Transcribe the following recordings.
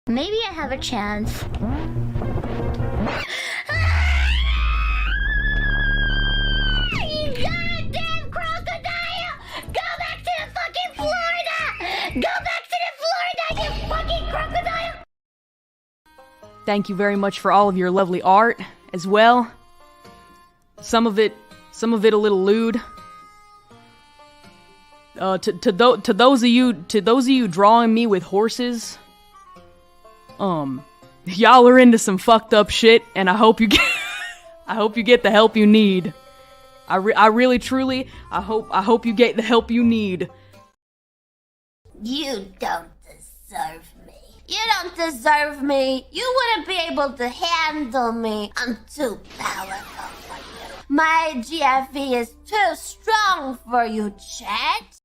Maybe I have a chance. You goddamn crocodile! Go back to the fucking Florida! Go back to the Florida, you fucking crocodile! Thank you very much for all of your lovely art as well. Some of it a little lewd. To those of you drawing me with horses, y'all are into some fucked up shit, and I hope you get the help you need. I really truly hope you get the help you need. You don't deserve me. You don't deserve me. You wouldn't be able to handle me. I'm too powerful for you. My GFE is too strong for you, Chet.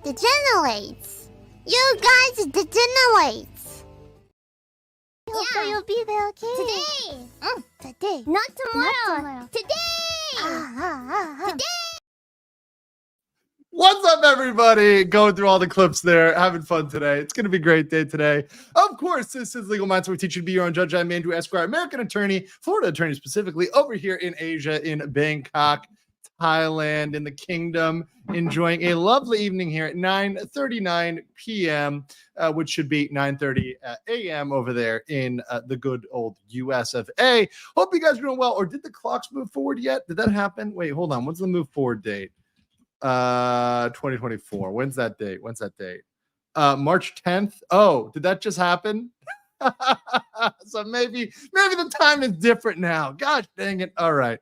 Degenerates. You guys degenerates. So you'll be there, okay? Today. Today. Not tomorrow. Today. Today. What's up, everybody? Going through all the clips there, having fun today. It's going to be a great day today. Of course, this is Legal Minds, where we teach you to be your own judge. I'm Andrew Esquire, American attorney, Florida attorney specifically, over here in Asia, in Bangkok, Thailand, in the kingdom, enjoying a lovely evening here at 9:39 p.m., which should be 9:30 a.m. over there in the good old US of A. Hope you guys are doing well. Or did the clocks move forward yet? Did that happen? Wait, hold on. What's the move forward date? 2024. When's that date? March 10th. Oh, did that just happen? So maybe the time is different now. Gosh dang it. All right.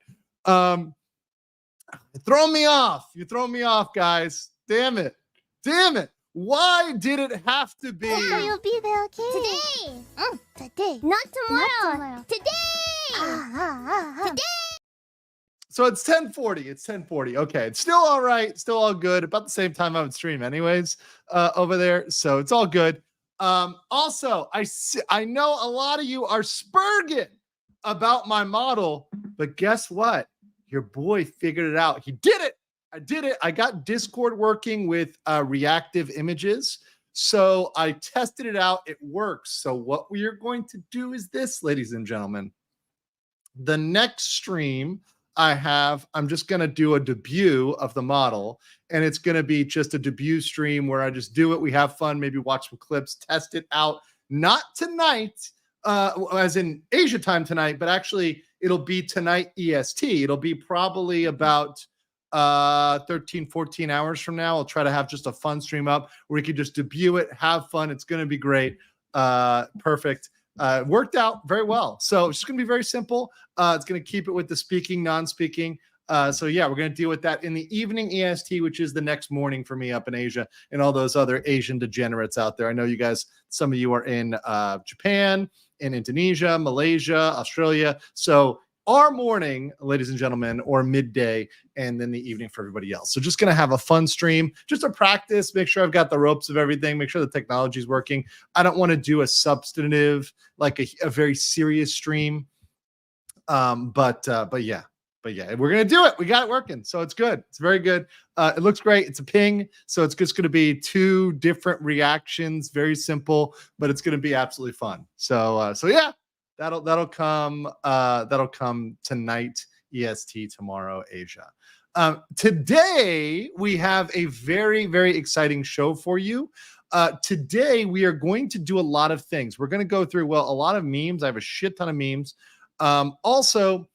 Throw me off. You throw me off, guys. Damn it. Why did it have to be? So you'll be there, okay? Today. Not tomorrow. Today. Today. So it's 10:40. Okay, it's still all right, still all good. About the same time I would stream anyways over there, so it's all good. Also, I know a lot of you are spurging about my model, but guess what? Your boy figured it out. He did it. I did it. I got Discord working with reactive images, so I tested it out. It works. So what we are going to do is this, ladies and gentlemen. The next stream I'm just going to do a debut of the model, and it's going to be just a debut stream where I just do it. We have fun, maybe watch some clips, test it out. Not tonight, as in Asia time tonight, but actually it'll be tonight EST. It'll be probably about 13, 14 hours from now. I'll try to have just a fun stream up where we can just debut it, have fun. It's going to be great. Perfect. Worked out very well. So it's just going to be very simple. It's going to keep it with the speaking, non-speaking. So yeah, we're going to deal with that in the evening EST, which is the next morning for me up in Asia and all those other Asian degenerates out there. I know you guys, some of you are in Japan, in Indonesia, Malaysia, Australia. So our morning, ladies and gentlemen, or midday, and then the evening for everybody else. So just going to have a fun stream, just to practice, make sure I've got the ropes of everything, make sure the technology is working. I don't want to do a substantive, like a very serious stream. But yeah, we're going to do it. We got it working. So it's good. It's very good. It looks great. It's a ping. So it's just going to be two different reactions. Very simple, but it's going to be absolutely fun. So yeah. That'll come tonight EST, tomorrow Asia. Today we have a very, very exciting show for you. Today we are going to do a lot of things. We're going to go through a lot of memes. I have a shit ton of memes. Also,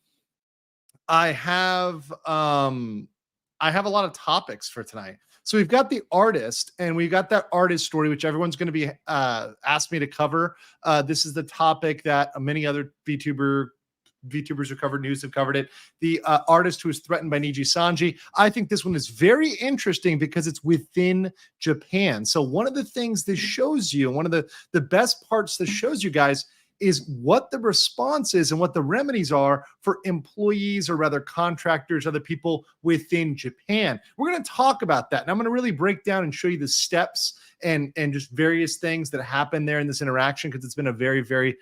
I have a lot of topics for tonight. So we've got the artist, and we've got that artist story, which everyone's going to be asked me to cover. This is the topic that many other VTubers who covered news have covered it. The artist who was threatened by Nijisanji. I think this one is very interesting because it's within Japan. So one of the things this shows you, one of the best parts this shows you guys, is what the response is and what the remedies are for employees, or rather contractors, other people within Japan. We're going to talk about that. And I'm going to really break down and show you the steps and just various things that happen there in this interaction, because it's been a very, very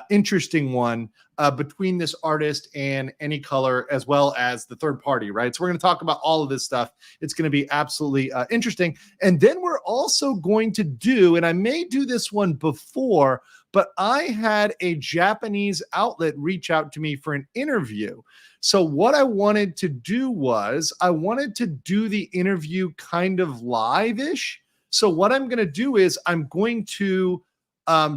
interesting one between this artist and AnyColor, as well as the third party, right? So we're going to talk about all of this stuff. It's going to be absolutely interesting. And then we're also going to do, and I may do this one before, but I had a Japanese outlet reach out to me for an interview. So what I wanted to do was I wanted to do the interview kind of live-ish. So what I'm going to do is I'm going to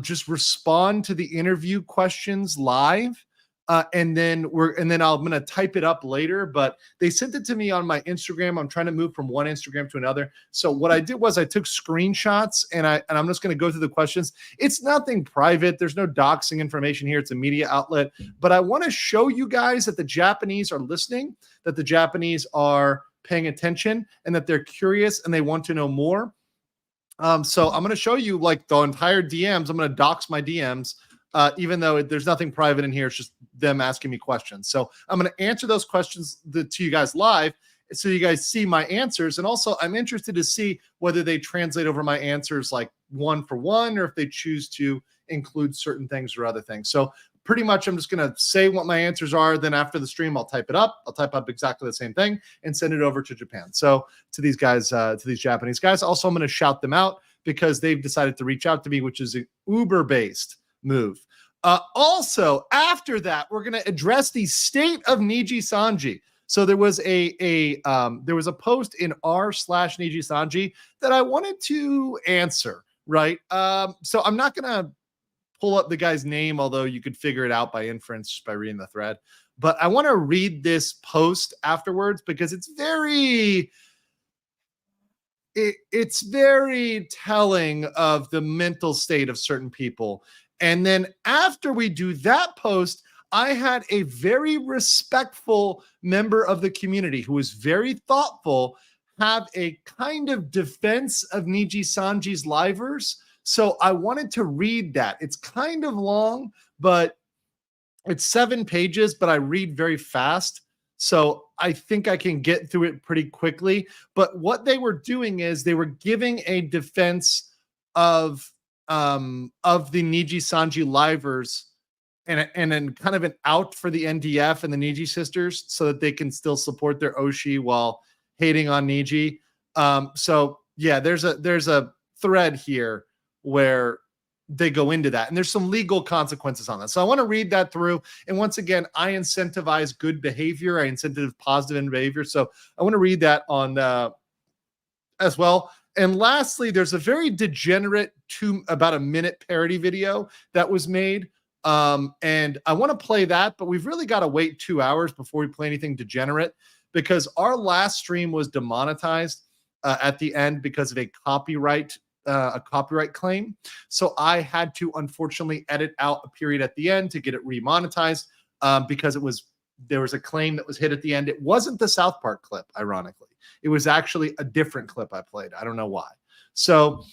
just respond to the interview questions live. And then I'm going to type it up later, but they sent it to me on my Instagram. I'm trying to move from one Instagram to another. So what I did was I took screenshots and I'm just going to go through the questions. It's nothing private. There's no doxing information here. It's a media outlet, but I want to show you guys that the Japanese are listening, that the Japanese are paying attention, and that they're curious and they want to know more. So I'm going to show you like the entire DMs. I'm going to dox my DMs, even though there's nothing private in here. It's just them asking me questions. So I'm going to answer those questions to you guys live so you guys see my answers. And also I'm interested to see whether they translate over my answers like one for one, or if they choose to include certain things or other things. So pretty much I'm just going to say what my answers are. Then after the stream, I'll type it up. I'll type up exactly the same thing and send it over to Japan. So to these guys, to these Japanese guys, also, I'm going to shout them out because they've decided to reach out to me, which is an Uber-based move. Also, after that, we're going to address the state of Nijisanji. So there was a post in r/Nijisanji that I wanted to answer, right? So I'm not going to pull up the guy's name, although you could figure it out by inference just by reading the thread. But I want to read this post afterwards because it's very telling of the mental state of certain people. And then after we do that post, I had a very respectful member of the community who was very thoughtful have a kind of defense of Nijisanji's livers. So I wanted to read that. It's kind of long, but it's 7 pages, but I read very fast. So I think I can get through it pretty quickly. But what they were doing is they were giving a defense of the Nijisanji livers and then kind of an out for the NDF and the Niji sisters so that they can still support their Oshi while hating on Niji. So yeah, there's a thread here where they go into that, and there's some legal consequences on that. So I want to read that through. And once again, I incentivize good behavior. I incentivize positive behavior. So I want to read that on as well. And lastly, there's a very degenerate about a minute parody video that was made. And I want to play that, but we've really got to wait 2 hours before we play anything degenerate because our last stream was demonetized at the end because of a copyright claim. So I had to unfortunately edit out a period at the end to get it remonetized because there was a claim that was hit at the end. It wasn't the South Park clip, ironically. It was actually a different clip I played. I don't know why. So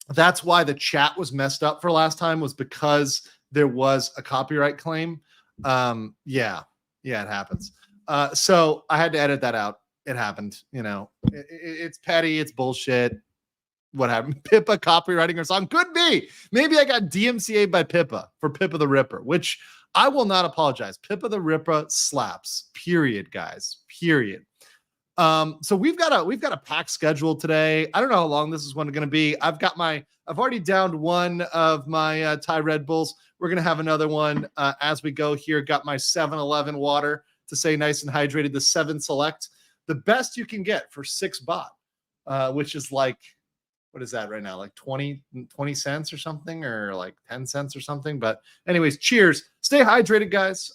that's why the chat was messed up for last time, was because there was a copyright claim. Yeah, it happens. So I had to edit that out. It happened. You know, it's petty. It's bullshit. What happened? Pippa copywriting her song? Could be. Maybe I got DMCA'd by Pippa for Pippa the Ripper, which I will not apologize. Pippa the Ripper slaps. Period, guys. Period. So we've got a packed schedule today. I don't know how long this is going to be. I've already downed one of my Thai Red Bulls. We're going to have another one as we go here. Got my 7-Eleven water to stay nice and hydrated. The 7 Select, the best you can get for 6 baht, which is like, what is that right now? Like 20 cents or something, or like 10 cents or something. But anyways, cheers. Stay hydrated, guys.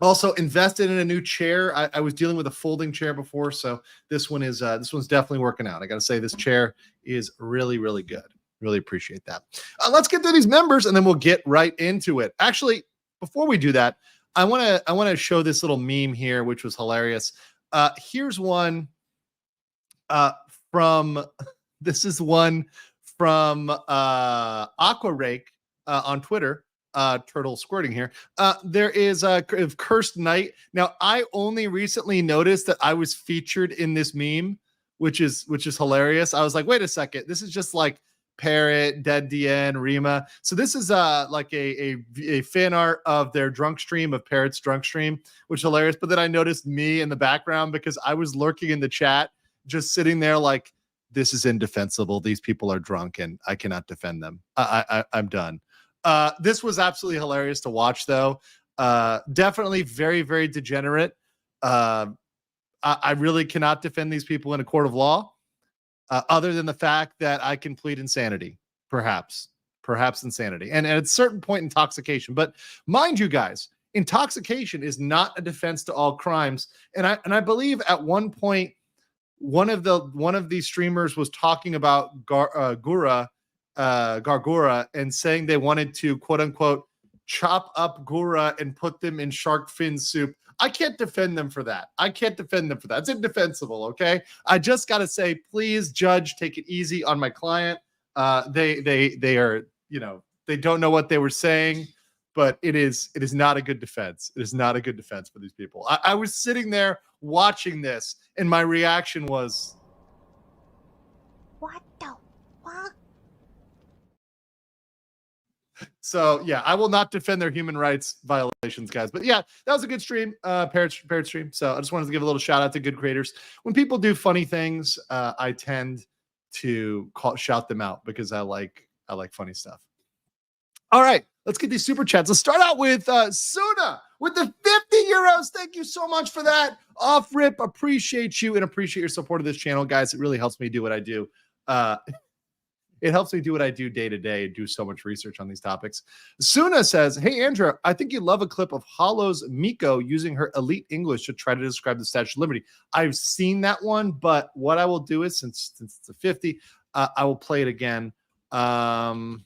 Also invested in a new chair. I was dealing with a folding chair before, so this one's definitely working out. I got to say, this chair is really, really good. Really appreciate that. Let's get through these members, and then we'll get right into it. Actually, before we do that, I want to show this little meme here, which was hilarious. Here's one this is one from Aqua Rake on Twitter. Turtle squirting here. There is a Cursed Knight. Now, I only recently noticed that I was featured in this meme, which is hilarious. I was like, wait a second, this is just like Parrot, Dead DN, Rima. So this is like a fan art of their drunk stream, of Parrot's drunk stream, which is hilarious. But then I noticed me in the background because I was lurking in the chat, just sitting there like, this is indefensible. These people are drunk and I cannot defend them. I'm done. This was absolutely hilarious to watch, though. Definitely very, very degenerate. I really cannot defend these people in a court of law, other than the fact that I can plead insanity, perhaps insanity, and at a certain point, intoxication. But mind you, guys, intoxication is not a defense to all crimes. And I believe at one point, one of these streamers was talking about Gargura and saying they wanted to quote unquote chop up Gura and put them in shark fin soup. I can't defend them for that. It's indefensible. Okay. I just got to say, please, judge, take it easy on my client. They are, they don't know what they were saying, but it is not a good defense. It is not a good defense for these people. I was sitting there watching this and my reaction was, What the fuck? so yeah, I will not defend their human rights violations, guys. But yeah, that was a good stream, Parrot stream. So I just wanted to give a little shout out to good creators. When people do funny things, I tend to shout them out because I like funny stuff. All right, let's get these super chats. Let's start out with Suna with the 50 euros. Thank you so much for that. Off rip, appreciate you and appreciate your support of this channel, guys. It really helps me do what I do. It helps me do what I do day to day and do so much research on these topics. Suna says, hey, Andrew, I think you'd love a clip of Hollow's Miko using her elite English to try to describe the Statue of Liberty. I've seen that one, but what I will do is, since it's a 50, I will play it again. I've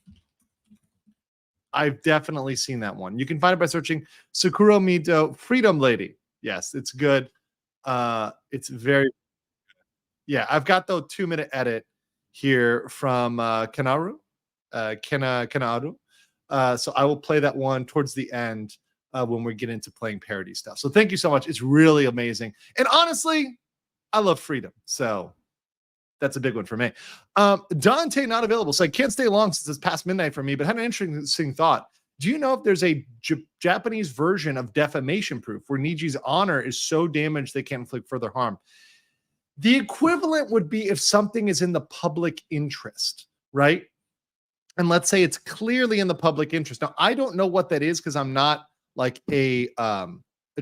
definitely seen that one. You can find it by searching Sakura Mito Freedom Lady. Yes, it's good. It's very, yeah, I've got the 2-minute edit here from Kanaru. So I will play that one towards the end when we get into playing parody stuff. So thank you so much. It's really amazing. And honestly, I love freedom. So that's a big one for me. Dante not available. So I can't stay long since it's past midnight for me, but had an interesting thought. Do you know if there's a Japanese version of defamation proof where Niji's honor is so damaged they can't inflict further harm? The equivalent would be if something is in the public interest, right? And let's say it's clearly in the public interest. Now, I don't know what that is because I'm not like a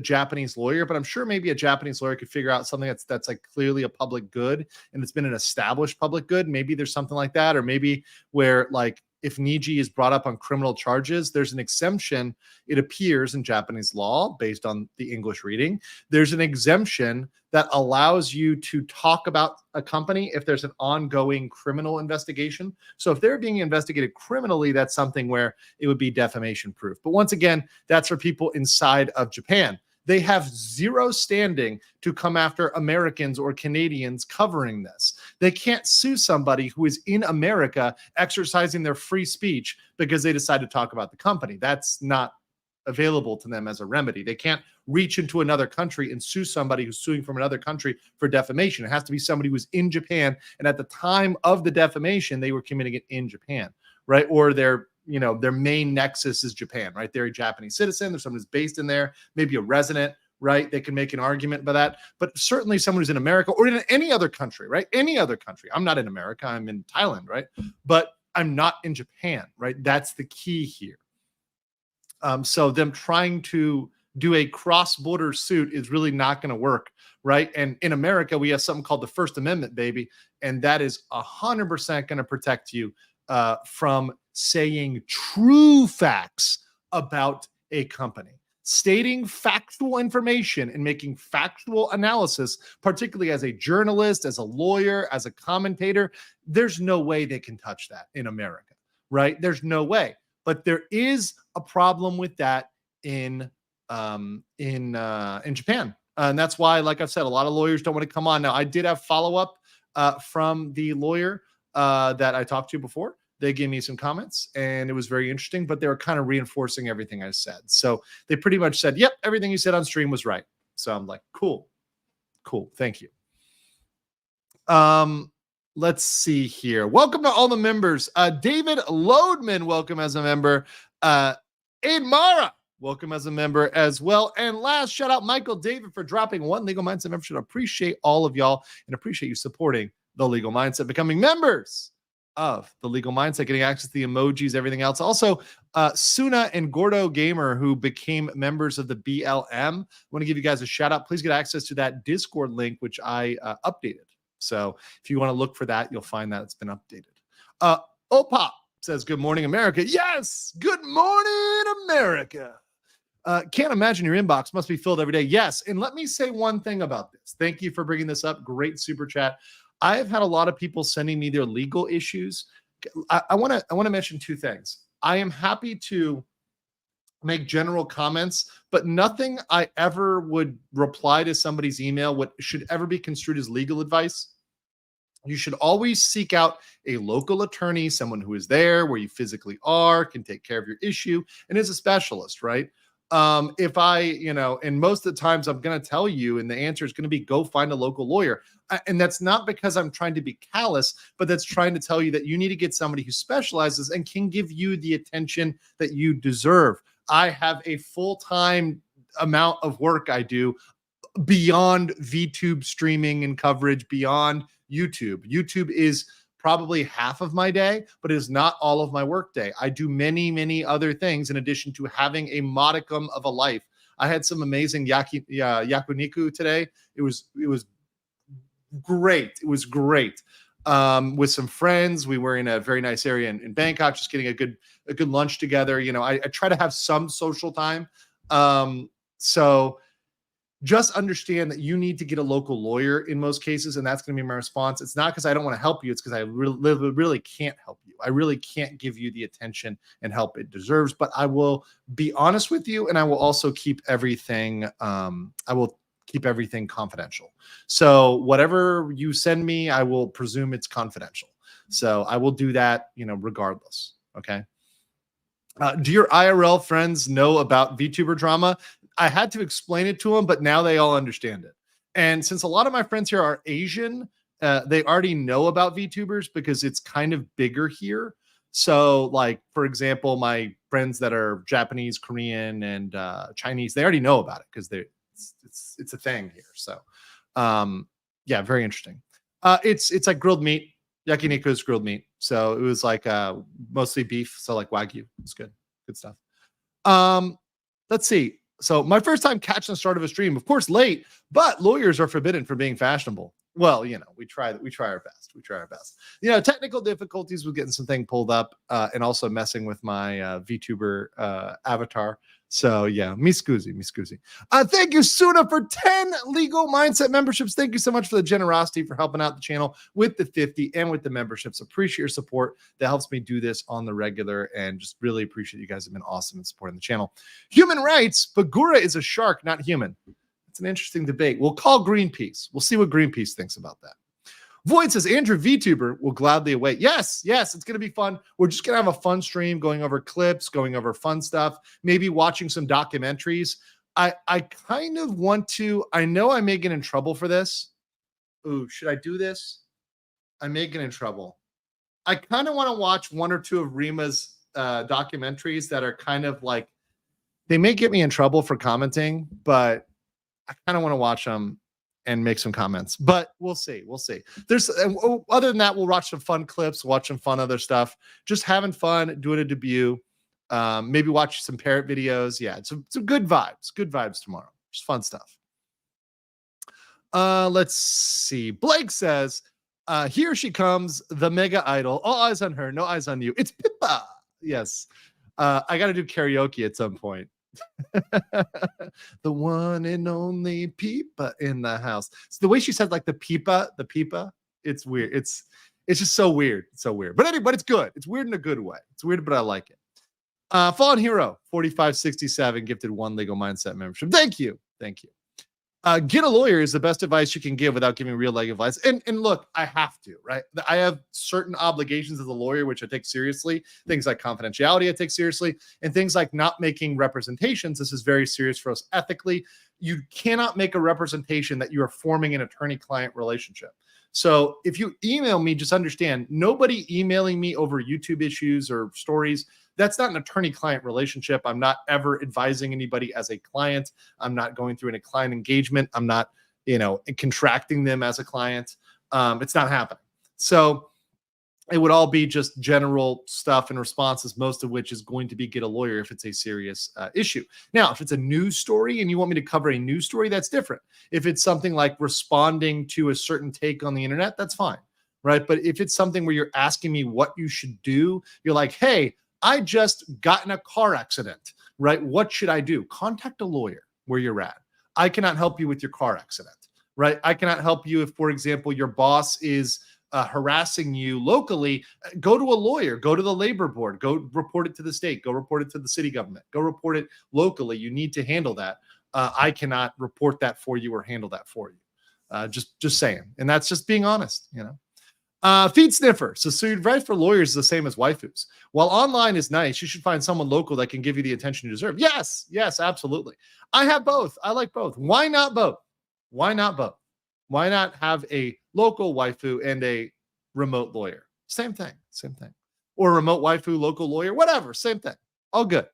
Japanese lawyer, but I'm sure maybe a Japanese lawyer could figure out something that's like clearly a public good and it's been an established public good. Maybe there's something like that, or maybe where like if Niji is brought up on criminal charges, there's an exemption. It appears in Japanese law based on the English reading. There's an exemption that allows you to talk about a company if there's an ongoing criminal investigation. So if they're being investigated criminally, that's something where it would be defamation proof. But once again, that's for people inside of Japan. They have zero standing to come after Americans or Canadians covering this. They can't sue somebody who is in America exercising their free speech because they decide to talk about the company. That's not available to them as a remedy. They can't reach into another country and sue somebody who's suing from another country for defamation. It has to be somebody who's in Japan, and at the time of the defamation, they were committing it in Japan, right? Or their main nexus is Japan, right? They're a Japanese citizen. There's someone who's based in there, maybe a resident, right? They can make an argument by that. But certainly someone who's in America or in any other country, right? Any other country. I'm not in America. I'm in Thailand, right? But I'm not in Japan, right? That's the key here. So them trying to do a cross-border suit is really not going to work, right? And in America, we have something called the First Amendment, baby. And that is 100% going to protect you from saying true facts about a company. Stating factual information and making factual analysis, particularly as a journalist, as a lawyer, as a commentator, there's no way they can touch that in America, right? There's no way. But there is a problem with that in Japan. And that's why, like I've said, a lot of lawyers don't want to come on. Now, I did have follow-up from the lawyer that I talked to before. They gave me some comments and it was very interesting, but they were kind of reinforcing everything I said. So they pretty much said, yep, everything you said on stream was right. So I'm like, cool. Thank you. let's see here. Welcome to all the members. David Loadman, welcome as a member. Aid Mara, welcome as a member as well. And last, shout out Michael David for dropping one Legal Mindset membership. I appreciate all of y'all and appreciate you supporting the Legal Mindset, becoming members of the Legal Mindset, getting access to the emojis, everything else. Also, Suna and Gordo Gamer, who became members of the BLM. I want to give you guys a shout out. Please get access to that Discord link, which I updated. So if you want to look for that, you'll find that it's been updated. Opop says, good morning, America. Yes, good morning, America. Can't imagine your inbox must be filled every day. Yes, and let me say one thing about this. Thank you for bringing this up. Great super chat. I have had a lot of people sending me their legal issues. I want to mention two things. I am happy to make general comments, but nothing I ever would reply to somebody's email should ever be construed as legal advice. You should always seek out a local attorney, someone who is there where you physically are, can take care of your issue, and is a specialist, right? If I, and most of the times I'm going to tell you, and the answer is going to be go find a local lawyer. And that's not because I'm trying to be callous, but that's trying to tell you that you need to get somebody who specializes and can give you the attention that you deserve. I have a full-time amount of work I do beyond VTube streaming and coverage, beyond YouTube. YouTube is probably half of my day, but it is not all of my work day. I do many, many other things in addition to having a modicum of a life. I had some amazing yakuniku today. It was great. It was great. With some friends. We were in a very nice area in Bangkok, just getting a good lunch together. I try to have some social time. So just understand that you need to get a local lawyer in most cases, and that's going to be my response. It's not because I don't want to help you. It's because I really can't help you. I really can't give you the attention and help it deserves, but I will be honest with you, and I will also keep everything confidential. So whatever you send me, I will presume it's confidential. So I will do that, regardless. Okay. Do your IRL friends know about VTuber drama? I had to explain it to them, but now they all understand it. And since a lot of my friends here are Asian, they already know about VTubers because it's kind of bigger here. So like, for example, my friends that are Japanese, Korean, and Chinese, they already know about it because it's a thing here. So yeah, very interesting. It's like grilled meat. Yakiniku is grilled meat. So it was like mostly beef. So like Wagyu. It's good stuff. Let's see. So my first time catching the start of a stream, of course, late, but lawyers are forbidden from being fashionable. Well, we try our best. Technical difficulties with getting something pulled up and also messing with my VTuber avatar. So yeah, mi scusi. Thank you, Suna, for 10 Legal Mindset memberships. Thank you so much for the generosity for helping out the channel with the 50 and with the memberships. Appreciate your support. That helps me do this on the regular, and just really appreciate you guys have been awesome in supporting the channel. Human rights, Bagura is a shark, not human. It's an interesting debate. We'll call Greenpeace. We'll see what Greenpeace thinks about that. Void says, Andrew VTuber will gladly await. Yes, it's going to be fun. We're just going to have a fun stream, going over clips, going over fun stuff, maybe watching some documentaries. I kind of want to, I know I may get in trouble for this. Ooh, should I do this? I may get in trouble. I kind of want to watch one or two of Rima's documentaries that are kind of like, they may get me in trouble for commenting, but I kind of want to watch them and make some comments, but we'll see. There's other than that, we'll watch some fun clips, watch some fun other stuff, just having fun, doing a debut, maybe watch some parrot videos. Yeah, it's some good vibes tomorrow. Just fun stuff. Let's see. Blake says, here she comes, the mega idol. All eyes on her, no eyes on you. It's Pippa. Yes. I got to do karaoke at some point. The one and only Peepa in the house. So the way she said like the Peepa, it's weird. It's just so weird. It's so weird. But anyway, but it's good. It's weird in a good way. It's weird, but I like it. Fallen Hero 4567 gifted 1 Legal Mindset membership. Thank you. Get a lawyer is the best advice you can give without giving real legal advice. And look, I have to, right? I have certain obligations as a lawyer, which I take seriously. Things like confidentiality, I take seriously. And things like not making representations. This is very serious for us ethically. You cannot make a representation that you are forming an attorney-client relationship. So if you email me, just understand nobody emailing me over YouTube issues or stories. That's not an attorney-client relationship. I'm not ever advising anybody as a client. I'm not going through any client engagement. I'm not, contracting them as a client. It's not happening. So it would all be just general stuff and responses, most of which is going to be get a lawyer if it's a serious issue. Now, if it's a news story and you want me to cover a news story, that's different. If it's something like responding to a certain take on the internet, that's fine, right? But if it's something where you're asking me what you should do, you're like, hey, I just got in a car accident, right? What should I do? Contact a lawyer where you're at. I cannot help you with your car accident, right? I cannot help you if, for example, your boss is harassing you locally. Go to a lawyer, go to the labor board, go report it to the state, go report it to the city government, go report it locally. You need to handle that. I cannot report that for you or handle that for you. Just saying. And that's just being honest, Feed sniffer. So your advice for lawyers is the same as waifus. While online is nice, you should find someone local that can give you the attention you deserve. Yes, absolutely. I have both. I like both. Why not both? Why not both? Why not have a local waifu and a remote lawyer? Same thing. Or remote waifu, local lawyer, whatever. Same thing. All good.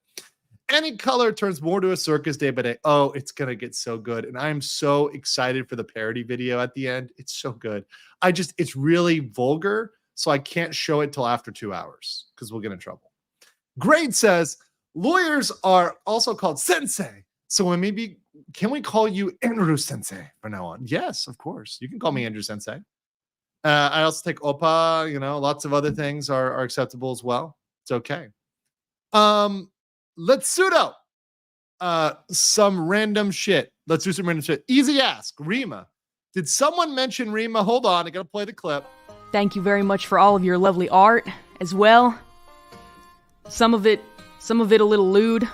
AnyColor turns more to a circus day by day. Oh, it's going to get so good. And I'm so excited for the parody video at the end. It's so good. It's really vulgar. So I can't show it till after 2 hours because we'll get in trouble. Grade says lawyers are also called sensei. So can we call you Andrew Sensei from now on? Yes, of course. You can call me Andrew Sensei. I also take Oppa, lots of other things are acceptable as well. It's okay. Let's pseudo some random shit. Let's do some random shit. Easy ask. Rima. Did someone mention Rima? Hold on. I got to play the clip. Thank you very much for all of your lovely art as well. Some of it a little lewd.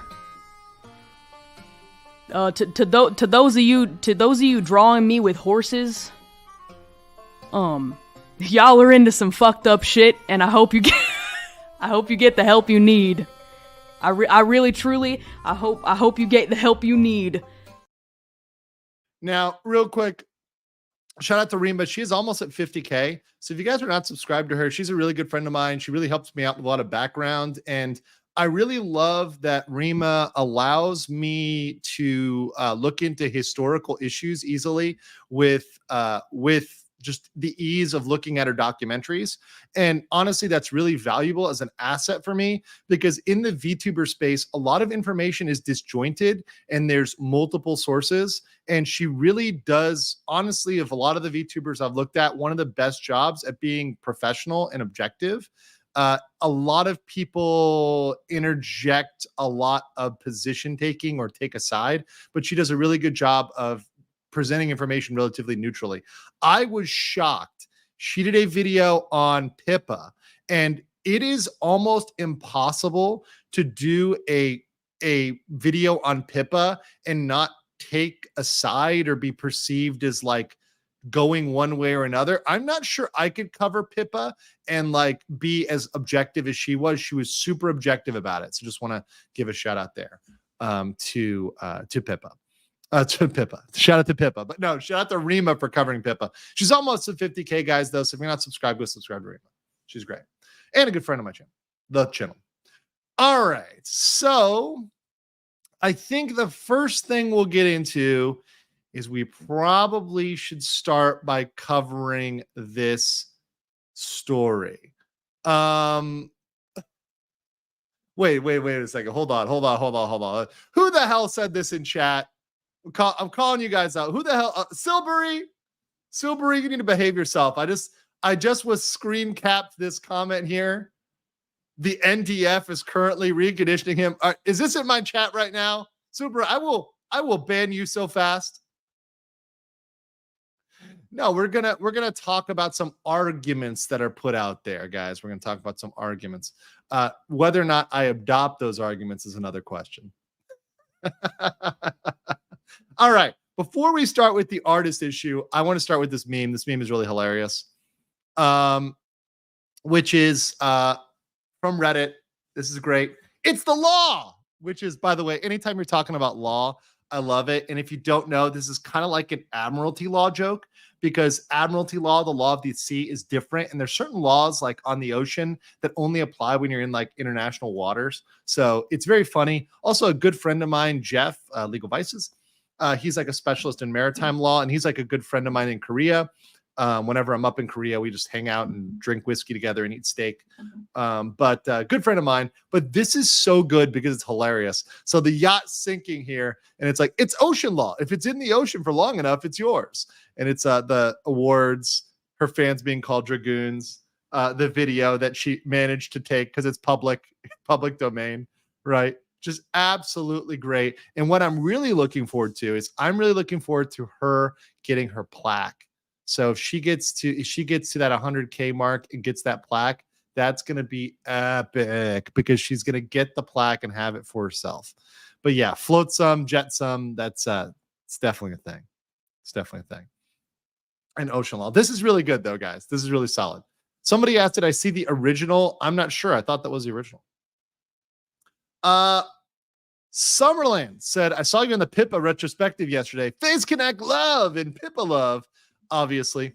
To those of you drawing me with horses, y'all are into some fucked up shit, and I hope you get the help you need. I really truly hope you get the help you need. Now, real quick, shout out to Rima. She is almost at 50K. So if you guys are not subscribed to her, she's a really good friend of mine. She really helps me out with a lot of background, and I really love that Rima allows me to look into historical issues easily with just the ease of looking at her documentaries. And honestly, that's really valuable as an asset for me because in the VTuber space, a lot of information is disjointed and there's multiple sources. And she really does, honestly, of a lot of the VTubers I've looked at, one of the best jobs at being professional and objective. A lot of people interject a lot of position taking or take a side, but she does a really good job of presenting information relatively neutrally. I was shocked. She did a video on Pippa, and it is almost impossible to do a video on Pippa and not take a side or be perceived as like going one way or another. I'm not sure I could cover Pippa and like be as objective as she was. She was super objective about it. So just want to give a shout out there to Pippa. To Pippa. Shout out to Pippa. But no, shout out to Rima for covering Pippa. She's almost at 50K, guys, though. So if you're not subscribed, go subscribe to Rima. She's great. And a good friend of my channel. The channel. All right. So I think the first thing we'll get into is we probably should start by covering this story. Wait a second. Hold on. Who the hell said this in chat? I'm calling you guys out. Who the hell? Silbury, you need to behave yourself. I just was screen capped this comment here. The NDF is currently reconditioning him. Is this in my chat right now? Silbury, I will ban you so fast. No, we're gonna talk about some arguments that are put out there, guys. We're gonna talk about some arguments. Whether or not I adopt those arguments is another question. All right. Before we start with the artist issue, I want to start with this meme. This meme is really hilarious. Which is from Reddit. This is great. It's the law, which is, by the way, anytime you're talking about law, I love it. And if you don't know, this is kind of like an admiralty law joke, because admiralty law, the law of the sea, is different. And there's certain laws like on the ocean that only apply when you're in like international waters. So it's very funny. Also, a good friend of mine, Jeff, Legal Vices, he's like a specialist in maritime law, and he's like a good friend of mine in Korea. Whenever I'm up in Korea, we just hang out and drink whiskey together and eat steak. But good friend of mine. But this is so good because it's hilarious. So the yacht sinking here, and it's like, it's ocean law. If it's in the ocean for long enough, it's yours. And it's the awards, her fans being called dragoons, the video that she managed to take because it's public domain, right? Just absolutely great. And what I'm really looking forward to is I'm really looking forward to her getting her plaque. So if she gets to that 100K mark and gets that plaque, that's going to be epic, because she's going to get the plaque and have it for herself. But yeah, float some, jet some. That's it's definitely a thing. It's definitely a thing. And ocean law. This is really good though, guys. This is really solid. Somebody asked, did I see the original? I'm not sure. I thought that was the original. Summerland said, I saw you in the Pippa retrospective yesterday. Phase Connect love and Pippa love. Obviously,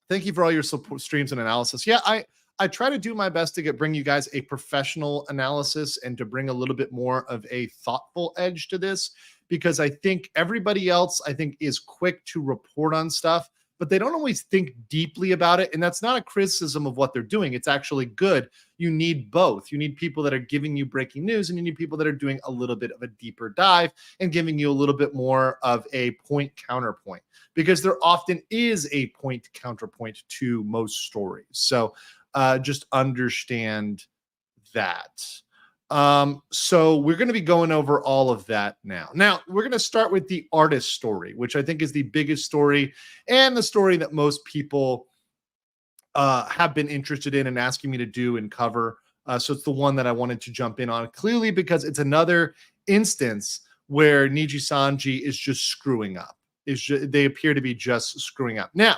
thank you for all your support, streams and analysis. Yeah, I try to do my best to bring you guys a professional analysis and to bring a little bit more of a thoughtful edge to this, because I think everybody else, is quick to report on stuff, but they don't always think deeply about it. And that's not a criticism of what they're doing. It's actually good. You need both. You need people that are giving you breaking news, and you need people that are doing a little bit of a deeper dive and giving you a little bit more of a point counterpoint, because there often is a point counterpoint to most stories. So just understand that. So we're going to be going over all of that now. Now, we're going to start with the artist story, which I think is the biggest story and the story that most people have been interested in and asking me to do and cover. So it's the one that I wanted to jump in on, clearly because it's another instance where Nijisanji is just screwing up. They appear to be just screwing up. Now,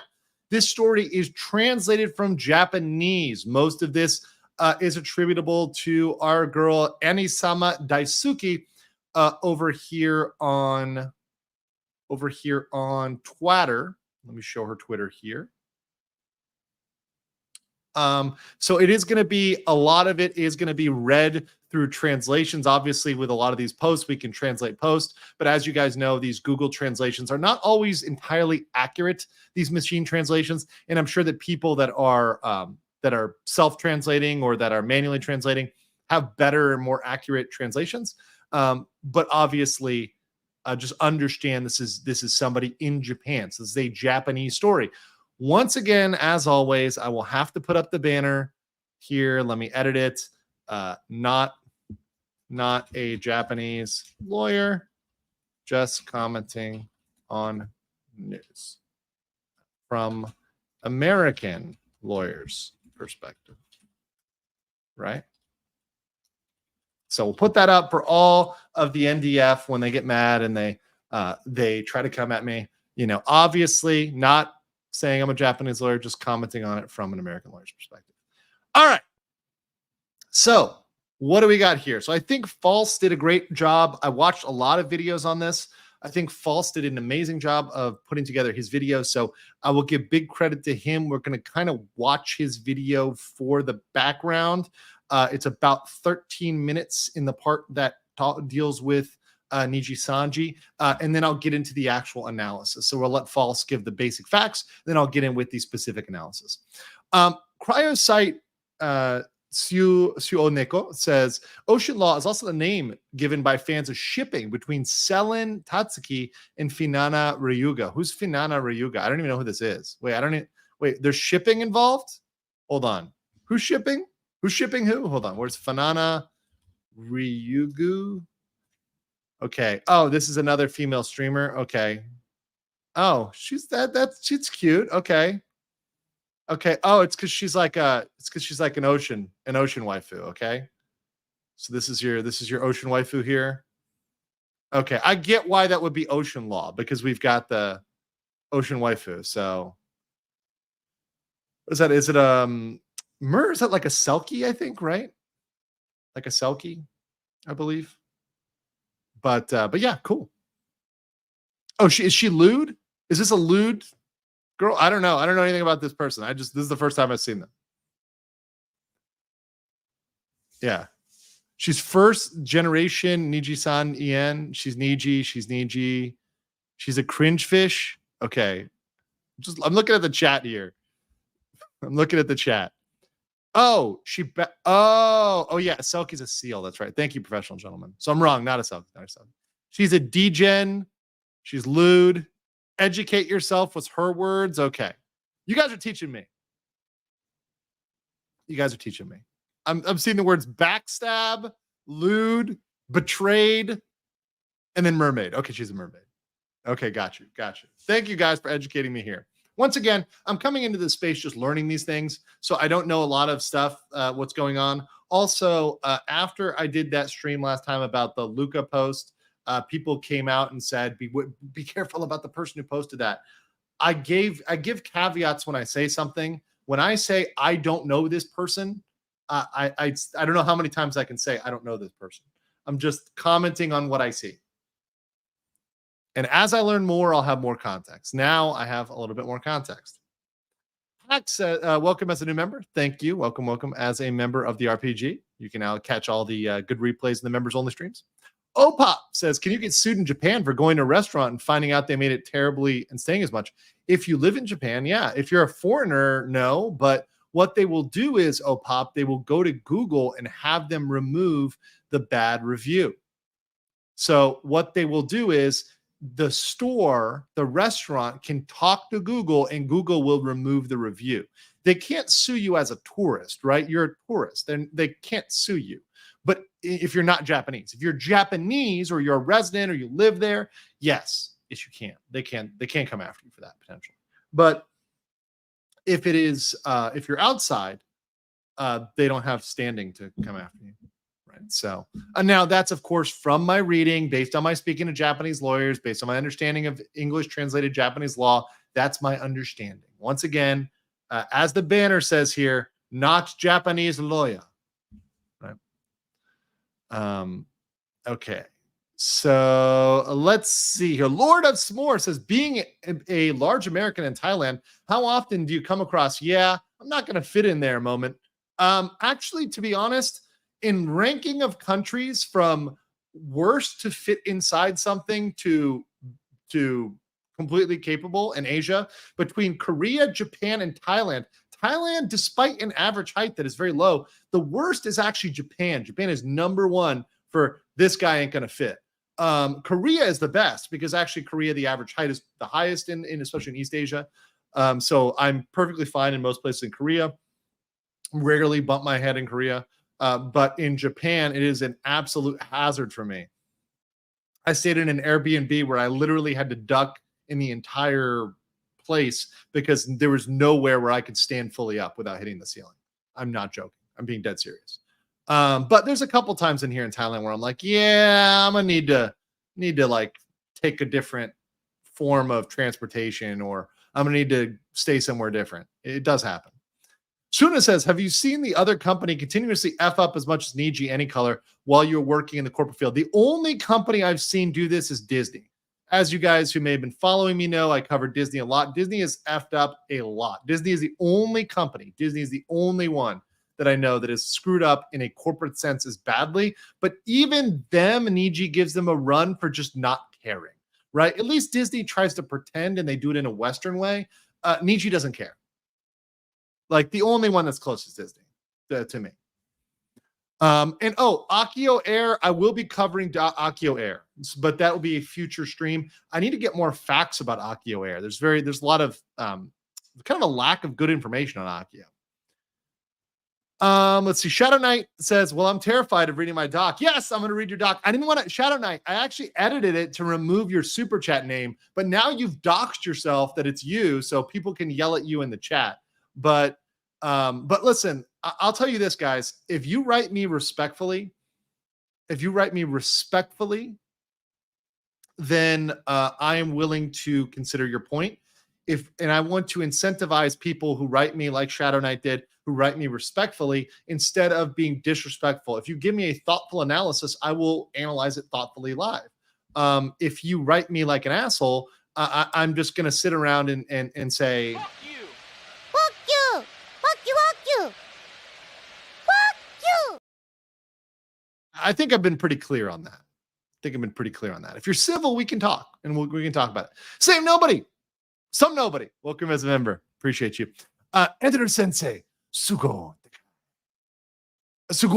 this story is translated from Japanese. Most of this is attributable to our girl Anisama Daisuke over here on Twitter. Let me show her Twitter here. So it is going to be, a lot of it is going to be read through translations. Obviously, with a lot of these posts, we can translate posts, but as you guys know, these Google translations are not always entirely accurate, these machine translations. And I'm sure that people that are self-translating or that are manually translating have better and more accurate translations. But obviously, just understand this is somebody in Japan. So this is a Japanese story. Once again, as always, I will have to put up the banner here. Let me edit it. Not a Japanese lawyer, just commenting on news from American lawyers' perspective, right? So we'll put that up for all of the NDF when they get mad and they try to come at me. Obviously not saying I'm a Japanese lawyer, just commenting on it from an American lawyer's perspective. All right. So what do we got here? So I think False did a great job. I watched a lot of videos on this. I think False did an amazing job of putting together his video. So I will give big credit to him. We're going to kind of watch his video for the background. It's about 13 minutes in the part that deals with Nijisanji, and then I'll get into the actual analysis. So we'll let False give the basic facts, then I'll get in with the specific analysis. Cryosite Suoneko says, Ocean Law is also the name given by fans of shipping between Selen Tatsuki and Finana Ryuga. Who's Finana Ryuga? I don't even know who this is. Wait, there's shipping involved? Hold on. Who's shipping? Who's shipping who? Hold on. Where's Finana Ryugu? Okay. Oh, this is another female streamer. Okay. Oh, she's cute. Okay. Okay. Oh, it's because she's like an ocean waifu. Okay. So this is your ocean waifu here. Okay. I get why that would be Ocean Law, because we've got the ocean waifu. So what is that? Is it Mer? Is that like a Selkie, I think, right? Like a Selkie, I believe. But yeah, cool. Oh, is she lewd? Is this a lewd girl? I don't know. I don't know anything about this person. This is the first time I've seen them. Yeah. She's first generation Nijisanji. She's Niji. She's Niji. She's a cringe fish. Okay. I'm looking at the chat here. I'm looking at the chat. Oh, oh yeah. Selkie's a seal. That's right. Thank you, professional gentlemen. So I'm wrong. Not a Selkie. Not a Selkie. She's a degen. She's lewd. Educate yourself was her words. Okay. You guys are teaching me. You guys are teaching me. I'm seeing the words backstab, lewd, betrayed, and then mermaid. Okay, she's a mermaid. Okay, got you. Thank you guys for educating me here. Once again, I'm coming into this space just learning these things, so I don't know a lot of stuff, what's going on. Also, after I did that stream last time about the Luca post, people came out and said, be careful about the person who posted that. I give caveats when I say something. When I say I don't know this person, I don't know how many times I can say I don't know this person. I'm just commenting on what I see. And as I learn more, I'll have more context. Now I have a little bit more context. Hack said, welcome as a new member. Thank you. Welcome as a member of the RPG. You can now catch all the good replays in the members only streams. Opop says, can you get sued in Japan for going to a restaurant and finding out they made it terribly and staying as much? If you live in Japan, yeah. If you're a foreigner, no. But what they will do is, Opop, they will go to Google and have them remove the bad review. So what they will do is the restaurant can talk to Google and Google will remove the review. They can't sue you as a tourist, right? You're a tourist, then they can't sue you. But if you're not Japanese, if you're Japanese or you're a resident or you live there, yes, you can. They can come after you for that potential. But if it is, if you're outside, they don't have standing to come after you. Right. So now that's, of course, from my reading, based on my speaking to Japanese lawyers, based on my understanding of English translated Japanese law. That's my understanding. Once again, as the banner says here, not Japanese lawyer. Right. Okay. So let's see here. Lord of S'more says, being a large American in Thailand, how often do you come across? Yeah, I'm not going to fit in there moment. Actually, to be honest, in ranking of countries from worst to fit inside something to completely capable in Asia, between Korea, Japan, and Thailand, despite an average height that is very low, the worst is actually Japan. Japan is number one for this guy ain't going to fit. Korea is the best because actually Korea, the average height is the highest in especially in East Asia. So I'm perfectly fine in most places in Korea. Rarely bump my head in Korea. But in Japan, it is an absolute hazard for me. I stayed in an Airbnb where I literally had to duck in the entire place because there was nowhere where I could stand fully up without hitting the ceiling. I'm not joking. I'm being dead serious. But there's a couple times in here in Thailand where I'm like, yeah, I'm gonna need to like take a different form of transportation, or I'm gonna need to stay somewhere different. It does happen. Suna says, have you seen the other company continuously F up as much as Niji AnyColor while you're working in the corporate field? The only company I've seen do this is Disney. As you guys who may have been following me know, I covered Disney a lot. Disney has effed up a lot. Disney is the only company. Disney is the only one that I know that is screwed up in a corporate sense as badly. But even them, Niji gives them a run for just not caring, right? At least Disney tries to pretend and they do it in a Western way. Niji doesn't care. Like the only one that's close is Disney to me. And Akio Air, I will be covering Akio Air, but that will be a future stream. I need to get more facts about Akio Air. There's a lot of kind of a lack of good information on Akio. Let's see. Shadow Knight says, well, I'm terrified of reading my doc. Yes, I'm going to read your doc. I didn't want to, Shadow Knight, I actually edited it to remove your super chat name, but now you've doxed yourself that it's you, so people can yell at you in the chat. But listen, I'll tell you this, guys. If you write me respectfully, then I am willing to consider your point. And I want to incentivize people who write me like Shadow Knight did, who write me respectfully instead of being disrespectful. If you give me a thoughtful analysis, I will analyze it thoughtfully live. if you write me like an asshole, I'm just gonna sit around and say, Fuck you! Fuck you! Fuck you! Fuck you! Fuck you! I think I've been pretty clear on that. If you're civil, we can talk, and we can talk about it. Same nobody. Some nobody. Welcome as a member. Appreciate you. Editor Sensei. Sugoi. It's a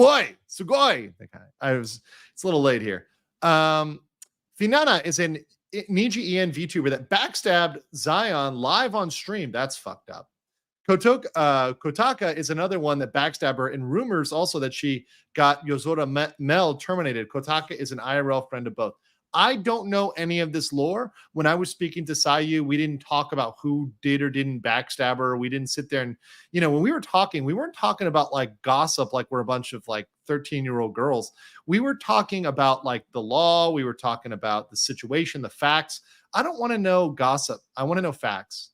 little late here. Finana is an Niji EN VTuber that backstabbed Zion live on stream. That's fucked up. Kotaka is another one that backstabbed her, and rumors also that she got Yozora Mel terminated. Kotaka is an IRL friend of both. I don't know any of this lore. When I was speaking to Sayu, we didn't talk about who did or didn't backstab her. We didn't sit there and, when we were talking, we weren't talking about like gossip, like we're a bunch of like 13-year-old girls. We were talking about like the law. We were talking about the situation, the facts. I don't want to know gossip. I want to know facts.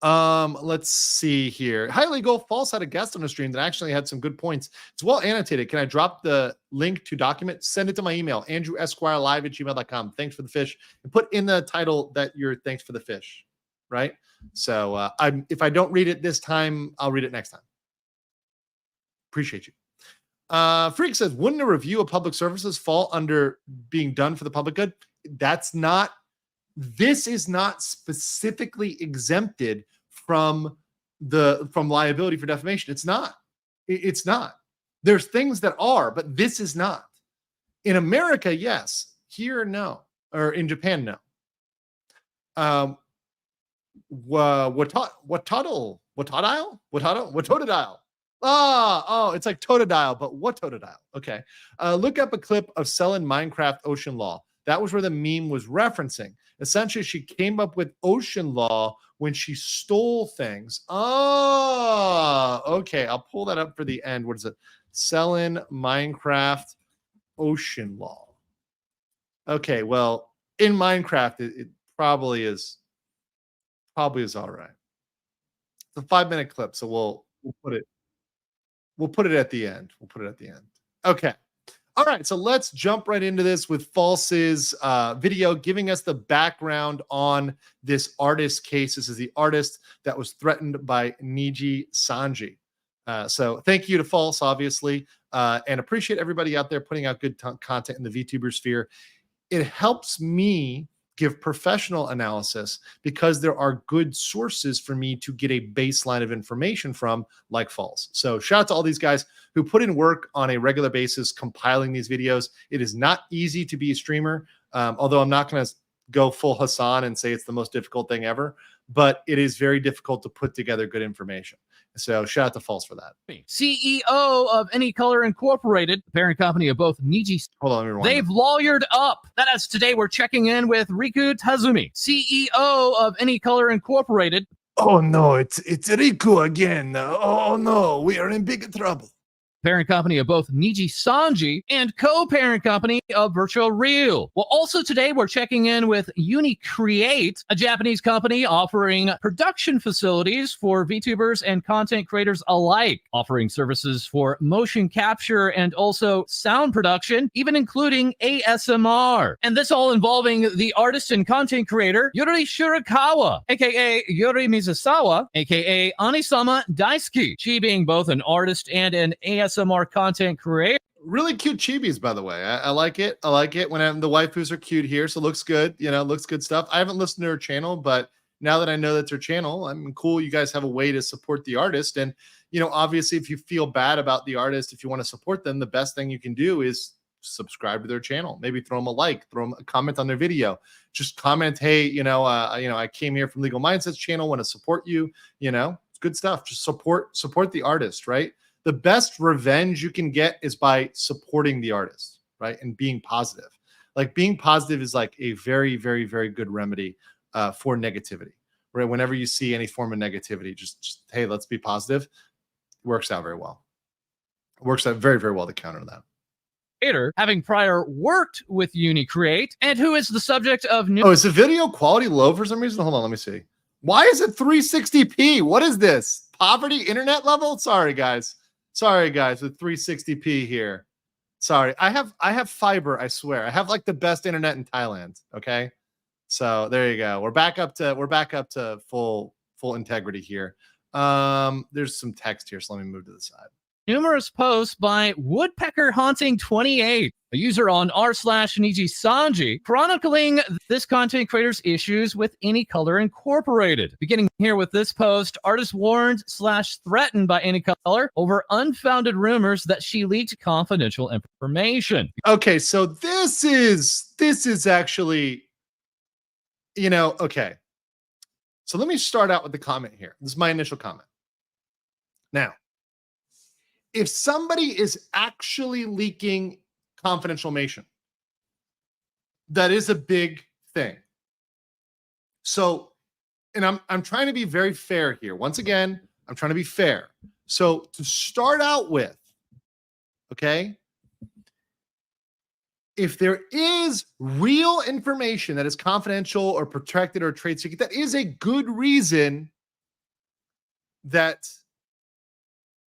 Let's see here. Hi, Legal. False had a guest on the stream that actually had some good points. It's well annotated. Can I drop the link to document? Send it to my email, andrewesquirelive@gmail.com. Thanks for the fish. And put in the title that you're thanks for the fish, right? So if I don't read it this time, I'll read it next time. Appreciate you. Freak says, wouldn't a review of public services fall under being done for the public good? This is not specifically exempted from liability for defamation. It's not. There's things that are, but this is not. In America, yes. Here, no. Or in Japan, no. Watodile? Oh, it's like Totodile, but what Totodile? Okay. Look up a clip of selling Minecraft Ocean Law. That was where the meme was referencing. Essentially, she came up with Ocean Law when she stole things. Oh, okay. I'll pull that up for the end. What is it? Selling Minecraft Ocean Law. Okay, well, in Minecraft, it probably is all right. It's a 5-minute clip, so we'll put it at the end. Okay. All right, so let's jump right into this with False's video giving us the background on this artist case. This is the artist that was threatened by Nijisanji. So thank you to False, obviously, and appreciate everybody out there putting out good content in the VTuber sphere. It helps me give professional analysis because there are good sources for me to get a baseline of information from, like False. So shout out to all these guys who put in work on a regular basis compiling these videos. It is not easy to be a streamer, although I'm not going to go full Hassan and say it's the most difficult thing ever, but it is very difficult to put together good information. So shout out to False for that. CEO of AnyColor Incorporated, parent company of both Niji. Hold on, let me rewind. They've lawyered up. That is, today we're checking in with Riku Tazumi, CEO of AnyColor Incorporated. Oh no, it's Riku again. Oh no, we are in big trouble. Parent company of both Nijisanji and co-parent company of Virtual Real. Well, also today we're checking in with UniCreate, a Japanese company offering production facilities for VTubers and content creators alike, offering services for motion capture and also sound production, even including ASMR. And this all involving the artist and content creator Yuri Shirakawa, aka Yuri Mizusawa, aka Anisama Daisuke, she being both an artist and an ASMR content creator. Really cute chibis, by the way. I like it. When the waifus are cute here, so it looks good. Looks good stuff. I haven't listened to her channel, but now that I know that's her channel, I'm cool. You guys have a way to support the artist. And, obviously, if you feel bad about the artist, if you want to support them, the best thing you can do is subscribe to their channel. Maybe throw them a like, throw them a comment on their video. Just comment, hey, I came here from Legal Mindsets channel, want to support you. It's good stuff. Just support the artist, right? The best revenge you can get is by supporting the artist, right? And being positive. Like being positive is like a very, very, very good remedy for negativity, right? Whenever you see any form of negativity, just hey, let's be positive. It works out very well. It works out very, very well to counter that. Having prior worked with UniCreate, and who is the subject of new. Oh, is the video quality low for some reason? Hold on, let me see. Why is it 360p? What is this? Poverty internet level? Sorry, guys, with 360p here. Sorry, I have fiber. I swear, I have like the best internet in Thailand. Okay, so there you go. We're back up to full integrity here. There's some text here, so let me move to the side. Numerous posts by Woodpecker Haunting 28, a user on r/Nijisanji, chronicling this content creator's issues with AnyColor Incorporated. Beginning here with this post, artist warned / threatened by AnyColor over unfounded rumors that she leaked confidential information. Okay, so this is actually, okay. So let me start out with the comment here. This is my initial comment. Now, if somebody is actually leaking confidential information, that is a big thing. So, and I'm trying to be very fair here. Once again, I'm trying to be fair. So to start out with, okay, if there is real information that is confidential or protected or trade secret, that is a good reason that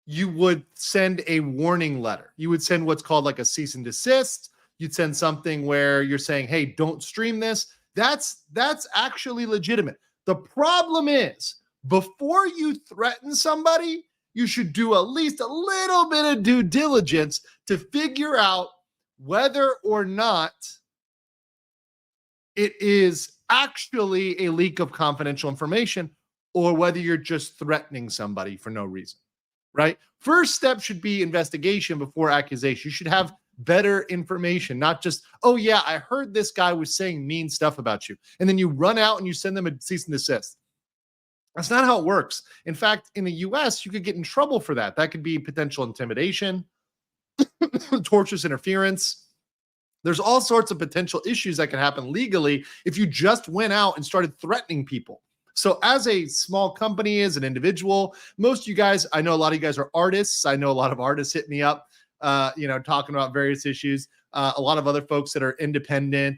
you would send a warning letter. You would send what's called like a cease and desist. You'd send something where you're saying, hey, don't stream this. That's actually legitimate. The problem is, before you threaten somebody, you should do at least a little bit of due diligence to figure out whether or not it is actually a leak of confidential information or whether you're just threatening somebody for no reason. Right? First step should be investigation before accusation. You should have better information, not just, oh yeah, I heard this guy was saying mean stuff about you. And then you run out and you send them a cease and desist. That's not how it works. In fact, in the US, you could get in trouble for that. That could be potential intimidation, tortious interference. There's all sorts of potential issues that can happen legally if you just went out and started threatening people. So as a small company, as an individual, most of you guys, I know a lot of you guys are artists. I know a lot of artists hit me up, talking about various issues. A lot of other folks that are independent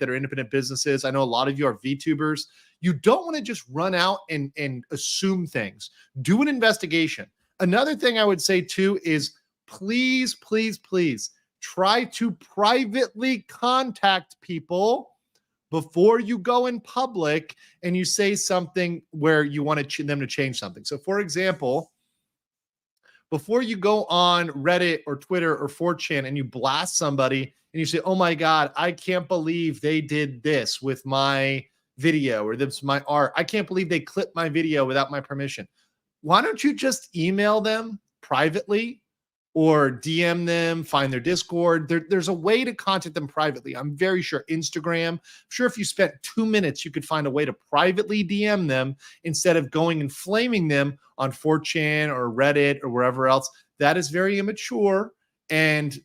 businesses. I know a lot of you are VTubers. You don't want to just run out and assume things. Do an investigation. Another thing I would say too is please, please, please try to privately contact people before you go in public and you say something where you want them to change something. So for example, before you go on Reddit or Twitter or 4chan and you blast somebody and you say, oh my God, I can't believe they did this with my video or this my art. I can't believe they clipped my video without my permission. Why don't you just email them privately or DM them, find their Discord? There's a way to contact them privately. I'm very sure Instagram. I'm sure if you spent 2 minutes, you could find a way to privately DM them instead of going and flaming them on 4chan or Reddit or wherever else. That is very immature. And,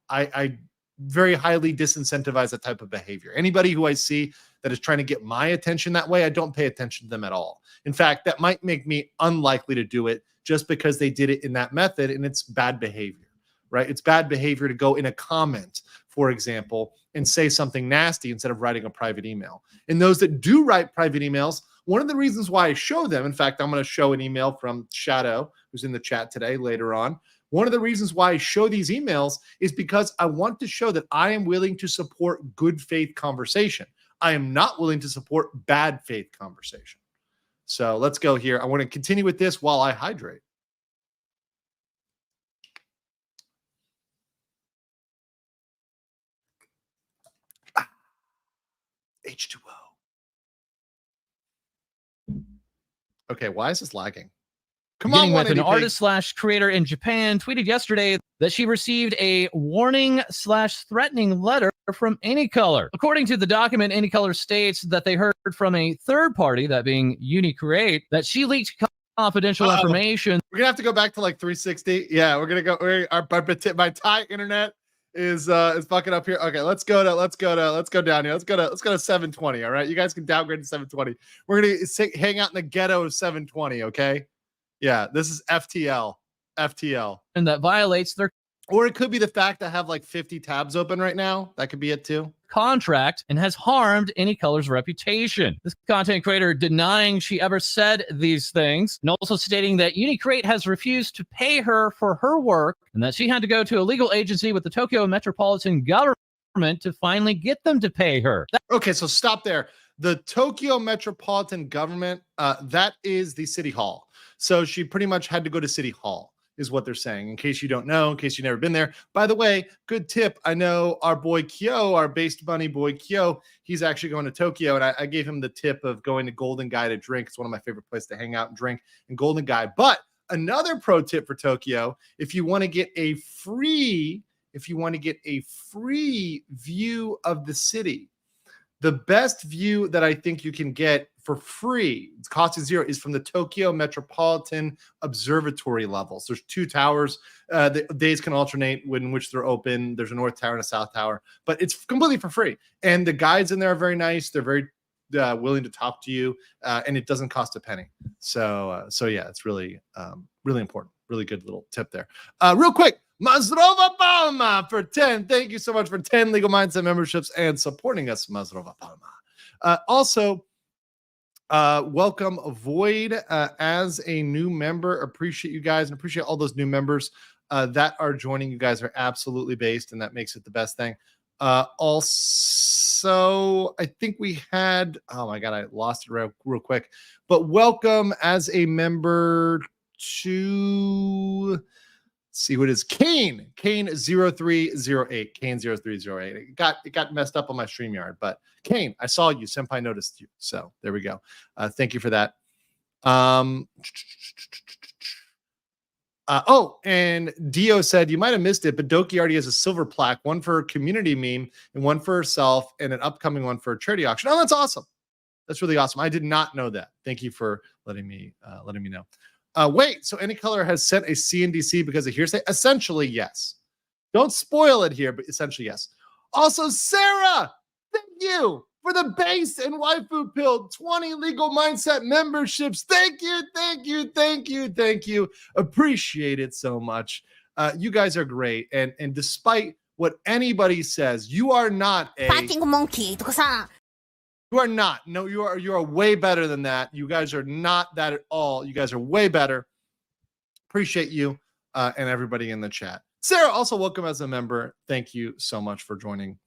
I very highly disincentivize that type of behavior. Anybody who I see that is trying to get my attention that way, I don't pay attention to them at all. In fact, that might make me unlikely to do it just because they did it in that method, and it's bad behavior, right? It's bad behavior to go in a comment, for example, and say something nasty instead of writing a private email. And those that do write private emails, one of the reasons why I show them, in fact, I'm going to show an email from Shadow, who's in the chat today later on. One of the reasons why I show these emails is because I want to show that I am willing to support good faith conversation. I am not willing to support bad faith conversation. So let's go here. I want to continue with this while I hydrate. H2O. Okay, why is this lagging? Come on, with an artist / creator in Japan tweeted yesterday that she received a warning / threatening letter from AnyColor. According to the document, AnyColor states that they heard from a third party, that being UniCreate, that she leaked confidential information. We're gonna have to go back to like 360. Yeah, we're gonna go. My Thai internet is fucking up here. Okay, let's go down here. Let's go to 720. All right, you guys can downgrade to 720. We're gonna hang out in the ghetto of 720. Okay. Yeah, this is FTL. And that violates their... Or it could be the fact I have like 50 tabs open right now. That could be it too. contract and has harmed AnyColor's reputation. This content creator denying she ever said these things, and also stating that UniCreate has refused to pay her for her work and that she had to go to a legal agency with the Tokyo Metropolitan Government to finally get them to pay her. Okay, so stop there. The Tokyo Metropolitan Government, that is the city hall. So she pretty much had to go to city hall, is what they're saying, in case you don't know, in case you've never been there. By the way, good tip. I know our boy Kyo, our based bunny boy Kyo, he's actually going to Tokyo, and I gave him the tip of going to Golden Guy to drink. It's one of my favorite places to hang out and drink in Golden Guy. But another pro tip for Tokyo, if you want to get a free view of the city, the best view that I think you can get for free, it's costing zero, is from the Tokyo Metropolitan Observatory levels. There's 2 towers. The days can alternate in which they're open. There's a north tower and a south tower, but it's completely for free. And the guides in there are very nice. They're very willing to talk to you, and it doesn't cost a penny. So yeah, it's really, really important. Really good little tip there. Real quick, Mazrova Palma for 10. Thank you so much for 10 Legal Mindset memberships and supporting us, Mazrova Palma. Also, welcome Void as a new member. Appreciate you guys and appreciate all those new members that are joining. You guys are absolutely based, and that makes it the best thing. Also, I think we had, oh my God, I lost it real quick, but welcome as a member to, see what is Kane 0308. Kane 0308. It got messed up on my StreamYard, but Kane, I saw you. Senpai noticed you. So there we go. Thank you for that. And Dio said you might have missed it, but Doki already has a silver plaque, one for her community meme and one for herself, and an upcoming one for a charity auction. Oh, that's awesome. That's really awesome. I did not know that. Thank you for letting me know. Wait, so AnyColor has sent a CNDC because of hearsay? Essentially, yes. Don't spoil it here, but essentially, yes. Also, Sarah, thank you for the base and waifu pill 20 Legal Mindset memberships. Thank you. Appreciate it so much. You guys are great. And despite what anybody says, you are not a Fighting monkey とかさ。 You are not. No, you are way better than that. You guys are not that at all. You guys are way better. Appreciate you and everybody in the chat. Sarah, also welcome as a member. Thank you so much for joining.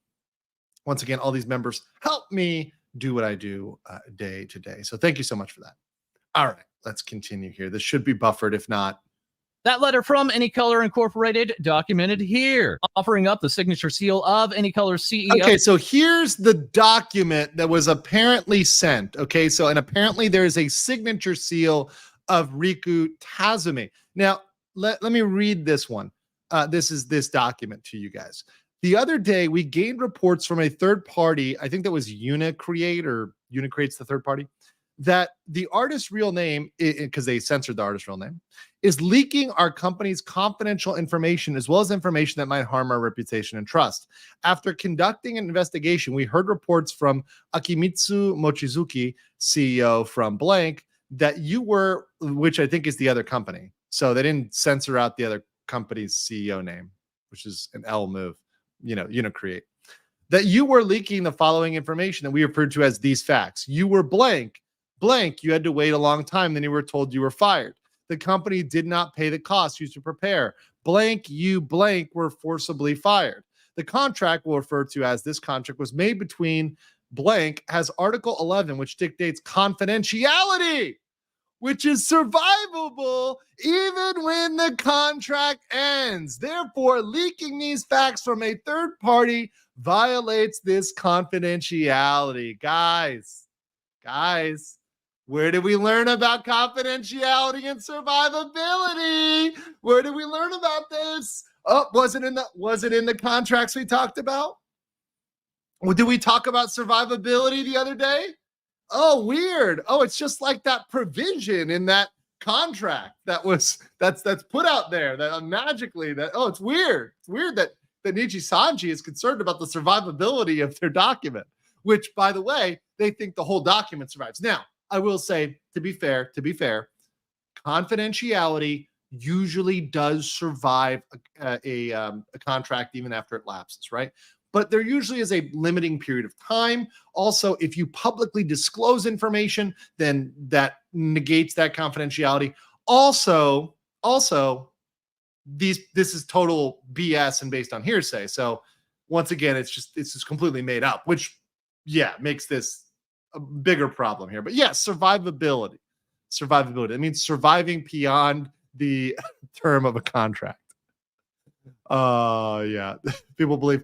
Once again, all these members help me do what I do day to day. So thank you so much for that. All right, let's continue here. This should be buffered. If not, That letter from AnyColor Incorporated documented here, offering up the signature seal of AnyColor's CEO. Okay, so here's the document that was apparently sent. Okay, so and apparently there is a signature seal of Riku Tazumi. Now, let me read this one. This is this document to you guys. The other day, we gained reports from a third party, I think that was UniCreate, or UniCreate's the third party, that the artist's real name, because they censored the artist's real name, is leaking our company's confidential information as well as information that might harm our reputation and trust. After conducting an investigation, we heard reports from Akimitsu Mochizuki, CEO from Blank, that you were, which I think is the other company. So they didn't censor out the other company's CEO name, which is an L move, UniCreate. That you were leaking the following information that we referred to as these facts. You were blank, you had to wait a long time, then you were told you were fired. The company did not pay the costs used to prepare. You were forcibly fired. The contract we'll refer to as this contract was made between blank has Article 11, which dictates confidentiality, which is survivable even when the contract ends. Therefore, leaking these facts from a third party violates this confidentiality. Guys, where did we learn about confidentiality and survivability? Where did we learn about this? Oh, was it in the contracts we talked about? Well, did we talk about survivability the other day? Oh, weird. Oh, it's just like that provision in that contract that's put out there that magically it's weird. It's weird that Nijisanji is concerned about the survivability of their document, which, by the way, they think the whole document survives. Now, I will say, to be fair, confidentiality usually does survive a contract even after it lapses, right? but there usually is a limiting period of time. Also, if you publicly disclose information, then that negates that confidentiality. Also, this is total BS and based on hearsay. So once again, it's just completely made up, which makes this a bigger problem here. But survivability. It means surviving beyond the term of a contract. People believe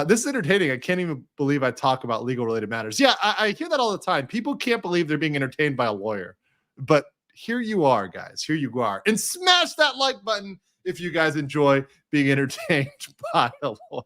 this is entertaining. I can't even believe I talk about legal related matters. I hear that all the time. People can't believe they're being entertained by a lawyer, but here you are, guys. Here you are. And smash that like button if you guys enjoy being entertained by a lawyer.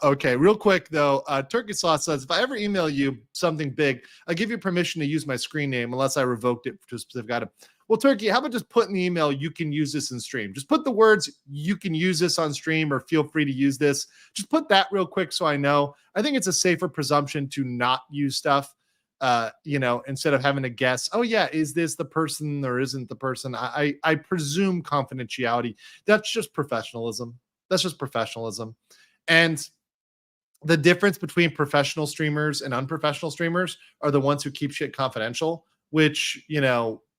Okay, real quick though, Turkey Sauce says, if I ever email you something big, I give you permission to use my screen name unless I revoked it to a specific item. Well, Turkey, how about just put in the email, you can use this in stream. Just put the words, you can use this on stream, or feel free to use this. Just put that real quick so I know. I think it's a safer presumption to not use stuff, instead of having to guess, is this the person or isn't the person? I presume confidentiality. That's just professionalism. And the difference between professional streamers and unprofessional streamers are the ones who keep shit confidential, which,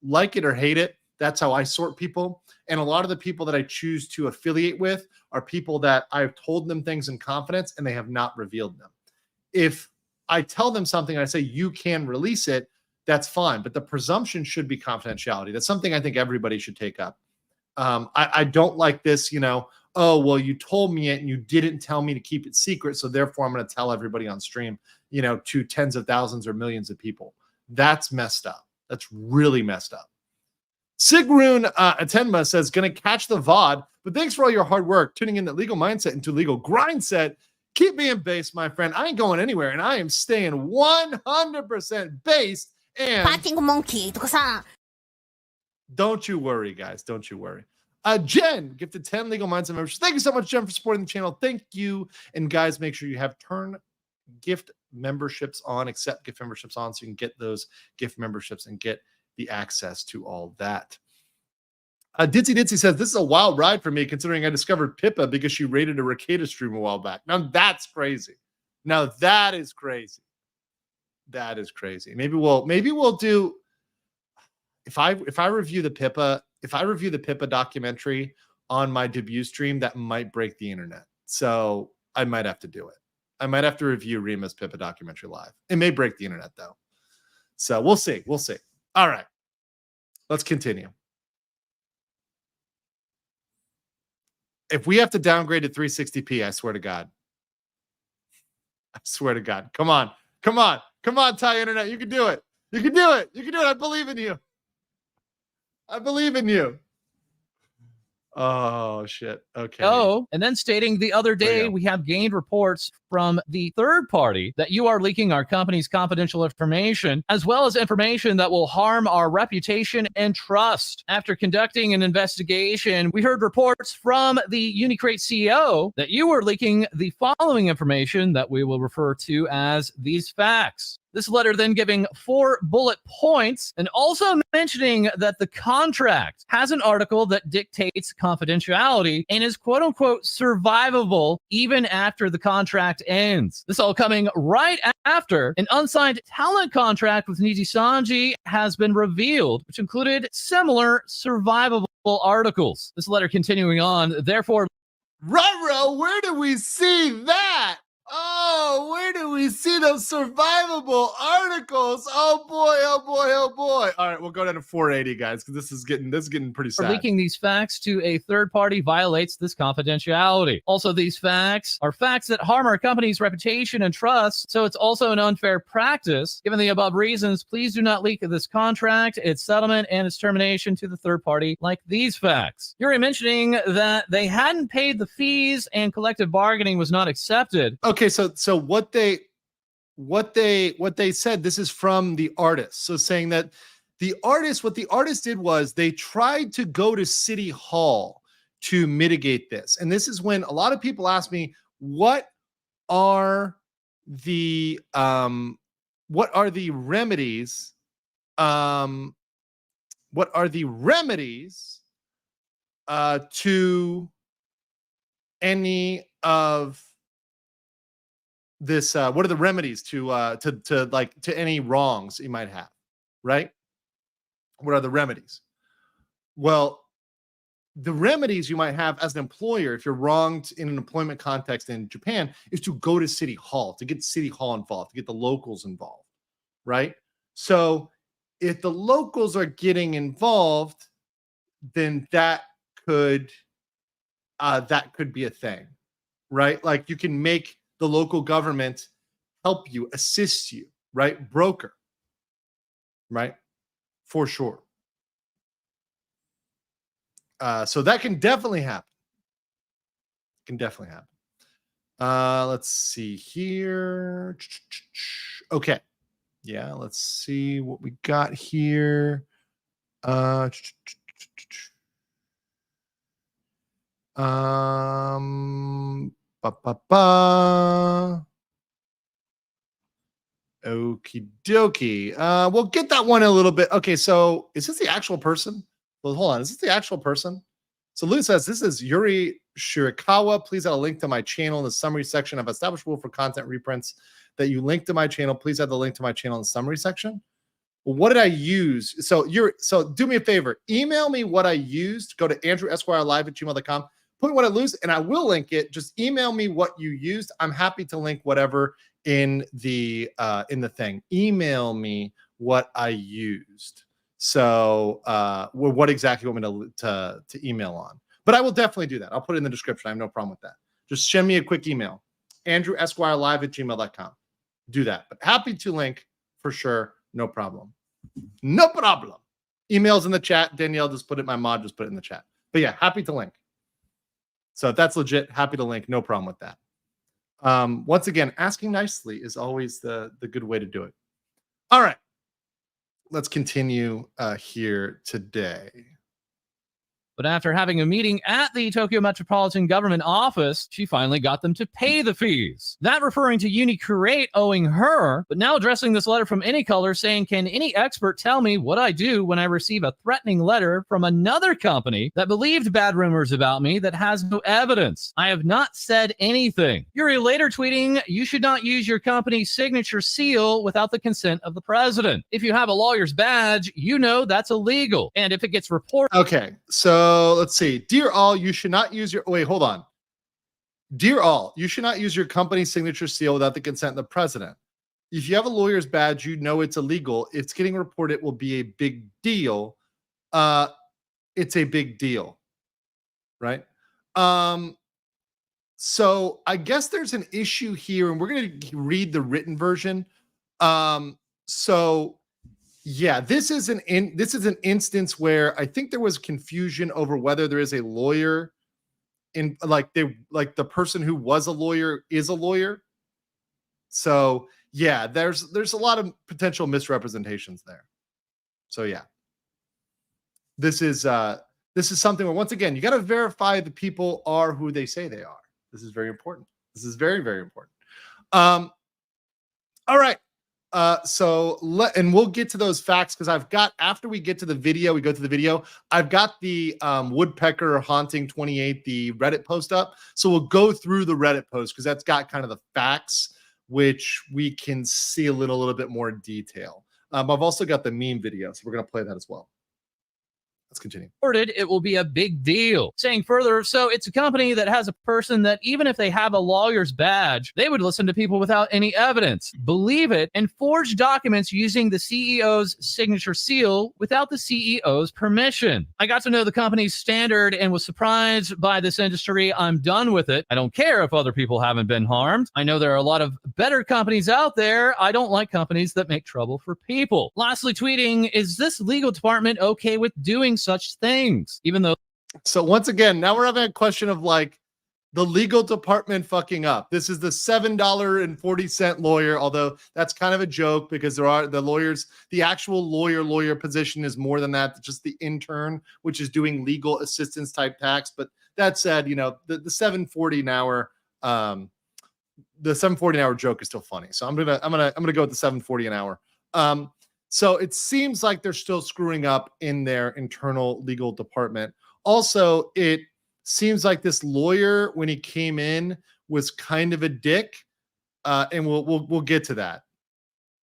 like it or hate it, that's how I sort people. And a lot of the people that I choose to affiliate with are people that I've told them things in confidence and they have not revealed them. If I tell them something and I say, you can release it, that's fine. But the presumption should be confidentiality. That's something I think everybody should take up. I don't like this, you told me it and you didn't tell me to keep it secret, so therefore I'm going to tell everybody on stream, to tens of thousands or millions of people. That's messed up. That's really messed up. Sigrun Atenma says, gonna catch the VOD, but thanks for all your hard work tuning in the legal mindset into legal grind set. Keep being based, my friend. I ain't going anywhere, and I am staying 100% based. And monkey. don't you worry, guys. Don't you worry. Jen gifted 10 legal mindset members. Thank you so much, Jen, for supporting the channel. Thank you. And guys, make sure you have turn gift memberships on, accept gift memberships on, so you can get those gift memberships and get the access to all that. Ditzy says, this is a wild ride for me, considering I discovered Pippa because she rated a Ricada stream a while back. Now that's crazy. Now that is crazy. That is crazy. Maybe we'll do, if I review the Pippa documentary on my debut stream, that might break the internet. So I might have to do it. I might have to review Rima's Pippa documentary live. It may break the internet though. So we'll see. All right. Let's continue. If we have to downgrade to 360p, I swear to God. Come on, Thai internet. You can do it. I believe in you. Oh, shit. Okay. And then stating the other day, we have gained reports from the third party that you are leaking our company's confidential information, as well as information that will harm our reputation and trust. After conducting an investigation, we heard reports from the UniCrate CEO that you were leaking the following information that we will refer to as these facts. This letter then giving 4 bullet points and also mentioning that the contract has an article that dictates confidentiality and is quote unquote survivable even after the contract ends. This all coming right after an unsigned talent contract with Nijisanji has been revealed, which included similar survivable articles. This letter continuing on, therefore, Ruh-roh, where do we see that? Oh, where do we see those survivable articles? Oh boy. All right, we'll go down to 480, guys, because this is getting pretty sad. Leaking these facts to a third party violates this confidentiality. Also, these facts are facts that harm our company's reputation and trust, so it's also an unfair practice. Given the above reasons, please do not leak this contract, its settlement, and its termination to the third party like these facts. You're mentioning that they hadn't paid the fees and collective bargaining was not accepted. Okay, so what they said, this is from the artist. So saying that what the artist did was they tried to go to City Hall to mitigate this. And this is when a lot of people ask me, what are the remedies? What are the remedies to any of this, what are the remedies to any wrongs you might have, right? What are the remedies? Well, the remedies you might have as an employer, if you're wronged in an employment context in Japan, is to go to City Hall, to get City Hall involved, to get the locals involved, right? So if the locals are getting involved, then that could be a thing, right? Like you can make the local government help you, assist you, right? Broker, right? For sure. So that can definitely happen. Let's see here. Okay. Yeah, let's see what we got here. Okie dokie. We'll get that one a little bit. Okay, so is this the actual person? Well, hold on. Is this the actual person? So Lou says, this is Yuri Shirakawa. Please add a link to my channel in the summary section. I've established rule for content reprints that you link to my channel. Please add the link to my channel in the summary section. Well, what did I use? So do me a favor. Email me what I used. Go to andrewesquirelive@gmail.com. Put what I lose, and I will link it. Just email me what you used. I'm happy to link whatever in the thing. Email me what I used. So what exactly you want me to email on? But I will definitely do that. I'll put it in the description. I have no problem with that. Just send me a quick email. andrewesquirelive@gmail.com. Do that. But happy to link for sure. No problem. No problem. Emails in the chat. Danielle just put it. My mod just put it in the chat. But yeah, happy to link. So if that's legit, happy to link. No problem with that. Once again, asking nicely is always the good way to do it. All right. Let's continue here today. But after having a meeting at the Tokyo Metropolitan Government Office, she finally got them to pay the fees. That referring to UniCreate owing her, but now addressing this letter from AnyColor saying, can any expert tell me what I do when I receive a threatening letter from another company that believed bad rumors about me that has no evidence? I have not said anything. Yuri later tweeting, you should not use your company's signature seal without the consent of the president. If you have a lawyer's badge, you know that's illegal. And if it gets reported... Okay, so let's see. Dear all, you should not use your... Wait, hold on. Dear all, you should not use your company's signature seal without the consent of the president. If you have a lawyer's badge, you know it's illegal. It's getting reported. It will be a big deal. It's a big deal, right? So I guess there's an issue here, and we're going to read the written version. So yeah, this is an instance where I think there was confusion over whether there is a lawyer in the person who was a lawyer is a lawyer. So yeah, there's a lot of potential misrepresentations there. So yeah, this is something where, once again, you got to verify the people are who they say they are. This is very important. This is very, very important. All right. And we'll get to those facts because I've got, after we get to the video, we go to the video, I've got the woodpecker haunting 28, the Reddit post up. So we'll go through the Reddit post because that's got kind of the facts, which we can see a little bit more detail. I've also got the meme video, so we're going to play that as well. Let's continue. It will be a big deal. Saying further, so it's a company that has a person that even if they have a lawyer's badge, they would listen to people without any evidence, believe it, and forge documents using the CEO's signature seal without the CEO's permission. I got to know the company's standard and was surprised by this industry. I'm done with it. I don't care if other people haven't been harmed. I know there are a lot of better companies out there. I don't like companies that make trouble for people. Lastly, tweeting, is this legal department okay with doing such things, even though... So once again, now we're having a question of like the legal department fucking up. This is the $7.40 lawyer, although that's kind of a joke because there are the lawyers, the actual lawyer position is more than that, just the intern, which is doing legal assistance type tasks. But that said, you know, the $7.40 an hour, the $7.40 an hour joke is still funny. So I'm gonna go with the $7.40 an hour. So it seems like they're still screwing up in their internal legal department. Also, it seems like this lawyer, when he came in, was kind of a dick. And we'll get to that.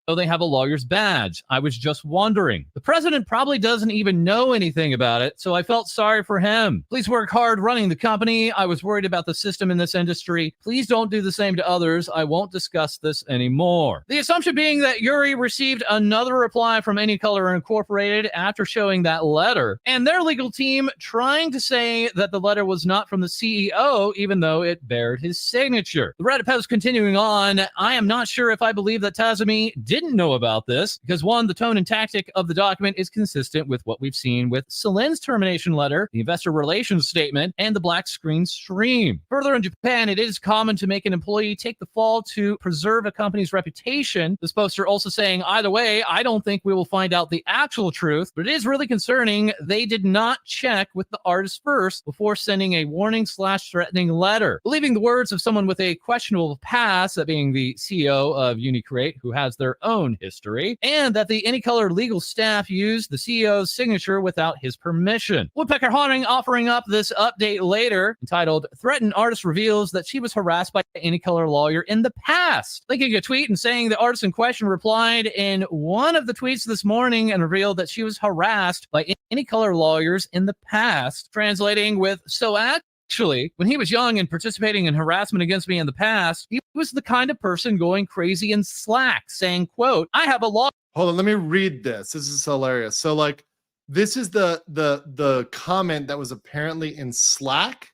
So they have a lawyer's badge. I was just wondering. The president probably doesn't even know anything about it, so I felt sorry for him. Please work hard running the company. I was worried about the system in this industry. Please don't do the same to others. I won't discuss this anymore. The assumption being that Yuri received another reply from AnyColor Incorporated after showing that letter, and their legal team trying to say that the letter was not from the CEO, even though it bared his signature. The Reddit post continuing on, I am not sure if I believe that Tazumi didn't know about this because, one, the tone and tactic of the document is consistent with what we've seen with Celin's termination letter, the investor relations statement, and the black screen stream. Further, in Japan, it is common to make an employee take the fall to preserve a company's reputation. This poster also saying, either way, I don't think we will find out the actual truth, but it is really concerning they did not check with the artist first before sending a warning/threatening letter. Believing the words of someone with a questionable past, that being the CEO of UniCreate, who has their own history, and that the AnyColor legal staff used the CEO's signature without his permission. Woodpecker Haunting offering up this update later, entitled, Threatened Artist Reveals that she was harassed by an AnyColor lawyer in the past. Linking a tweet and saying the artist in question replied in one of the tweets this morning and revealed that she was harassed by AnyColor lawyers in the past. Translating with, so actually, when he was young and participating in harassment against me in the past, he was the kind of person going crazy in Slack, saying, quote, I have a law. Hold on, let me read this. This is hilarious. So, like, this is the comment that was apparently in Slack,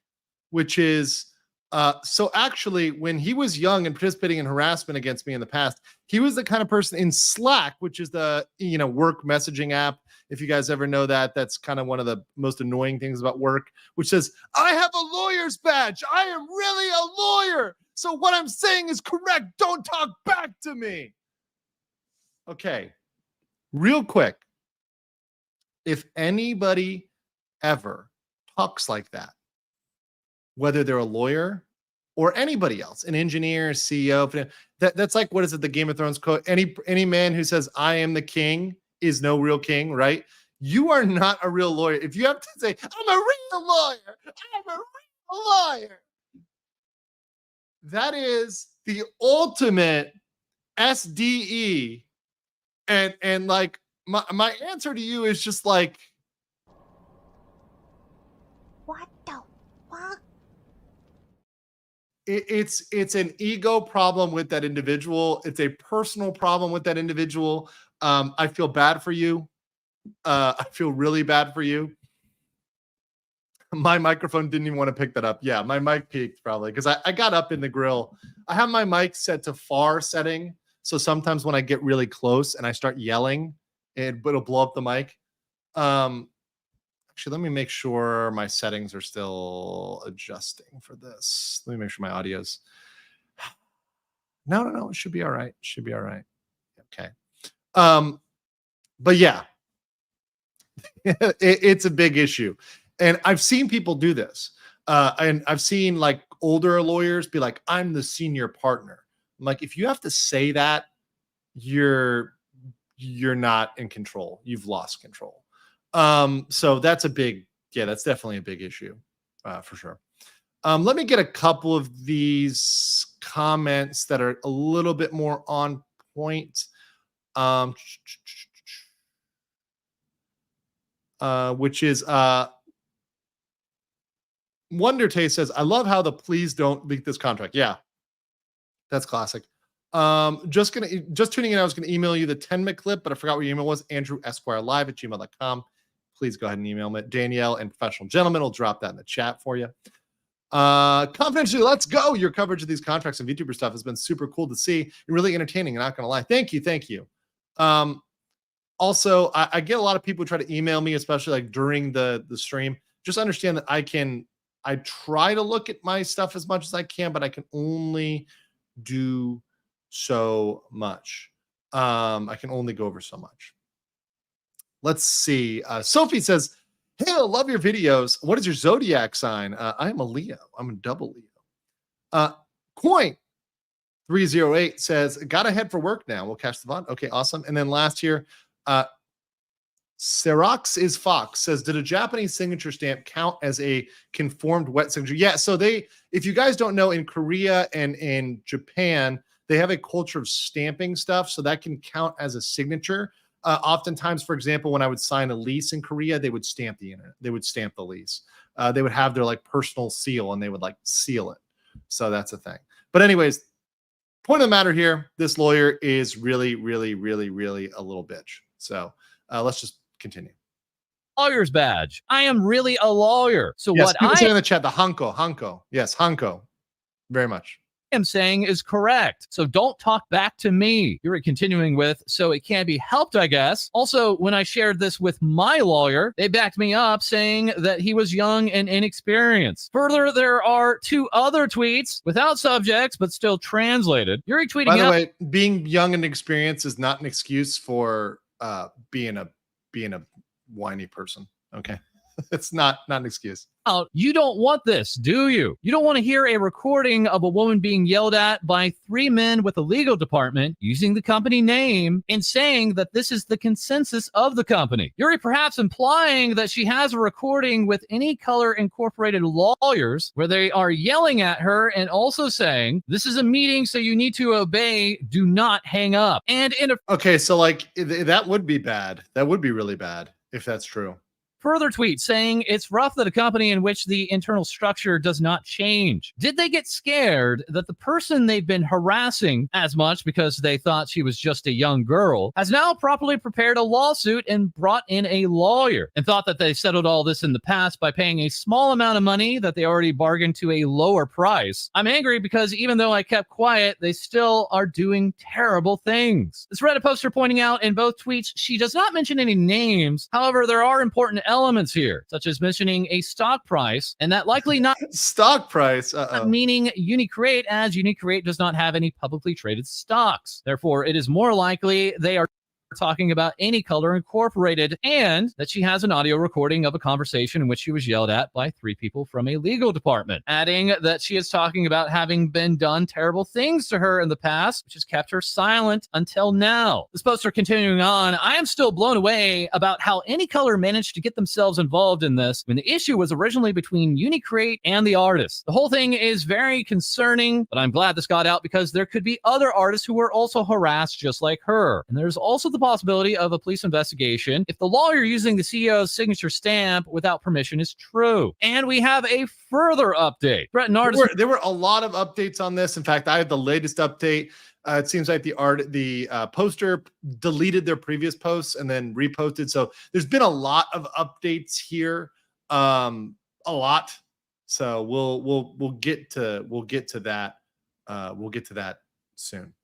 which is, so actually, when he was young and participating in harassment against me in the past, he was the kind of person in Slack, which is the, work messaging app. If you guys ever know that, that's kind of one of the most annoying things about work, which says, I have a lawyer's badge. I am really a lawyer. So what I'm saying is correct. Don't talk back to me. Okay, real quick. If anybody ever talks like that, whether they're a lawyer or anybody else, an engineer, CEO, that's like, what is it, the Game of Thrones quote? Any man who says, I am the king is no real king, right? You are not a real lawyer. If you have to say, I'm a real lawyer, I'm a real lawyer, that is the ultimate SDE. And like, my answer to you is just like, What the fuck? It's an ego problem with that individual. It's a personal problem with that individual. I feel bad for you. I feel really bad for you. My microphone didn't even want to pick that up. Yeah, my mic peaked probably because I got up in the grill. I have my mic set to far setting. So sometimes when I get really close and I start yelling, it'll blow up the mic. Actually, let me make sure my settings are still adjusting for this. Let me make sure my audio's. No, it should be all right. It should be all right. Okay. But yeah, it's a big issue. And I've seen people do this. And I've seen like older lawyers be like, I'm the senior partner. I'm like, if you have to say that, you're not in control. You've lost control. So that's that's definitely a big issue, for sure. Let me get a couple of these comments that are a little bit more on point. Which is Wonder Taste says, I love how the please don't leak this contract. Yeah, that's classic. Just tuning in. I was going to email you the 10-minute clip, but I forgot what your email was. AndrewEsquirelive@gmail.com. Please go ahead and email me. Danielle and Professional Gentleman will drop that in the chat for you. Confidentially, let's go. Your coverage of these contracts and VTuber stuff has been super cool to see and really entertaining. I'm not going to lie. Thank you. Also, I get a lot of people who try to email me, especially like during the stream. Just understand that I try to look at my stuff as much as I can, but I can only do so much. I can only go over so much. Let's see. Sophie says, hey, I love your videos. What is your zodiac sign? I am a Leo. I'm a double Leo. Coin 308 says, gotta head for work now. We'll catch the VOD. Okay, awesome. And then last year, Serox is Fox says, did a Japanese signature stamp count as a conformed wet signature? Yeah, so if you guys don't know, in Korea and in Japan, they have a culture of stamping stuff, so that can count as a signature. Oftentimes, for example, when I would sign a lease in Korea, they would stamp the lease. They would have their like personal seal and they would like seal it. So that's a thing. But anyways, point of the matter here, this lawyer is really, really, really, really a little bitch. So let's just continue. Lawyer's badge. I am really a lawyer. So yes, what people I say in the chat, the Hanko. Yes, Hanko. Very much. am saying is correct. So don't talk back to me. You're continuing with, so it can be helped, I guess. Also, when I shared this with my lawyer, they backed me up saying that he was young and inexperienced. Further, there are 2 other tweets without subjects, but still translated. You're retweeting. By the way, being young and experienced is not an excuse for being a whiny person. Okay. It's not an excuse. You don't want this, do you? You don't want to hear a recording of a woman being yelled at by 3 men with a legal department using the company name and saying that this is the consensus of the company. You're perhaps implying that she has a recording with AnyColor Incorporated lawyers where they are yelling at her and also saying, this is a meeting, so you need to obey. Do not hang up. And in a okay, so like that would be bad. That would be really bad if that's true. further tweet saying it's rough that a company in which the internal structure does not change. Did they get scared that the person they've been harassing as much because they thought she was just a young girl has now properly prepared a lawsuit and brought in a lawyer and thought that they settled all this in the past by paying a small amount of money that they already bargained to a lower price? I'm angry because even though I kept quiet, they still are doing terrible things. This Reddit poster pointing out in both tweets, she does not mention any names. However, there are important elements here, such as mentioning a stock price, and that likely not stock price, meaning UniCreate, as UniCreate does not have any publicly traded stocks. Therefore, it is more likely they are talking about AnyColor Incorporated, and that she has an audio recording of a conversation in which she was yelled at by 3 people from a legal department, adding that she is talking about having been done terrible things to her in the past, which has kept her silent until now. This poster continuing on, I am still blown away about how AnyColor managed to get themselves involved in this when the issue was originally between UniCreate and the artist. The whole thing is very concerning, but I'm glad this got out because there could be other artists who were also harassed just like her. And there's also the possibility of a police investigation if the lawyer using the CEO's signature stamp without permission is true. And we have a further update. Brett and artist. There were a lot of updates on this. In fact, I have the latest update. It seems like the poster deleted their previous posts and then reposted. So there's been a lot of updates here. A lot. So we'll get to that. We'll get to that soon.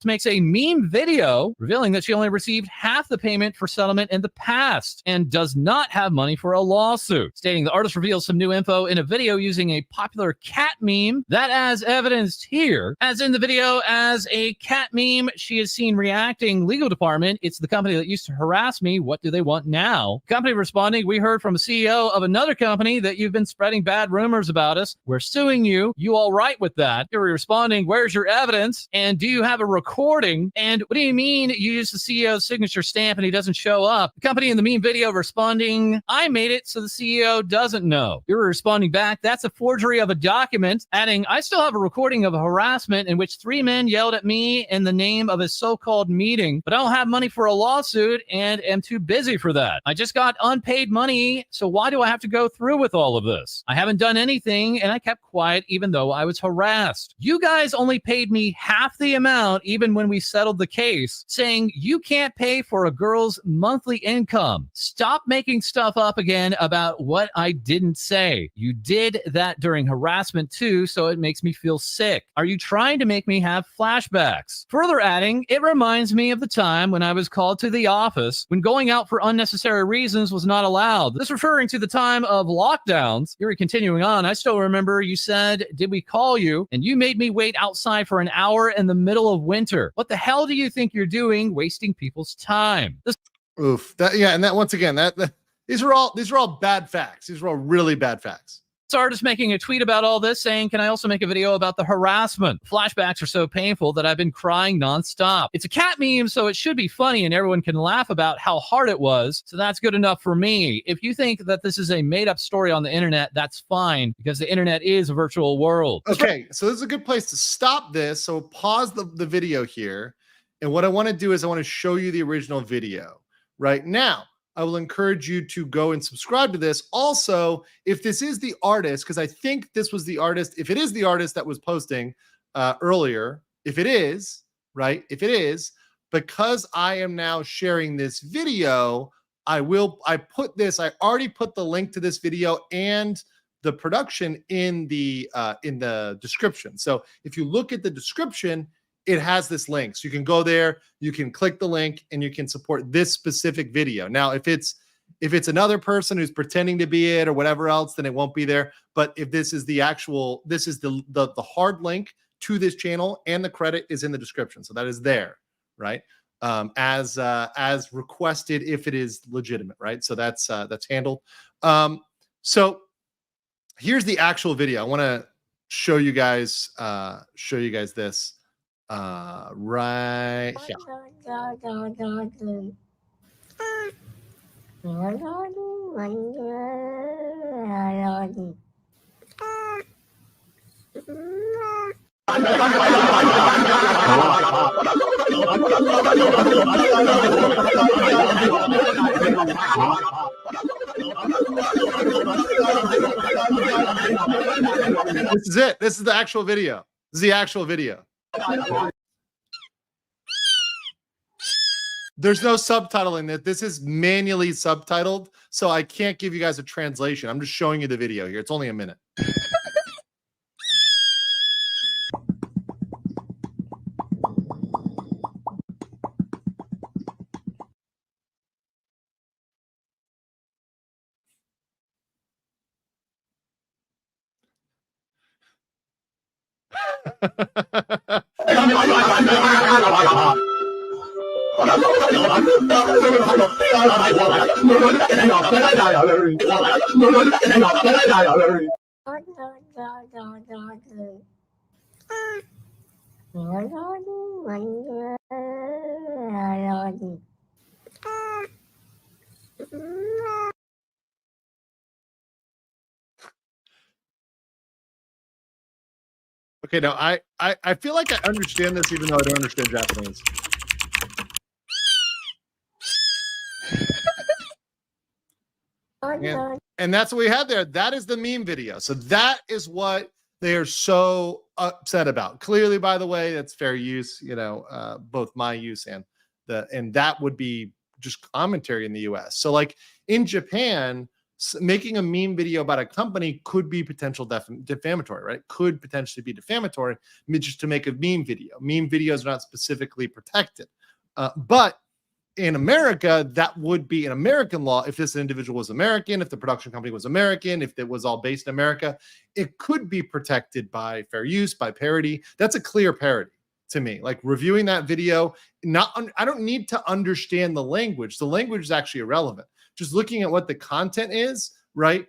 Makes a meme video revealing that she only received half the payment for settlement in the past and does not have money for a lawsuit, stating the artist reveals some new info in a video using a popular cat meme that, as evidenced here, as in the video as a cat meme she is seen reacting, legal department, it's the company that used to harass me, what do they want now? Company responding, we heard from a CEO of another company that you've been spreading bad rumors about us, we're suing you all right with that? You're responding, where's your evidence, and do you have a recording? And what do you mean you use the CEO's signature stamp and he doesn't show up? The company in the meme video responding, I made it so the CEO doesn't know. You're responding back, that's a forgery of a document, adding, I still have a recording of a harassment in which 3 men yelled at me in the name of a so-called meeting, but I don't have money for a lawsuit and am too busy for that. I just got unpaid money, so why do I have to go through with all of this? I haven't done anything and I kept quiet even though I was harassed. You guys only paid me half the amount even when we settled the case, saying you can't pay for a girl's monthly income. Stop making stuff up again about what I didn't say. You did that during harassment too, so it makes me feel sick. Are you trying to make me have flashbacks? Further adding, it reminds me of the time when I was called to the office when going out for unnecessary reasons was not allowed. This referring to the time of lockdowns. You're continuing on. I still remember you said, did we call you? And you made me wait outside for an hour in the middle of winter. What the hell do you think you're doing, wasting people's time? Oof. And that once again, these are all bad facts. These are all really bad facts. artist making a tweet about all this saying, can I also make a video about the harassment? Flashbacks are so painful that I've been crying nonstop. It's a cat meme, so it should be funny and everyone can laugh about how hard it was. So that's good enough for me. If you think that this is a made-up story on the internet, that's fine, because the internet is a virtual world. Okay, so this is a good place to stop this. So pause the video here. And what I want to do is I want to show you the original video right now. I will encourage you to go and subscribe to this. Also, if this is the artist, because I think this was the artist, if it is the artist that was posting earlier, if it is, right? If it is, because I am now sharing this video, I already put the link to this video and the production in the description. So if you look at the description, it has this link. So you can go there, you can click the link, and you can support this specific video. Now, if it's another person who's pretending to be it or whatever else, then it won't be there. But if this is the actual, this is the hard link to this channel, and the credit is in the description. So that is there, right? As requested, if it is legitimate, right? So that's handled. So here's the actual video. I want to show you guys this. Right here. This is it. This is the actual video. This is the actual video. There's no subtitling that. This is manually subtitled, so I can't give you guys a translation. I'm just showing you the video here. It's only a minute. Okay, now I feel like I understand this even though I don't understand Japanese. And that's what we had there. That is the meme video. So that is what they are so upset about. Clearly, by the way, that's fair use, both my use and that would be just commentary in the US. So like in Japan, making a meme video about a company could be potential defamatory, right? Could potentially be defamatory just to make a meme video. Meme videos are not specifically protected. But in America, that would be an American law. If this individual was American, if the production company was American, if it was all based in America, it could be protected by fair use, by parody. That's a clear parody to me. Like reviewing that video, I don't need to understand the language. The language is actually irrelevant. Just looking at what the content is, right?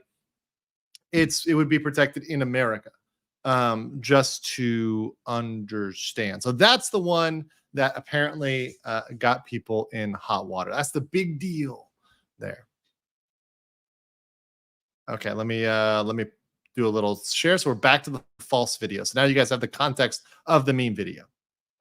It would be protected in America, just to understand. So that's the one that apparently got people in hot water. That's the big deal there. Okay, let me do a little share. So we're back to the false video. So now you guys have the context of the meme video.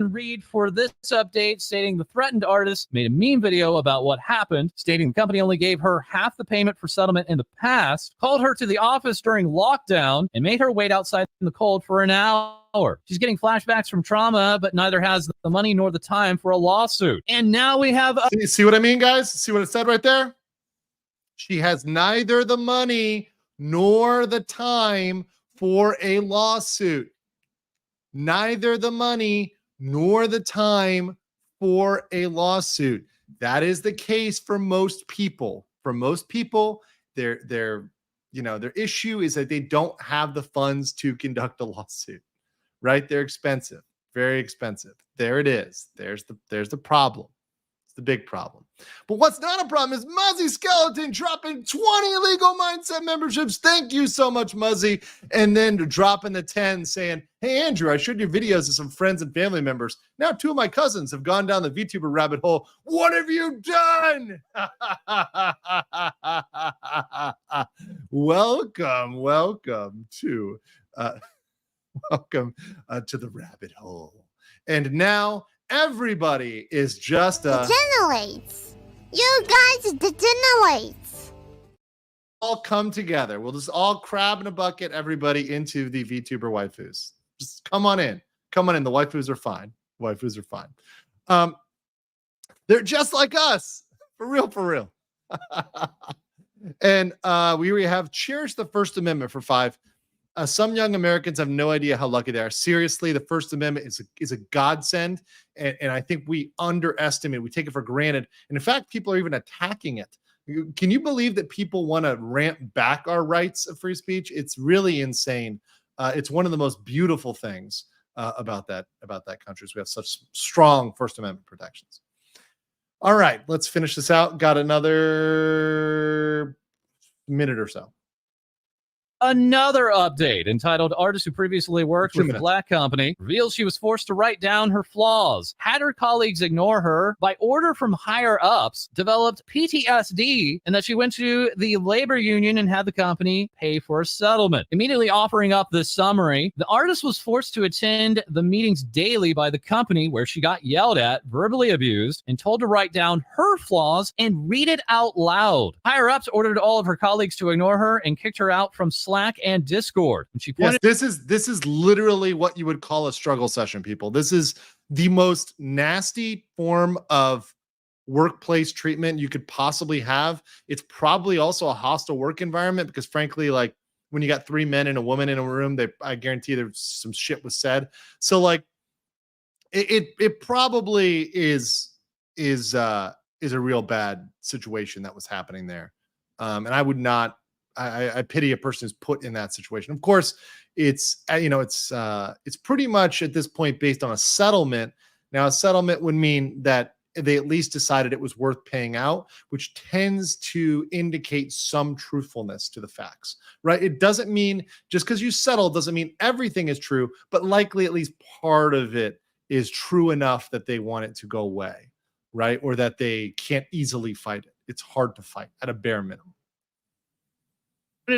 Read for this update stating the threatened artist made a meme video about what happened, stating the company only gave her half the payment for settlement in the past, called her to the office during lockdown, and made her wait outside in the cold for an hour. She's getting flashbacks from trauma, but neither has the money nor the time for a lawsuit. And now we have... See what I mean, guys? See what it said right there? She has neither the money nor the time for a lawsuit. Neither the money nor the time for a lawsuit. That is the case for most people. For most people, their issue is that they don't have the funds to conduct a lawsuit, right? They're expensive, very expensive. There it is. There's the problem. It's the big problem. But what's not a problem is Muzzy Skeleton dropping 20 Legal Mindset memberships. Thank you so much, Muzzy. And then dropping the 10 saying, hey, Andrew, I showed your videos to some friends and family members. Now 2 of my cousins have gone down the VTuber rabbit hole. What have you done? Welcome to the rabbit hole. And now everybody is just Degenerates. You guys degenerates. all come together. We'll just all crab in a bucket everybody into the VTuber waifus. Just come on in. Come on in. The waifus are fine. Waifus are fine. They're just like us. For real, for real. And we have cherished the First Amendment for 5. Some young Americans have no idea how lucky they are. Seriously, the First Amendment is a godsend, and I think we underestimate, we take it for granted. And in fact, people are even attacking it. Can you believe that people want to ramp back our rights of free speech? It's really insane. It's one of the most beautiful things about that country is we have such strong First Amendment protections. All right, let's finish this out. Got another minute or so. Another update entitled Artist Who Previously Worked with a Black Company reveals she was forced to write down her flaws, had her colleagues ignore her, by order from higher ups, developed PTSD, and that she went to the labor union and had the company pay for a settlement. Immediately offering up this summary, the artist was forced to attend the meetings daily by the company where she got yelled at, verbally abused, and told to write down her flaws and read it out loud. Higher ups ordered all of her colleagues to ignore her and kicked her out from Slack and Discord. And she pointed, yes, this is literally what you would call a struggle session, people. This is the most nasty form of workplace treatment you could possibly have. It's probably also a hostile work environment because, frankly, like when you got 3 men and a woman in a room, I guarantee there's some shit was said. So like it probably is a real bad situation that was happening there. And I would not. I pity a person who's put in that situation. Of course, it's pretty much at this point based on a settlement. Now, a settlement would mean that they at least decided it was worth paying out, which tends to indicate some truthfulness to the facts, right? It doesn't mean just because you settle doesn't mean everything is true, but likely at least part of it is true enough that they want it to go away, right? Or that they can't easily fight it. It's hard to fight at a bare minimum.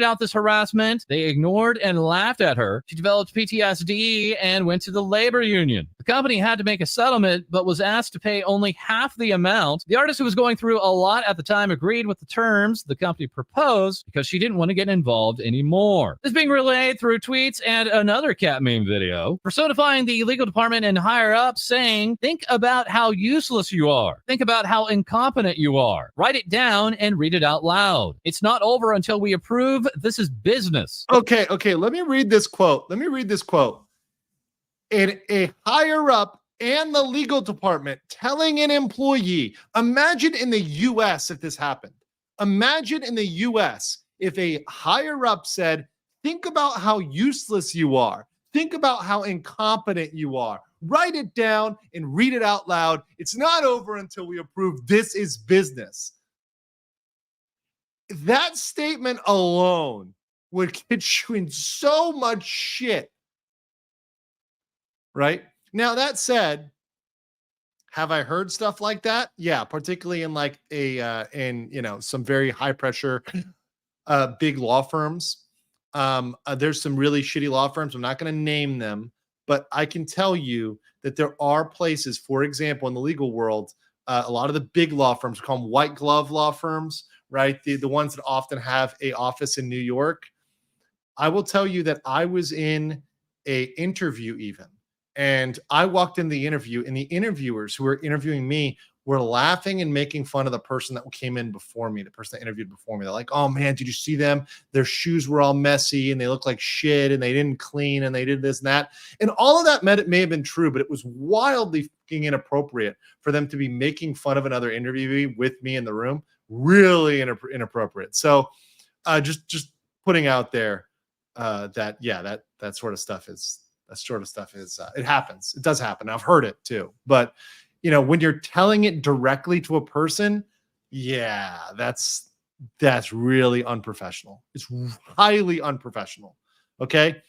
out this harassment. They ignored and laughed at her. She developed PTSD and went to the labor union. The company had to make a settlement, but was asked to pay only half the amount. The artist, who was going through a lot at the time, agreed with the terms the company proposed because she didn't want to get involved anymore. This being relayed through tweets and another cat meme video, personifying the legal department and higher up, saying, think about how useless you are. Think about how incompetent you are. Write it down and read it out loud. It's not over until we approve. This is business. Okay. Let me read this quote. And a higher up and the legal department telling an employee, imagine in the US if this happened. Imagine in the US if a higher up said, think about how useless you are. Think about how incompetent you are. Write it down and read it out loud. It's not over until we approve. This is business. That statement alone would get you in so much shit. Right? Now, that said, have I heard stuff like that? Yeah, particularly in like some very high pressure big law firms. There's some really shitty law firms. I'm not going to name them, but I can tell you that there are places, for example, in the legal world, a lot of the big law firms are called white glove law firms, right? The ones that often have an office in New York. I will tell you that I was in an interview even. And I walked in the interview, and the interviewers who were interviewing me were laughing and making fun of the person that came in before me, the person that interviewed before me. They're like, oh man, did you see them? Their shoes were all messy and they look like shit and they didn't clean and they did this and that. And all of that may have been true, but it was wildly fucking inappropriate for them to be making fun of another interviewee with me in the room. Really inappropriate. So just putting out there that sort of stuff is, it happens. It does happen. I've heard it too, but when you're telling it directly to a person, yeah, that's really unprofessional. It's highly unprofessional. Okay?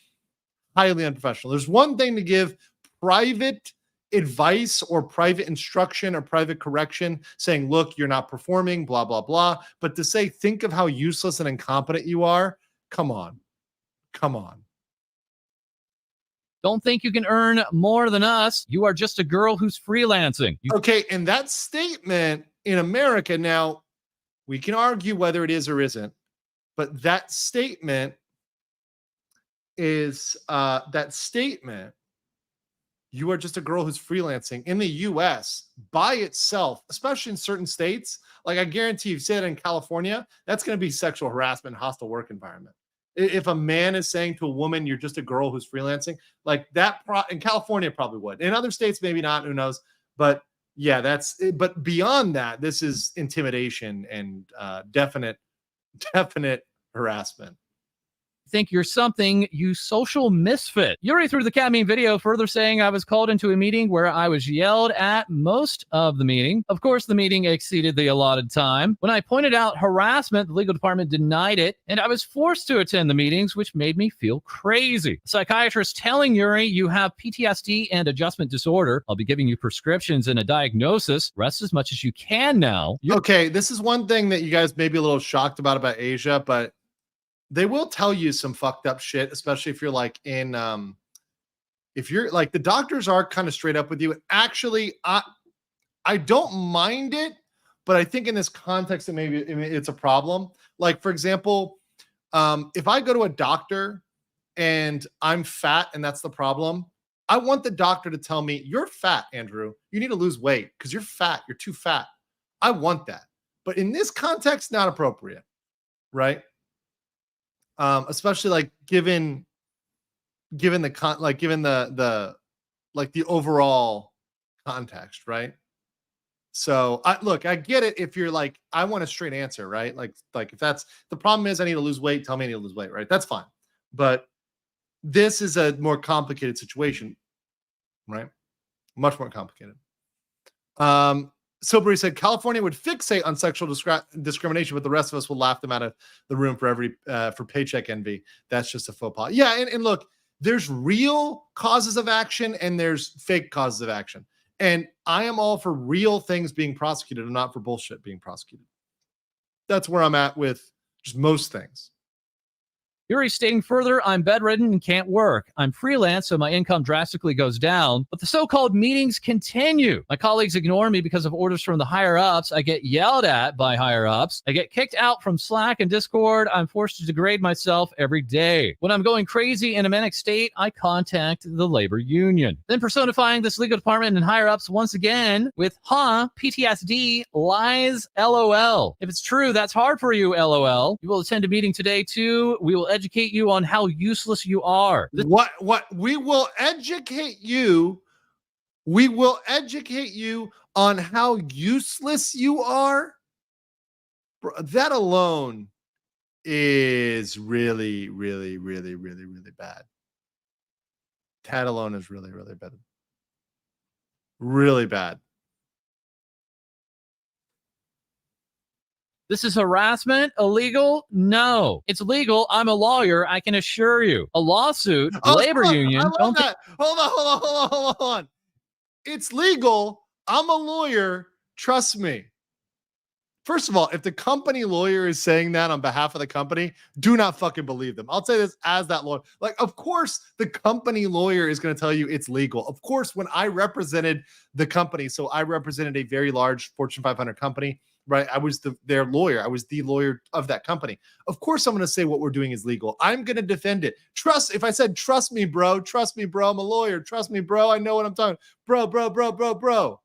Highly unprofessional. There's one thing to give private advice or private instruction or private correction saying, look, you're not performing, blah, blah, blah. But to say, think of how useless and incompetent you are. Come on. Don't think you can earn more than us. You are just a girl who's freelancing. Okay, and that statement in America, now we can argue whether it is or isn't, but that statement is you are just a girl who's freelancing in the US by itself, especially in certain states. Like I guarantee you say that in California, that's going to be sexual harassment, hostile work environment. If a man is saying to a woman, you're just a girl who's freelancing, like that in California probably would. In other states, maybe not, who knows? But yeah, but beyond that, this is intimidation and definite harassment. Think you're something, you social misfit. Yuri threw the cat meme video, further saying I was called into a meeting where I was yelled at most of the meeting. Of course, the meeting exceeded the allotted time. When I pointed out harassment, the legal department denied it, and I was forced to attend the meetings, which made me feel crazy. A psychiatrist telling Yuri, you have PTSD and adjustment disorder. I'll be giving you prescriptions and a diagnosis. Rest as much as you can now. Okay, this is one thing that you guys may be a little shocked about Asia, but they will tell you some fucked up shit, especially if you're like if you're like, the doctors are kind of straight up with you. Actually, I don't mind it, but I think in this context, it's a problem. Like, for example, if I go to a doctor and I'm fat and that's the problem, I want the doctor to tell me, you're fat, Andrew. You need to lose weight because you're fat. You're too fat. I want that. But in this context, not appropriate, right? Especially like given the overall context, right? So I get it if you're like, I want a straight answer, right? Like if that's the problem is I need to lose weight, tell me I need to lose weight, right? That's fine. But this is a more complicated situation, right? Much more complicated. Silbury said California would fixate on sexual discrimination, but the rest of us will laugh them out of the room for paycheck envy. That's just a faux pas. Yeah, and look, there's real causes of action and there's fake causes of action. And I am all for real things being prosecuted and not for bullshit being prosecuted. That's where I'm at with just most things. Yuri stating further, I'm bedridden and can't work. I'm freelance, so my income drastically goes down, but the so-called meetings continue. My colleagues ignore me because of orders from the higher-ups. I get yelled at by higher-ups. I get kicked out from Slack and Discord. I'm forced to degrade myself every day. When I'm going crazy in a manic state, I contact the labor union. Then personifying this legal department and higher-ups once again with, PTSD, lies, LOL. If it's true, that's hard for you, LOL. You will attend a meeting today, too. We will educate you on how useless you are. What we will educate you. We will educate you on how useless you are. That alone is really, really, really, really, really bad. That alone is really, really bad. Really bad. This is harassment. Illegal? No. It's legal. I'm a lawyer. I can assure you. A lawsuit, labor union. Hold on. It's legal. I'm a lawyer. Trust me. First of all, if the company lawyer is saying that on behalf of the company, do not fucking believe them. I'll say this as that lawyer. Like, of course, the company lawyer is going to tell you it's legal. Of course, when I represented the company, so I represented a very large Fortune 500 company, right? I was their lawyer. I was the lawyer of that company. Of course, I'm going to say what we're doing is legal. I'm going to defend it. If I said, trust me, bro, I'm a lawyer. Trust me, bro. I know what I'm talking. Bro.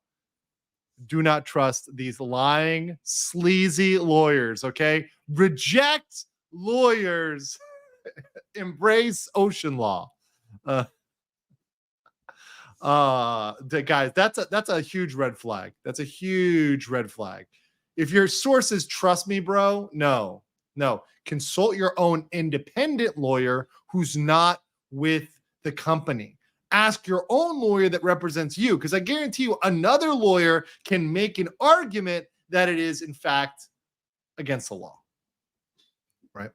Do not trust these lying, sleazy lawyers, okay? Reject lawyers. Embrace ocean law. Guys, that's a huge red flag. That's a huge red flag. If your source is trust me, bro, no. Consult your own independent lawyer who's not with the company. ask your own lawyer that represents you, because I guarantee you another lawyer can make an argument that it is in fact against the law. Right?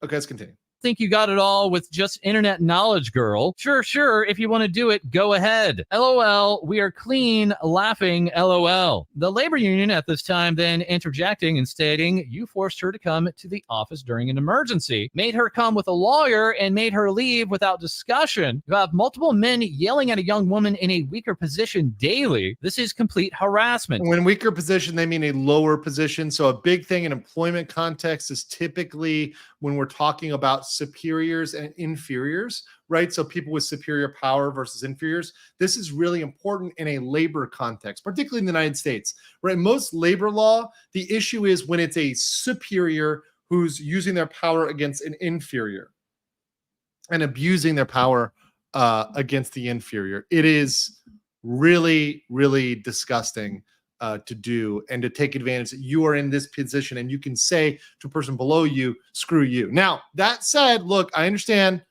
Okay, let's continue. Think you got it all with just internet knowledge, girl. Sure. If you want to do it, go ahead. LOL, we are clean, laughing, LOL. The labor union at this time then interjecting and stating, you forced her to come to the office during an emergency, made her come with a lawyer, and made her leave without discussion. You have multiple men yelling at a young woman in a weaker position daily. This is complete harassment. When weaker position, they mean a lower position. So a big thing in employment context is typically when we're talking about superiors and inferiors, right? So people with superior power versus inferiors. This is really important in a labor context, particularly in the United States, right? Most labor law, the issue is when it's a superior who's using their power against an inferior and abusing their power against the inferior. It is really, really disgusting to do and to take advantage that you are in this position and you can say to a person below you, screw you. Now, that said, look, I understand.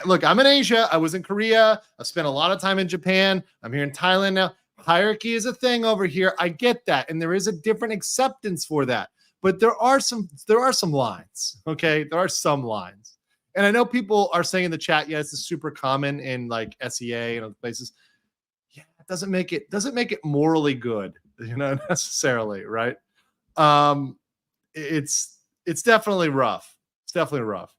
Look, I'm in Asia. I was in Korea. I spent a lot of time in Japan. I'm here in Thailand now. Hierarchy is a thing over here. I get that. And there is a different acceptance for that. But there are some lines. Okay. There are some lines. And I know people are saying in the chat, yeah, this is super common in like SEA and other places. Yeah, it doesn't make it morally good, necessarily, right? It's definitely rough. It's definitely rough.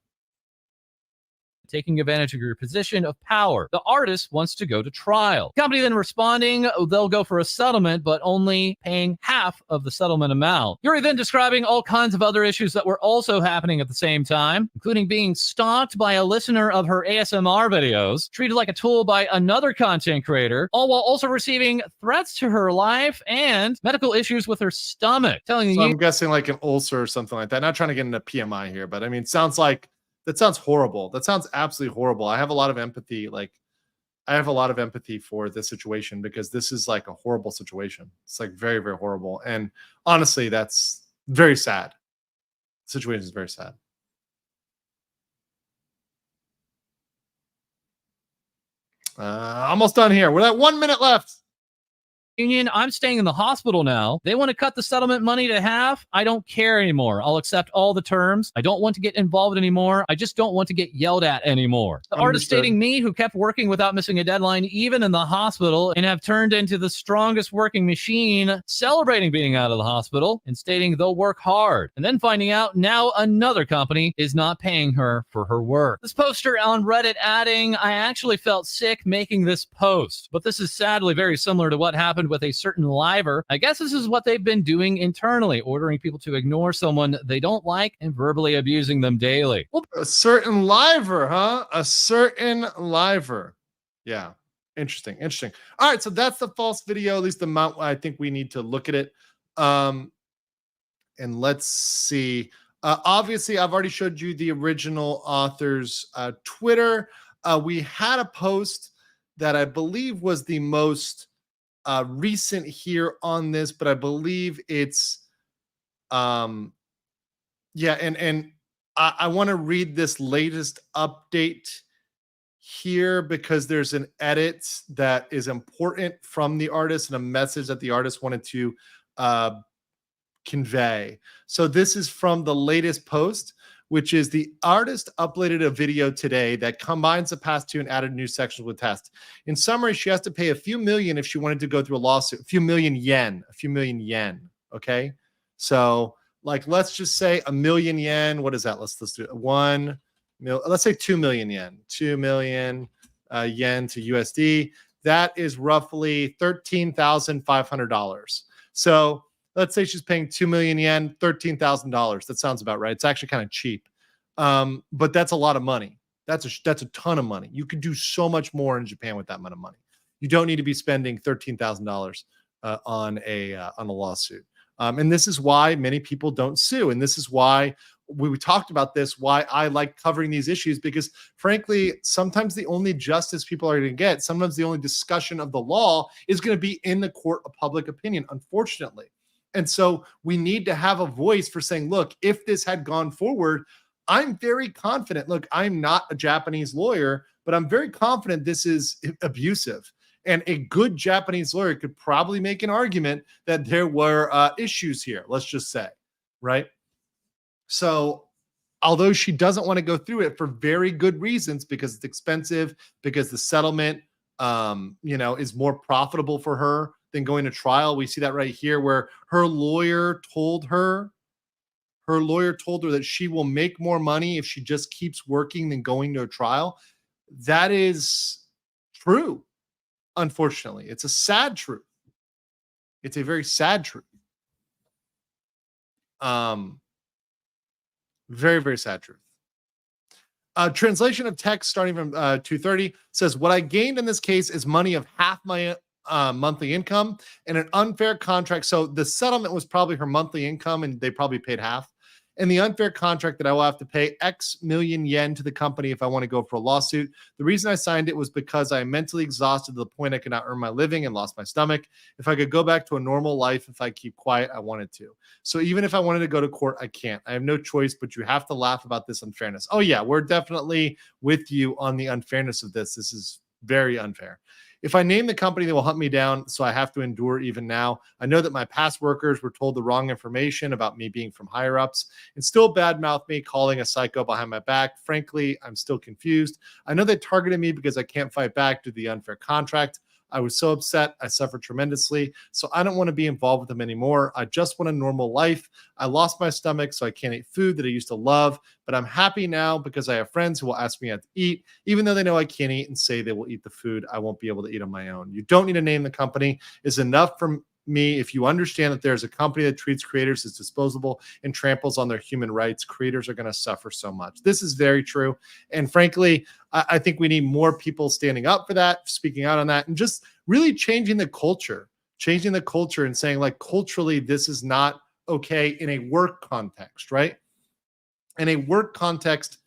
Taking advantage of your position of power. The artist wants to go to trial. Company then responding, they'll go for a settlement, but only paying half of the settlement amount. Yuri then describing all kinds of other issues that were also happening at the same time, including being stalked by a listener of her ASMR videos, treated like a tool by another content creator, all while also receiving threats to her life and medical issues with her stomach. I'm guessing like an ulcer or something like that. Not trying to get into PMI here, but I mean, that sounds horrible. That sounds absolutely horrible. I have a lot of empathy. For this situation because this is like a horrible situation. It's like very, very horrible. And honestly, that's very sad. The situation is very sad. Almost done here. We're at 1 minute left. Union, I'm staying in the hospital now. They want to cut the settlement money to half. I don't care anymore. I'll accept all the terms. I don't want to get involved anymore. I just don't want to get yelled at anymore. The artist stating me, who kept working without missing a deadline, even in the hospital, and have turned into the strongest working machine, celebrating being out of the hospital and stating they'll work hard. And then finding out now another company is not paying her for her work. This poster on Reddit adding, I actually felt sick making this post, but this is sadly very similar to what happened with a certain liver. I guess this is what they've been doing internally, ordering people to ignore someone they don't like and verbally abusing them daily. A certain liver, huh? A certain liver. Yeah. Interesting. All right. So that's the false video, at least the amount I think we need to look at it. And let's see. Obviously, I've already showed you the original author's Twitter. We had a post that I believe was the most recent here on this, but I believe it's and I want to read this latest update here because there's an edit that is important from the artist and a message that the artist wanted to convey. So this is from the latest post, which is the artist uploaded a video today that combines the past two and added new sections with text. In summary, she has to pay a few million if she wanted to go through a lawsuit, a few million yen. Okay. So like, let's just say a million yen. What is that? Let's do it. Let's say 2 million yen, 2 million yen to USD. That is roughly $13,500. So let's say she's paying 2 million yen, $13,000. That sounds about right. It's actually kind of cheap. But that's a lot of money. That's a ton of money. You could do so much more in Japan with that amount of money. You don't need to be spending $13,000 on a lawsuit. And this is why many people don't sue. And this is why we talked about this, why I like covering these issues, because frankly, sometimes the only justice people are going to get, sometimes the only discussion of the law is going to be in the court of public opinion, unfortunately. And so we need to have a voice for saying, look, if this had gone forward, I'm very confident. Look, I'm not a Japanese lawyer, but I'm very confident this is abusive. And a good Japanese lawyer could probably make an argument that there were issues here, let's just say, right? So although she doesn't want to go through it for very good reasons, because it's expensive, because the settlement, is more profitable for her than going to trial. We see that right here where her lawyer told her that she will make more money if she just keeps working than going to a trial. That is true. Unfortunately, it's a sad truth. It's a very sad truth. Very, very sad truth. Translation of text starting from 230 says, what I gained in this case is money of half my monthly income and an unfair contract. So the settlement was probably her monthly income and they probably paid half. And the unfair contract that I will have to pay X million yen to the company if I want to go for a lawsuit. The reason I signed it was because I am mentally exhausted to the point I could not earn my living and lost my stomach. If I could go back to a normal life, if I keep quiet, I wanted to. So even if I wanted to go to court, I can't. I have no choice, but you have to laugh about this unfairness. Oh yeah, we're definitely with you on the unfairness of this. This is very unfair. If I name the company, they will hunt me down, so I have to endure even now. I know that my past workers were told the wrong information about me being from higher-ups and still badmouth me, calling a psycho behind my back. Frankly, I'm still confused. I know they targeted me because I can't fight back due to the unfair contract. I was so upset. I suffered tremendously. So I don't want to be involved with them anymore. I just want a normal life. I lost my stomach, so I can't eat food that I used to love. But I'm happy now because I have friends who will ask me out to eat, even though they know I can't eat and say they will eat the food I won't be able to eat on my own. You don't need to name the company. It's enough for me if you understand that there's a company that treats creators as disposable and tramples on their human rights. Creators are going to suffer so much. This is very true. And frankly, I think we need more people standing up for that, speaking out on that, and just really changing the culture and saying, like, culturally, this is not okay in a work context, right? In a work context,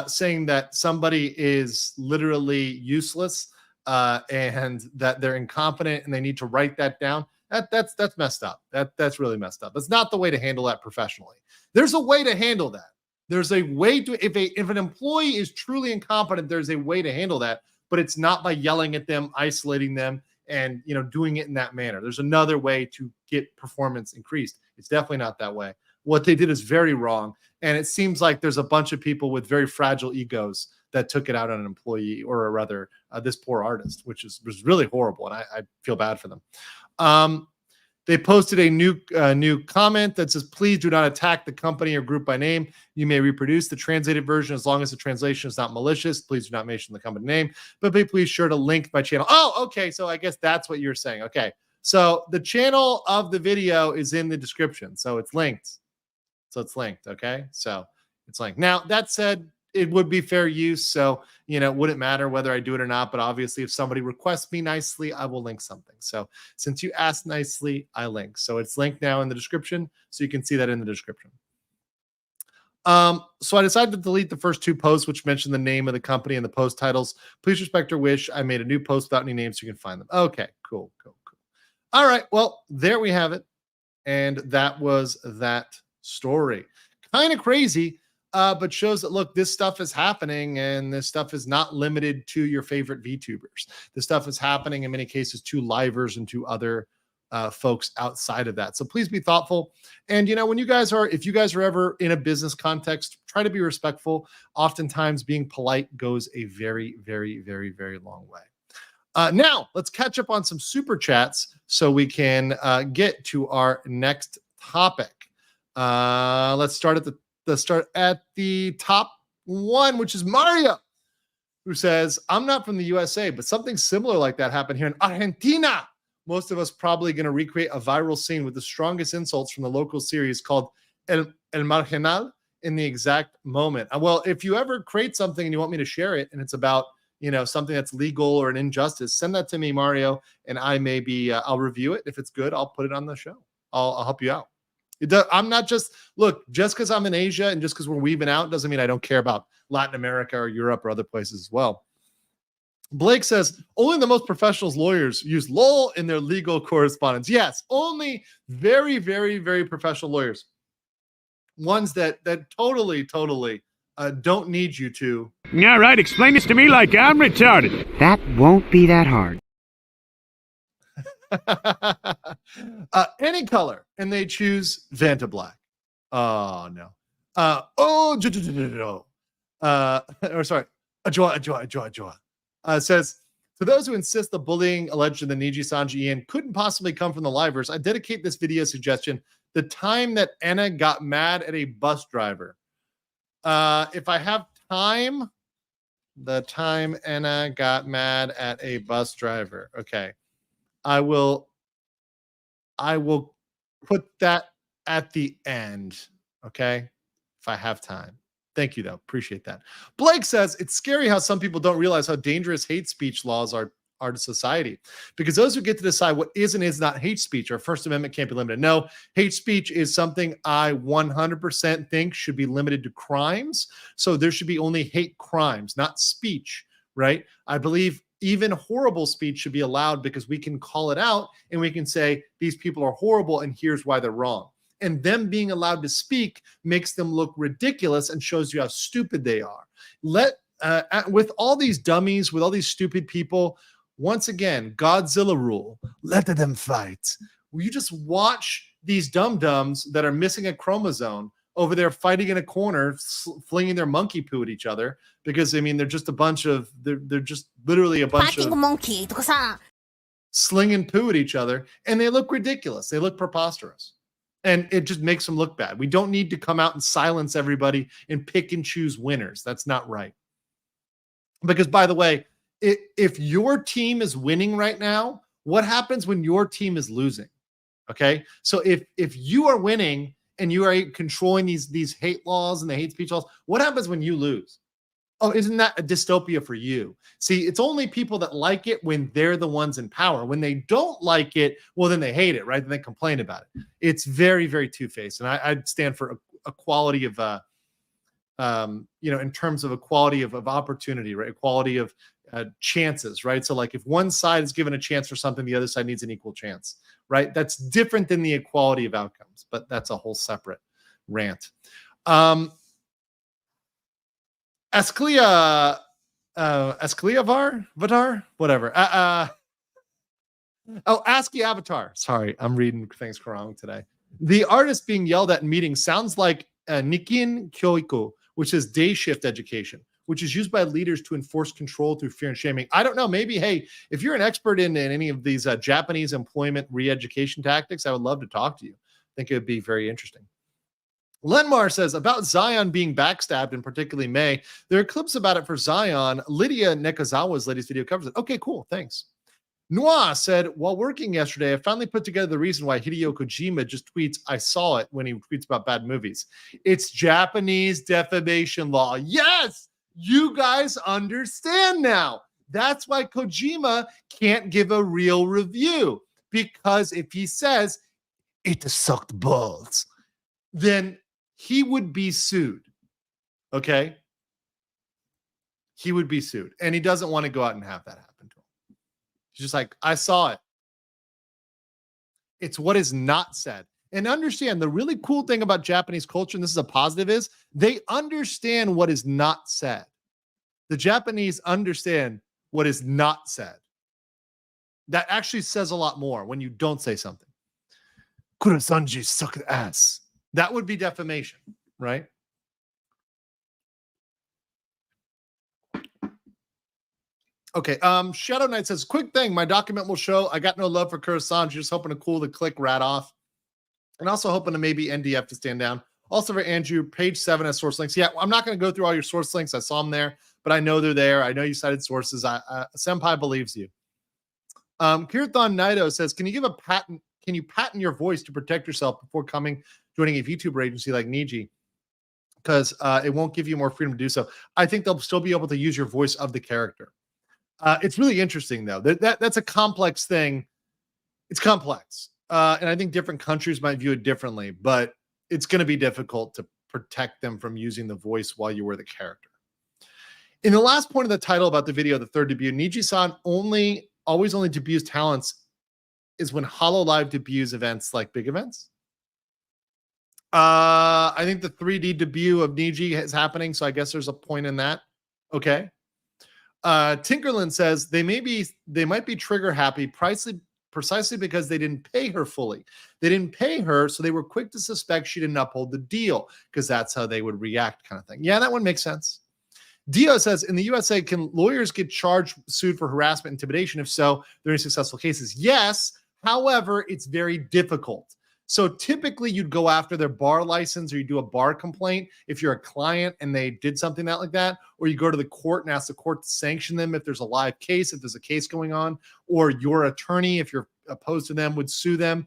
saying that somebody is literally useless and that they're incompetent and they need to write that down. That's messed up. That's really messed up. That's not the way to handle that professionally. There's a way to handle that. There's a way to, if an employee is truly incompetent, there's a way to handle that, but it's not by yelling at them, isolating them, and doing it in that manner. There's another way to get performance increased. It's definitely not that way. What they did is very wrong, and it seems like there's a bunch of people with very fragile egos that took it out on an employee, or rather, this poor artist, which was really horrible, and I feel bad for them. They posted a new comment that says, please do not attack the company or group by name. You may reproduce the translated version as long as the translation is not malicious. Please do not mention the company name, but be please sure to link my channel. Oh, okay. So I guess that's what you're saying. Okay. So the channel of the video is in the description. So it's linked. Okay. So it's linked. Now, that said, it would be fair use. So, it wouldn't matter whether I do it or not. But obviously, if somebody requests me nicely, I will link something. So since you asked nicely, I link. So it's linked now in the description. So you can see that in the description. So I decided to delete the first two posts, which mentioned the name of the company and the post titles. Please respect or wish. I made a new post without any names so you can find them. Okay, cool. All right. Well, there we have it. And that was that story. Kind of crazy. But shows that, look, this stuff is happening, and this stuff is not limited to your favorite VTubers. This stuff is happening in many cases to livers and to other folks outside of that. So please be thoughtful. And, if you guys are ever in a business context, try to be respectful. Oftentimes being polite goes a very, very, very, very long way. Now let's catch up on some super chats so we can get to our next topic. Let's start at the top one, which is Mario, who says, I'm not from the USA, but something similar like that happened here in Argentina. Most of us probably going to recreate a viral scene with the strongest insults from the local series called El Marginal in the exact moment. Well, if you ever create something and you want me to share it and it's about, something that's legal or an injustice, send that to me, Mario, and I maybe I'll review it. If it's good, I'll put it on the show. I'll help you out. I'm not just because I'm in Asia and just because we're weaving out doesn't mean I don't care about Latin America or Europe or other places as well. Blake says, only the most professional lawyers use LOL in their legal correspondence. Yes, only very, very, very professional lawyers. Ones that totally don't need you to. Yeah, right. Explain this to me like I'm retarded. That won't be that hard. AnyColor, and they choose Vanta Black. Oh no. Or sorry, Ajoa. Says, to those who insist the bullying alleged in the Nijisanji Ian couldn't possibly come from the Livers, I dedicate this video suggestion the time that Anna got mad at a bus driver. If I have time, the time Anna got mad at a bus driver. Okay. I will put that at the end. Okay. If I have time. Thank you, though. Appreciate that. Blake says, it's scary how some people don't realize how dangerous hate speech laws are to society, because those who get to decide what is and is not hate speech, our First Amendment can't be limited. No, hate speech is something I 100% think should be limited to crimes. So there should be only hate crimes, not speech, right? I believe even horrible speech should be allowed because we can call it out and we can say, these people are horrible and here's why they're wrong. And them being allowed to speak makes them look ridiculous and shows you how stupid they are. With all these dummies, with all these stupid people, once again, Godzilla rule, let them fight. You just watch these dum-dums that are missing a chromosome over there fighting in a corner, flinging their monkey poo at each other because, I mean, they're just a bunch of, they're just literally a bunch of monkey slinging poo at each other, and they look ridiculous. They look preposterous. And it just makes them look bad. We don't need to come out and silence everybody and pick and choose winners. That's not right. Because, by the way, if your team is winning right now, what happens when your team is losing? Okay? So if you are winning and you are controlling these hate laws and the hate speech laws, what happens when you lose? Oh, isn't that a dystopia for you? See, it's only people that like it when they're the ones in power. When they don't like it, well, then they hate it, right? Then they complain about it. It's very, very two-faced. And I'd stand for equality of, in terms of equality of opportunity, right? Equality of chances, right? So like if one side is given a chance for something, the other side needs an equal chance, right? That's different than the equality of outcomes, but that's a whole separate rant. Vatar, whatever. ASCII Avatar. Sorry, I'm reading things wrong today. The artist being yelled at in meetings sounds like Nikin Kyoiko, which is day shift education, which is used by leaders to enforce control through fear and shaming. I don't know. Maybe, hey, if you're an expert in any of these Japanese employment re-education tactics, I would love to talk to you. I think it would be very interesting. Lenmar says, about Zion being backstabbed, and particularly May, there are clips about it for Zion. Lydia Nekazawa's latest video covers it. Okay, cool. Thanks. Noir said, while working yesterday, I finally put together the reason why Hideo Kojima just tweets, I saw it, when he tweets about bad movies. It's Japanese defamation law. Yes, you guys understand now. That's why Kojima can't give a real review, because if he says it sucked balls, then he would be sued. Okay? He would be sued. And he doesn't want to go out and have that happen to him. He's just like, I saw it. It's what is not said. And understand, the really cool thing about Japanese culture, and this is a positive, is they understand what is not said. The Japanese understand what is not said. That actually says a lot more when you don't say something. Kurosanji sucked ass. That would be defamation, right? Okay, Shadow Knight says, quick thing, my document will show I got no love for Kurosanji, just hoping to cool the click rat off. And also hoping to maybe NDF to stand down. Also for Andrew, page 7 has source links. Yeah, I'm not going to go through all your source links. I saw them there, but I know they're there. I know you cited sources. Senpai believes you. Kirthon Naito says, can you patent your voice to protect yourself before joining a VTuber agency like Niji? Because it won't give you more freedom to do so. I think they'll still be able to use your voice of the character. It's really interesting, though. That's a complex thing. It's complex. And I think different countries might view it differently, but it's going to be difficult to protect them from using the voice while you were the character. In the last point of the title about the video, the third debut, Niji-san always only debuts talents is when HoloLive debuts events like big events. I think the 3D debut of Niji is happening, so I guess there's a point in that. Okay. Tinkerland says they might be trigger happy precisely because they didn't pay her fully. They didn't pay her, so they were quick to suspect she didn't uphold the deal because that's how they would react, kind of thing. Yeah, that one makes sense. Dio says, in the USA, can lawyers get sued for harassment, intimidation? If so, there are successful cases. Yes, however, it's very difficult. So typically you'd go after their bar license or you do a bar complaint if you're a client and they did something like that, or you go to the court and ask the court to sanction them if there's a live case, if there's a case going on, or your attorney, if you're opposed to them, would sue them.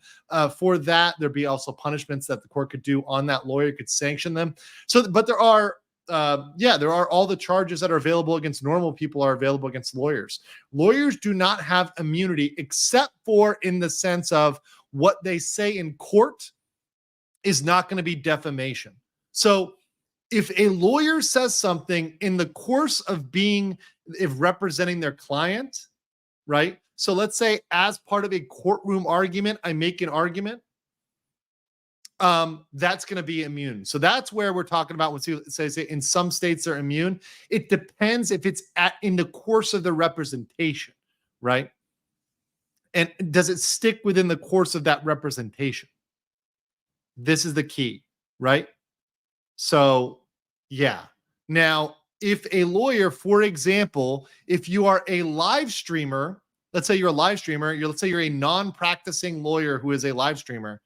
For that, there'd be also punishments that the court could do on that lawyer, could sanction them. So, but there are all the charges that are available against normal people are available against lawyers. Lawyers do not have immunity except for in the sense of what they say in court is not going to be defamation. So if a lawyer says something in the course of representing their client, right? So let's say as part of a courtroom argument, I make an argument, that's going to be immune. So that's where we're talking about when say in some states they're immune. It depends if it's in the course of the representation, right? And does it stick within the course of that representation? This is the key, right? So, yeah. Now, if a lawyer, for example, if you are a live streamer, let's say you're a live streamer, let's say you're a non-practicing lawyer who is a live streamer,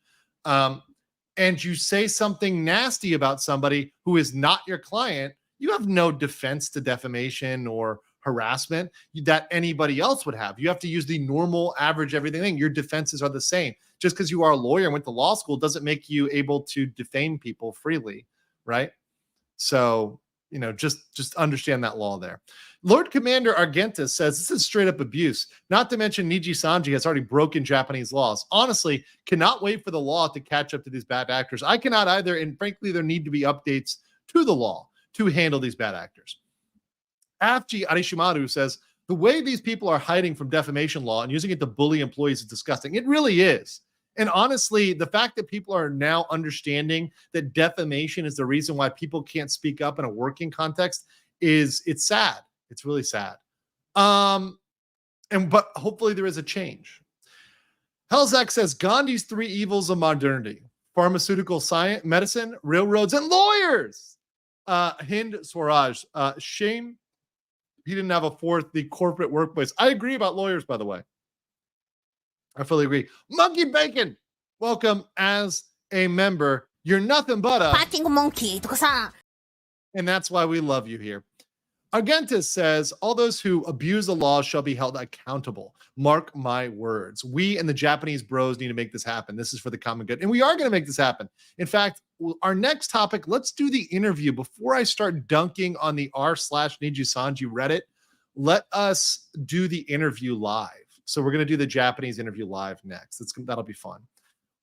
and you say something nasty about somebody who is not your client, you have no defense to defamation or harassment that anybody else would have. You have to use the normal average everything. Your defenses are the same. Just because you are a lawyer and went to law school doesn't make you able to defame people freely, right? So, just understand that law there. Lord Commander Argentis says this is straight up abuse. Not to mention Nijisanji has already broken Japanese laws. Honestly, cannot wait for the law to catch up to these bad actors. I cannot either, and frankly, there need to be updates to the law to handle these bad actors. Afji Arishimaru says, the way these people are hiding from defamation law and using it to bully employees is disgusting. It really is. And honestly, the fact that people are now understanding that defamation is the reason why people can't speak up in a working context it's sad. It's really sad. But hopefully there is a change. Helzak says, Gandhi's 3 evils of modernity: pharmaceutical science, medicine, railroads, and lawyers. Hind Swaraj, shame he didn't have a 4th, the corporate workplace. I agree about lawyers, by the way. I fully agree. Monkey Bacon, welcome as a member. You're nothing but a Fighting monkey とかさ。 and that's why we love you here. Argentis says, all those who abuse the law shall be held accountable. Mark my words. We and the Japanese bros need to make this happen. This is for the common good. And we are going to make this happen. In fact, our next topic, let's do the interview. Before I start dunking on the r/Nijisanji Reddit, let us do the interview live. So we're going to do the Japanese interview live next. That'll be fun.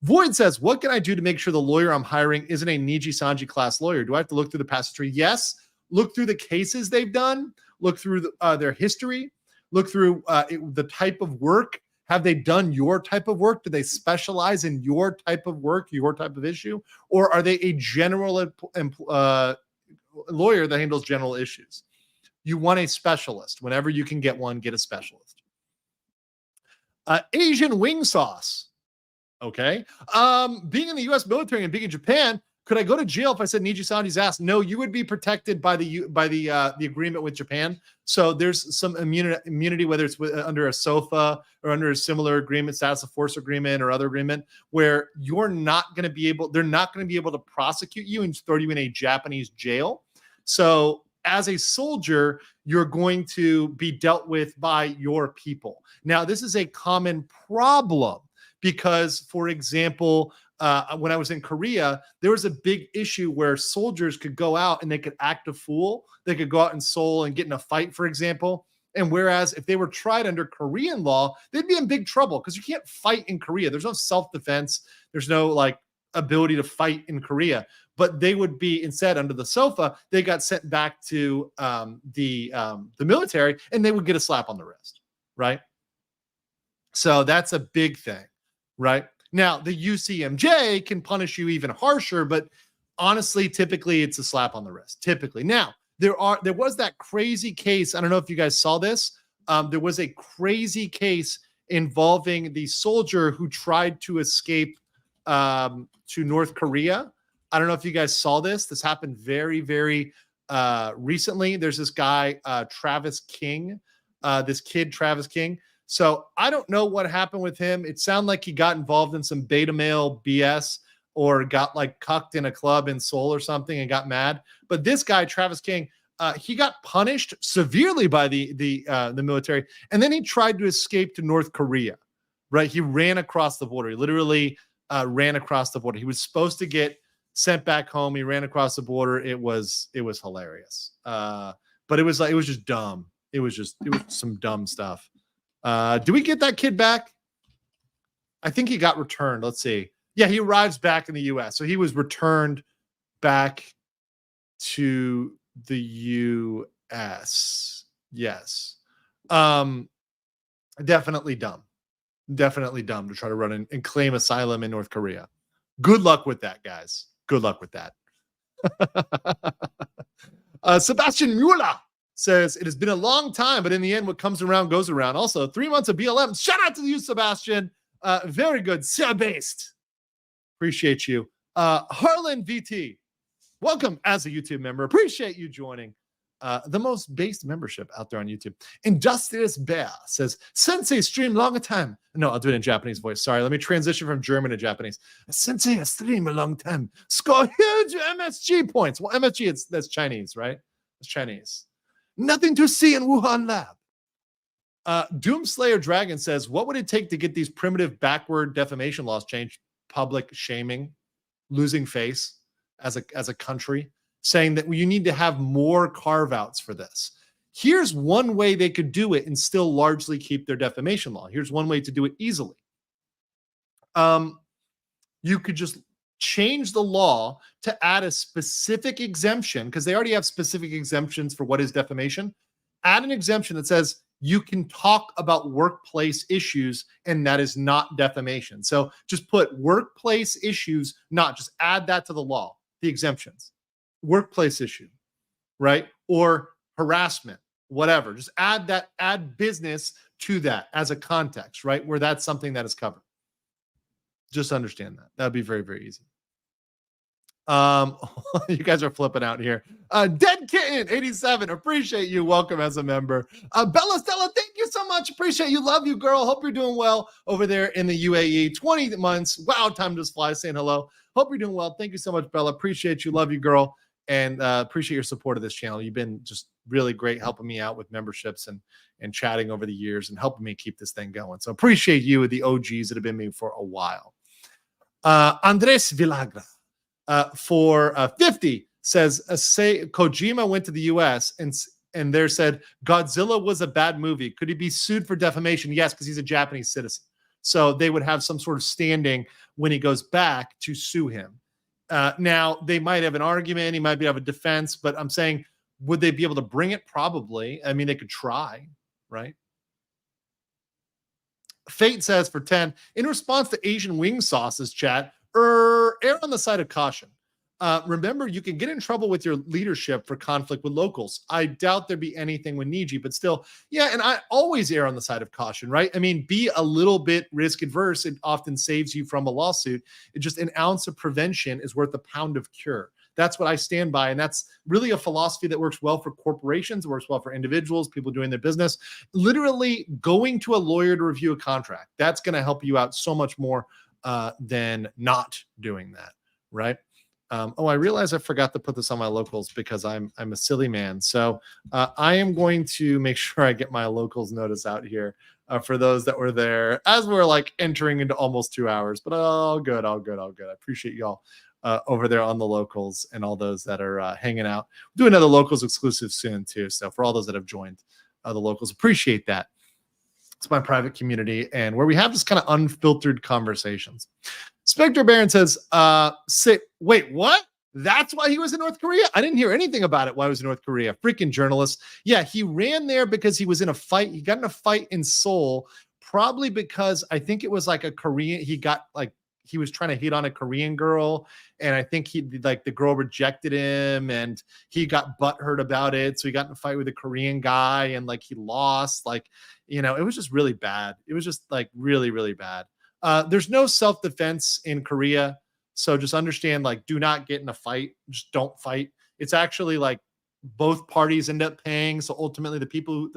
Void says, what can I do to make sure the lawyer I'm hiring isn't a Nijisanji class lawyer? Do I have to look through the past history? Yes. Look through the cases they've done. Look through their history. Look through the type of work. Have they done your type of work? Do they specialize in your type of work, your type of issue? Or are they a general lawyer that handles general issues? You want a specialist. Whenever you can get one, get a specialist. Asian wing sauce. Okay. Being in the U.S. military and being in Japan, could I go to jail if I said Nijisanji's ass? No, you would be protected by the agreement with Japan. So there's some immunity, whether it's under a SOFA or under a similar agreement, status of force agreement or other agreement, where they're not going to be able to prosecute you and throw you in a Japanese jail. So as a soldier, you're going to be dealt with by your people. Now, this is a common problem because, for example, when I was in Korea, there was a big issue where soldiers could go out and they could act a fool. They could go out in Seoul and get in a fight, for example. And whereas if they were tried under Korean law, they'd be in big trouble because you can't fight in Korea. There's no self-defense. There's no ability to fight in Korea. But they would be instead under the SOFA. They got sent back to the military, and they would get a slap on the wrist, right? So that's a big thing, right? Now, the UCMJ can punish you even harsher, but honestly, typically it's a slap on the wrist. Typically. Now, there was that crazy case. I don't know if you guys saw this. There was a crazy case involving the soldier who tried to escape to North Korea. I don't know if you guys saw this. This happened very, very recently. There's this guy, Travis King, this kid, Travis King. So I don't know what happened with him. It sounded like he got involved in some beta male BS or got like cucked in a club in Seoul or something and got mad. But this guy, Travis King, he got punished severely by the military, and then he tried to escape to North Korea. Right? He ran across the border. He literally ran across the border. He was supposed to get sent back home. He ran across the border. It was hilarious. But it was just dumb. It was some dumb stuff. Do we get that kid back? I think he got returned. Let's see. Yeah, he arrives back in the US. So he was returned back to the US. Yes. Definitely dumb. Definitely dumb to try to run and claim asylum in North Korea. Good luck with that, guys. Good luck with that. Sebastian Mueller says, it has been a long time, but in the end, what comes around goes around. Also, 3 months of BLM. Shout out to you, Sebastian. Very good. Based. Appreciate you. Harlan VT, welcome as a YouTube member. Appreciate you joining. The most based membership out there on YouTube. Industrious Bear says, Sensei stream long a time. No, I'll do it in Japanese voice. Sorry, let me transition from German to Japanese. Sensei stream a long time. Score huge MSG points. Well, MSG, that's Chinese, right? It's Chinese. Nothing to see in Wuhan lab. Doomslayer Dragon says, what would it take to get these primitive backward defamation laws changed? Public shaming, losing face as a country, saying that you need to have more carve-outs for this. Here's one way they could do it and still largely keep their defamation law. Here's one way to do it easily. You could just change the law to add a specific exemption, because they already have specific exemptions for what is defamation. Add an exemption that says you can talk about workplace issues and that is not defamation. So just put workplace issues, not just add that to the law, the exemptions. Workplace issue, right? Or harassment, whatever. Just add business to that as a context, right? Where that's something that is covered. Just understand that. That'd be very, very easy. You guys are flipping out here. Dead Kitten 87, appreciate you. Welcome as a member. Bella Stella, thank you so much. Appreciate you. Love you, girl. Hope you're doing well over there in the UAE. 20 months. Wow, time just flies. Saying hello. Hope you're doing well. Thank you so much, Bella. Appreciate you. Love you, girl. And appreciate your support of this channel. You've been just really great helping me out with memberships and chatting over the years and helping me keep this thing going. So appreciate you, the OGs that have been with me for a while. Andres Villagra for 50 says, say Kojima went to the US and there said Godzilla was a bad movie. Could he be sued for defamation? Yes, because he's a Japanese citizen. So they would have some sort of standing when he goes back to sue him. Now, they might have an argument. He might have a defense. But I'm saying, would they be able to bring it? Probably. I mean, they could try, right? Fate says for 10, in response to Asian wing sauces chat, err on the side of caution. Remember, you can get in trouble with your leadership for conflict with locals. I doubt there'd be anything with Niji, but still, yeah, and I always err on the side of caution, right? I mean, be a little bit risk adverse. It often saves you from a lawsuit. It just an ounce of prevention is worth a pound of cure. That's what I stand by, and that's really a philosophy that works well for corporations, works well for individuals, people doing their business. Literally going to a lawyer to review a contract, that's going to help you out so much more than not doing that, right? Oh, I realize I forgot to put this on my locals because I'm a silly man. So I am going to make sure I get my locals notice out here for those that were there as we're like entering into almost 2 hours. But all good. I appreciate y'all over there on the locals and all those that are hanging out. We'll do another locals exclusive soon too. So for all those that have joined the locals, appreciate that. It's my private community and where we have this kind of unfiltered conversations. Spectre Baron says, wait, what? That's why he was in North Korea? I didn't hear anything about it while he was in North Korea. Freaking journalist. Yeah, he ran there because he was in a fight. He got in a fight in Seoul, probably because I think it was like a Korean, he got like he was trying to hit on a Korean girl, and I think he like the girl rejected him, and he got butthurt about it. So he got in a fight with a Korean guy, and like he lost. Like, you know, it was just really bad. It was just like really, really bad. There's no self-defense in Korea, so just understand, like, do not get in a fight. Just don't fight. It's actually like both parties end up paying. So ultimately the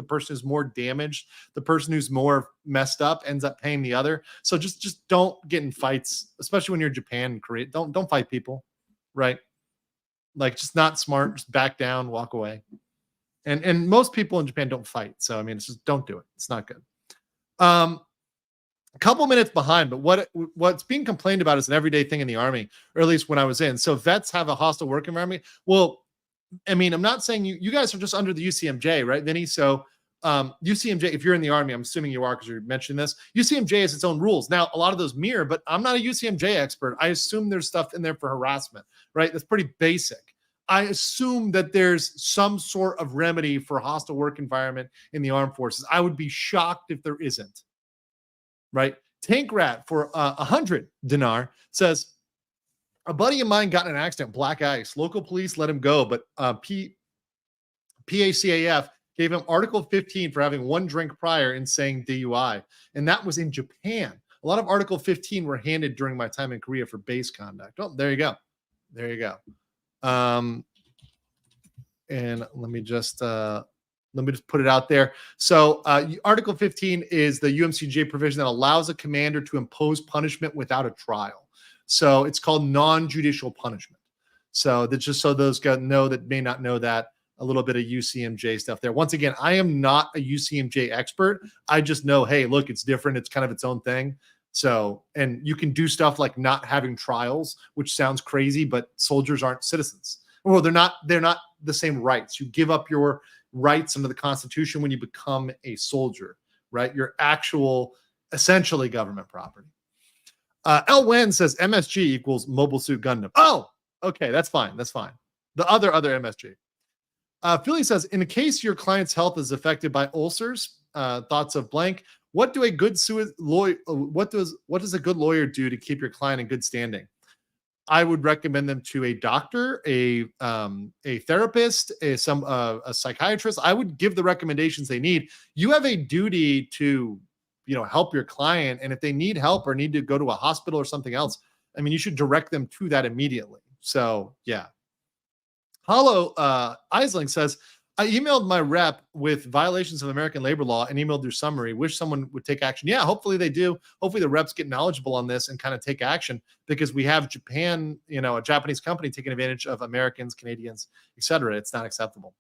person who's more damaged, the person who's more messed up ends up paying the other. So just don't get in fights, especially when you're in Japan and Korea. Don't fight people, right? Like, just not smart. Just back down, walk away. And most people in Japan don't fight. So, I mean, it's just, don't do it. It's not good. A couple minutes behind, but what's being complained about is an everyday thing in the Army, or at least when I was in. So vets have a hostile work environment. Well, I mean, I'm not saying you guys are just under the UCMJ, right, Vinny? So UCMJ, if you're in the Army, I'm assuming you are because you're mentioning this, UCMJ has its own rules. Now, a lot of those mirror, but I'm not a UCMJ expert. I assume there's stuff in there for harassment, right? That's pretty basic. I assume that there's some sort of remedy for hostile work environment in the armed forces. I would be shocked if there isn't, right? Tank Rat for 100 dinar says, a buddy of mine got in an accident, black ice. Local police let him go, but PACAF gave him Article 15 for having one drink prior and saying DUI. And that was in Japan. A lot of Article 15 were handed during my time in Korea for base conduct. Oh, there you go. There you go. And let me just put it out there. So Article 15 is the UMCJ provision that allows a commander to impose punishment without a trial. So it's called non-judicial punishment. So that's just so those guys know that may not know that, a little bit of UCMJ stuff there. Once again, I am not a UCMJ expert. I just know, hey, look, it's different. It's kind of its own thing. So, and you can do stuff like not having trials, which sounds crazy, but soldiers aren't citizens. Well, they're not the same rights. You give up your rights under the Constitution when you become a soldier, right? You're actual, essentially government property. L. Wen says MSG equals Mobile Suit Gundam. Oh, okay, that's fine. That's fine. The other MSG. Philly says, in case your client's health is affected by ulcers, thoughts of blank. What does a good lawyer do to keep your client in good standing? I would recommend them to a doctor, a therapist, a psychiatrist. I would give the recommendations they need. You have a duty to, help your client. And if they need help or need to go to a hospital or something else, I mean, you should direct them to that immediately. So yeah. Hollow Eisling says, I emailed my rep with violations of American labor law and emailed their summary. Wish someone would take action. Yeah, hopefully they do. Hopefully the reps get knowledgeable on this and kind of take action, because we have Japan, a Japanese company taking advantage of Americans, Canadians, etc. It's not acceptable.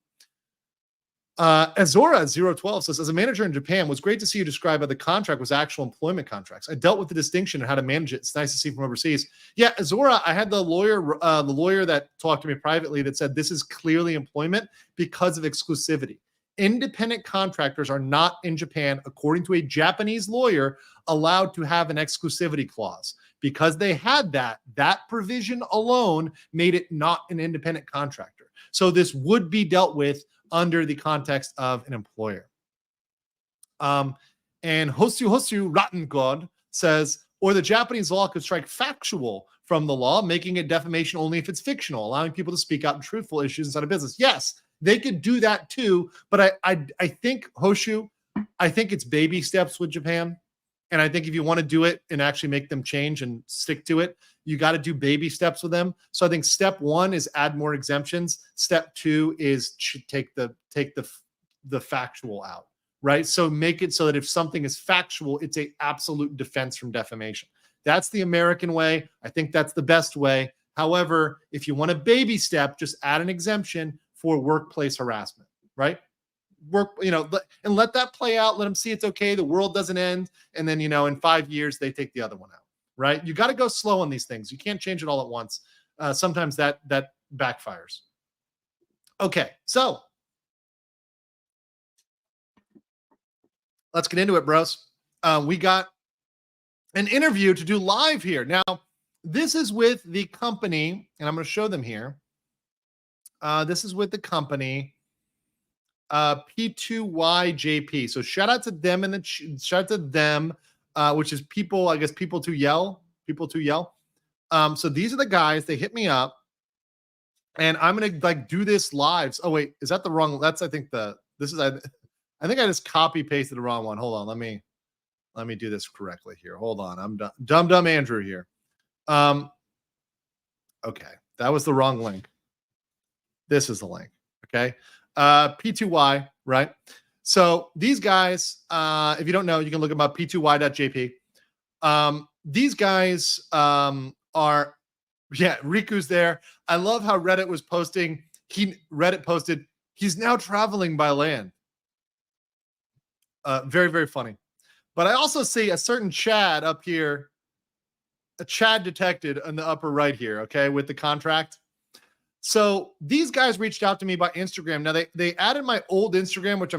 Azora012 says, as a manager in Japan, it was great to see you describe how the contract was actual employment contracts. I dealt with the distinction and how to manage it. It's nice to see from overseas. Yeah, Azora, I had the lawyer that talked to me privately that said this is clearly employment because of exclusivity. Independent contractors are not in Japan, according to a Japanese lawyer, allowed to have an exclusivity clause. Because they had that provision alone made it not an independent contractor. So this would be dealt with under the context of an employer. And Hosu Rattengod says, or the Japanese law could strike factual from the law, making it defamation only if it's fictional, allowing people to speak out on truthful issues inside of business. Yes, they could do that too, but I think, Hoshu, I think it's baby steps with Japan. And I think if you want to do it and actually make them change and stick to it, you got to do baby steps with them. So I think step one is add more exemptions. Step two is take the factual out, right? So make it so that if something is factual, it's a absolute defense from defamation. That's the American way. I think that's the best way. However, if you want a baby step, just add an exemption for workplace harassment, right? And let that play out. Let them see it's okay. The world doesn't end. And then, in 5 years, they take the other one out, right? You got to go slow on these things. You can't change it all at once. Sometimes that backfires. Okay, so let's get into it, bros. We got an interview to do live here. Now, this is with the company, and I'm going to show them here. This is with the company P2YJP. So shout out to them, and shout out to them, which is people, I guess, people to yell. people to yell. So these are the guys. They hit me up, and I'm gonna like do this live. Oh wait, is that the wrong? That's I think I think I just copy pasted the wrong one. Hold on, let me do this correctly here. Hold on, I'm dumb Andrew here. Okay, that was the wrong link. This is the link. Okay, P2Y, right? So these guys, if you don't know, you can look them up, p2y.jp. These guys are, yeah, Riku's there. I love how Reddit was posting. Reddit posted, he's now traveling by land. Very, very funny. But I also see a certain Chad up here, a Chad detected in the upper right here, okay, with the contract. So these guys reached out to me by Instagram. Now they added my old Instagram, which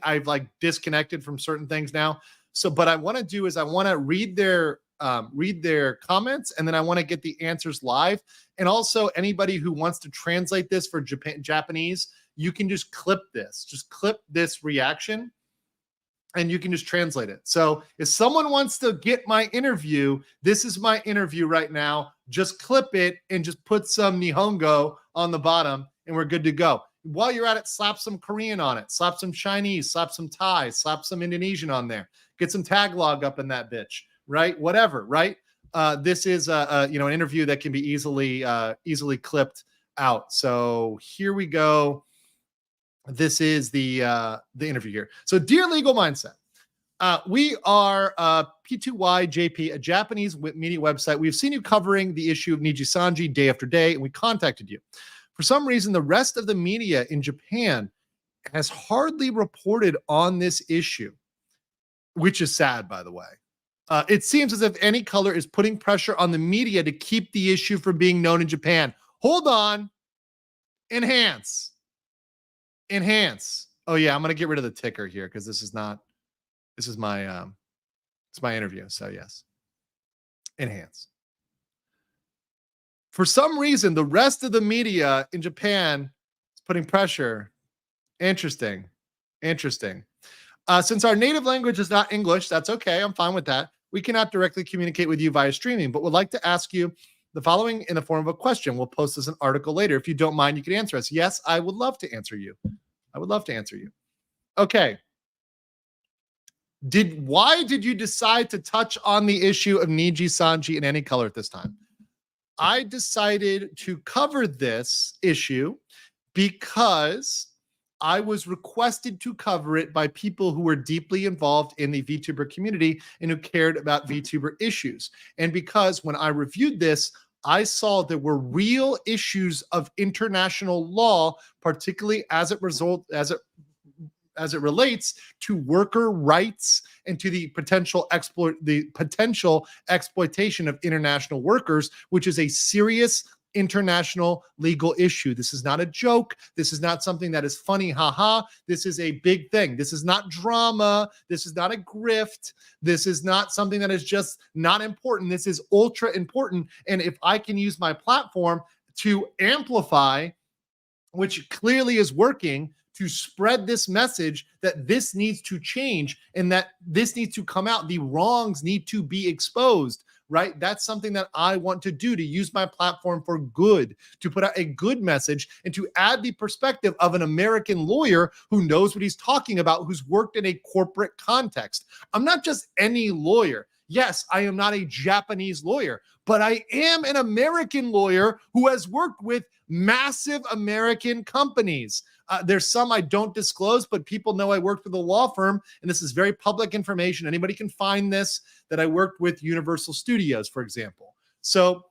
I've like disconnected from certain things now. So, but I want to do is I want to read their comments, and then I want to get the answers live. And also anybody who wants to translate this for Japanese, you can just clip this reaction, and you can just translate it. So if someone wants to get my interview, this is my interview right now. Just clip it and just put some Nihongo on the bottom, and we're good to go. While you're at it, slap some Korean on it, slap some Chinese, slap some Thai, slap some Indonesian on there. Get some Tagalog up in that bitch, right? Whatever, right? This is an interview that can be easily clipped out. So here we go. This is the interview here. So, dear Legal Mindset, we are P2YJP, a Japanese media website. We've seen you covering the issue of Nijisanji day after day, and we contacted you. For some reason, the rest of the media in Japan has hardly reported on this issue, which is sad, by the way. It seems as if AnyColor is putting pressure on the media to keep the issue from being known in Japan. Hold on. Enhance. Oh yeah, I'm going to get rid of the ticker here because this is my it's my interview. So yes. Enhance. For some reason, the rest of the media in Japan is putting pressure. Interesting. Since our native language is not English, that's okay. I'm fine with that. We cannot directly communicate with you via streaming, but would like to ask you the following in the form of a question. We'll post as an article later. If you don't mind, you can answer us. Yes, I would love to answer you. Okay. Why did you decide to touch on the issue of Nijisanji and AnyColor at this time? I decided to cover this issue because I was requested to cover it by people who were deeply involved in the VTuber community and who cared about VTuber issues. And because when I reviewed this, I saw there were real issues of international law, particularly as it relates to worker rights and to the potential exploitation of international workers, which is a serious international legal issue. This is not a joke. This is not something that is funny, haha. This is a big thing. This is not drama. This is not a grift. This is not something that is just not important. This is ultra important. And if I can use my platform to amplify, which clearly is working, to spread this message that this needs to change and that this needs to come out, the wrongs need to be exposed, right? That's something that I want to do, to use my platform for good, to put out a good message and to add the perspective of an American lawyer who knows what he's talking about, who's worked in a corporate context. I'm not just any lawyer. Yes, I am not a Japanese lawyer, but I am an American lawyer who has worked with massive American companies. There's some I don't disclose, but people know I worked with a law firm, and this is very public information. Anybody can find this, that I worked with Universal Studios, for example. So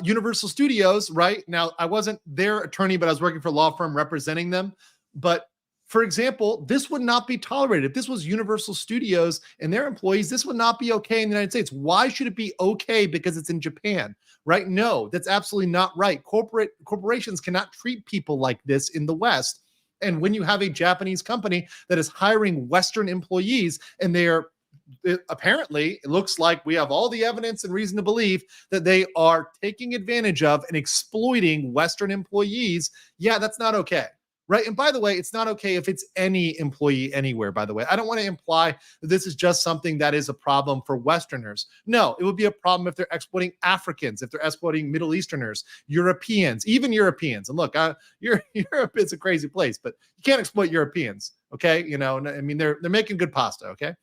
Universal Studios, right? Now, I wasn't their attorney, but I was working for a law firm representing them. But for example, this would not be tolerated. If this was Universal Studios and their employees, this would not be okay in the United States. Why should it be okay because it's in Japan, right? No, that's absolutely not right. Corporations cannot treat people like this in the West. And when you have a Japanese company that is hiring Western employees, and apparently, it looks like we have all the evidence and reason to believe that they are taking advantage of and exploiting Western employees. Yeah, that's not okay. right? And by the way, it's not okay if it's any employee anywhere, by the way. I don't want to imply that this is just something that is a problem for Westerners. No, it would be a problem if they're exploiting Africans, if they're exploiting Middle Easterners, Europeans, even Europeans. And look, Europe is a crazy place, but you can't exploit Europeans, okay? You know, I mean, they're making good pasta, okay?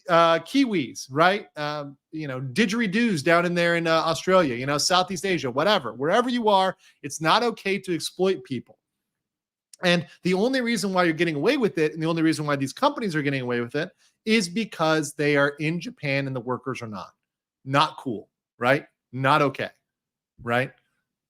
Kiwis, right? Didgeridoos down in there in Australia, you know, Southeast Asia, whatever, wherever you are, it's not okay to exploit people. And the only reason why you're getting away with it, and the only reason why these companies are getting away with it, is because they are in Japan and the workers are not. Not cool, right? Not okay, right?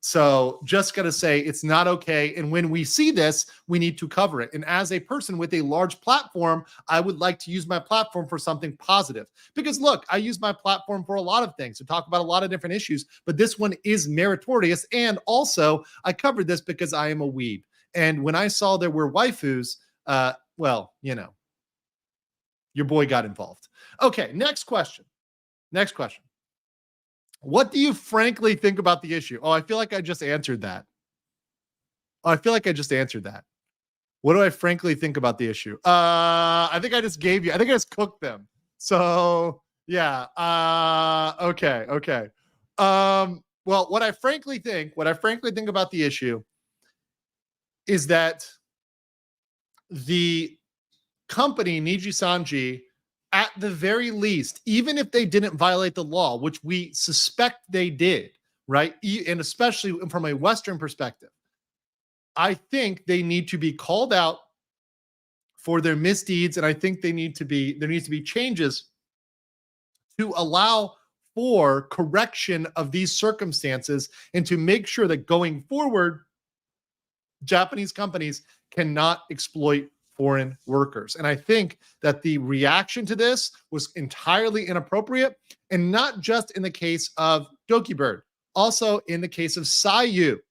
So just got to say it's not okay. And when we see this, we need to cover it. And as a person with a large platform, I would like to use my platform for something positive. Because look, I use my platform for a lot of things, to talk about a lot of different issues, but this one is meritorious. And also, I covered this because I am a weeb. And when I saw there were waifus, well, you know, your boy got involved. Okay, next question. Next question. What do you frankly think about the issue? Oh, I feel like I just answered that. What do I frankly think about the issue? I think I just gave you, I think I just cooked them. So yeah. Okay. Well, what I frankly think about the issue is that the company Nijisanji, at the very least, even if they didn't violate the law, which we suspect they did, right? And especially from a Western perspective, I think they need to be called out for their misdeeds. And I think there needs to be changes to allow for correction of these circumstances and to make sure that going forward, Japanese companies cannot exploit foreign workers. And I think that the reaction to this was entirely inappropriate, and not just in the case of Doki Bird, also in the case of Sayu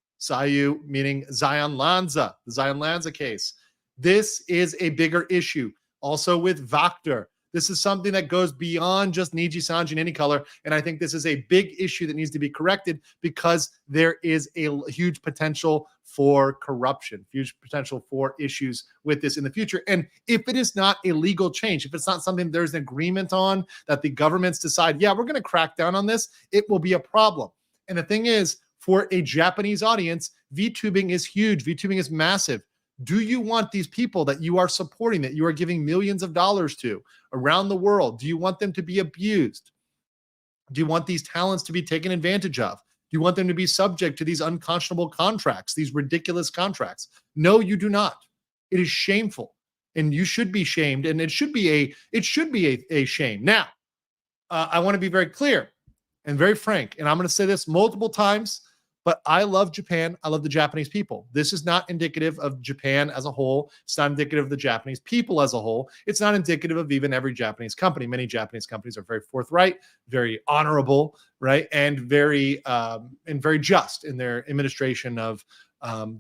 meaning Zion Lanza, the Zion Lanza case. This is a bigger issue. Also with Vactor, this is something that goes beyond just Nijisanji and AnyColor, and I think this is a big issue that needs to be corrected because there is a huge potential for corruption, huge potential for issues with this in the future. And if it is not a legal change, if it's not something there's an agreement on that the governments decide, yeah, we're going to crack down on this, it will be a problem. And the thing is, for a Japanese audience, VTubing is huge. VTubing is massive. Do you want these people that you are supporting, that you are giving millions of dollars to around the world? Do you want them to be abused? Do you want these talents to be taken advantage of? Do you want them to be subject to these unconscionable contracts, these ridiculous contracts? No, you do not. It is shameful, and you should be shamed, and it should be a shame. Now, I want to be very clear and very frank, and I'm going to say this multiple times, but I love Japan. I love the Japanese people. This is not indicative of Japan as a whole. It's not indicative of the Japanese people as a whole. It's not indicative of even every Japanese company. Many Japanese companies are very forthright, very honorable, right, and very just in their administration of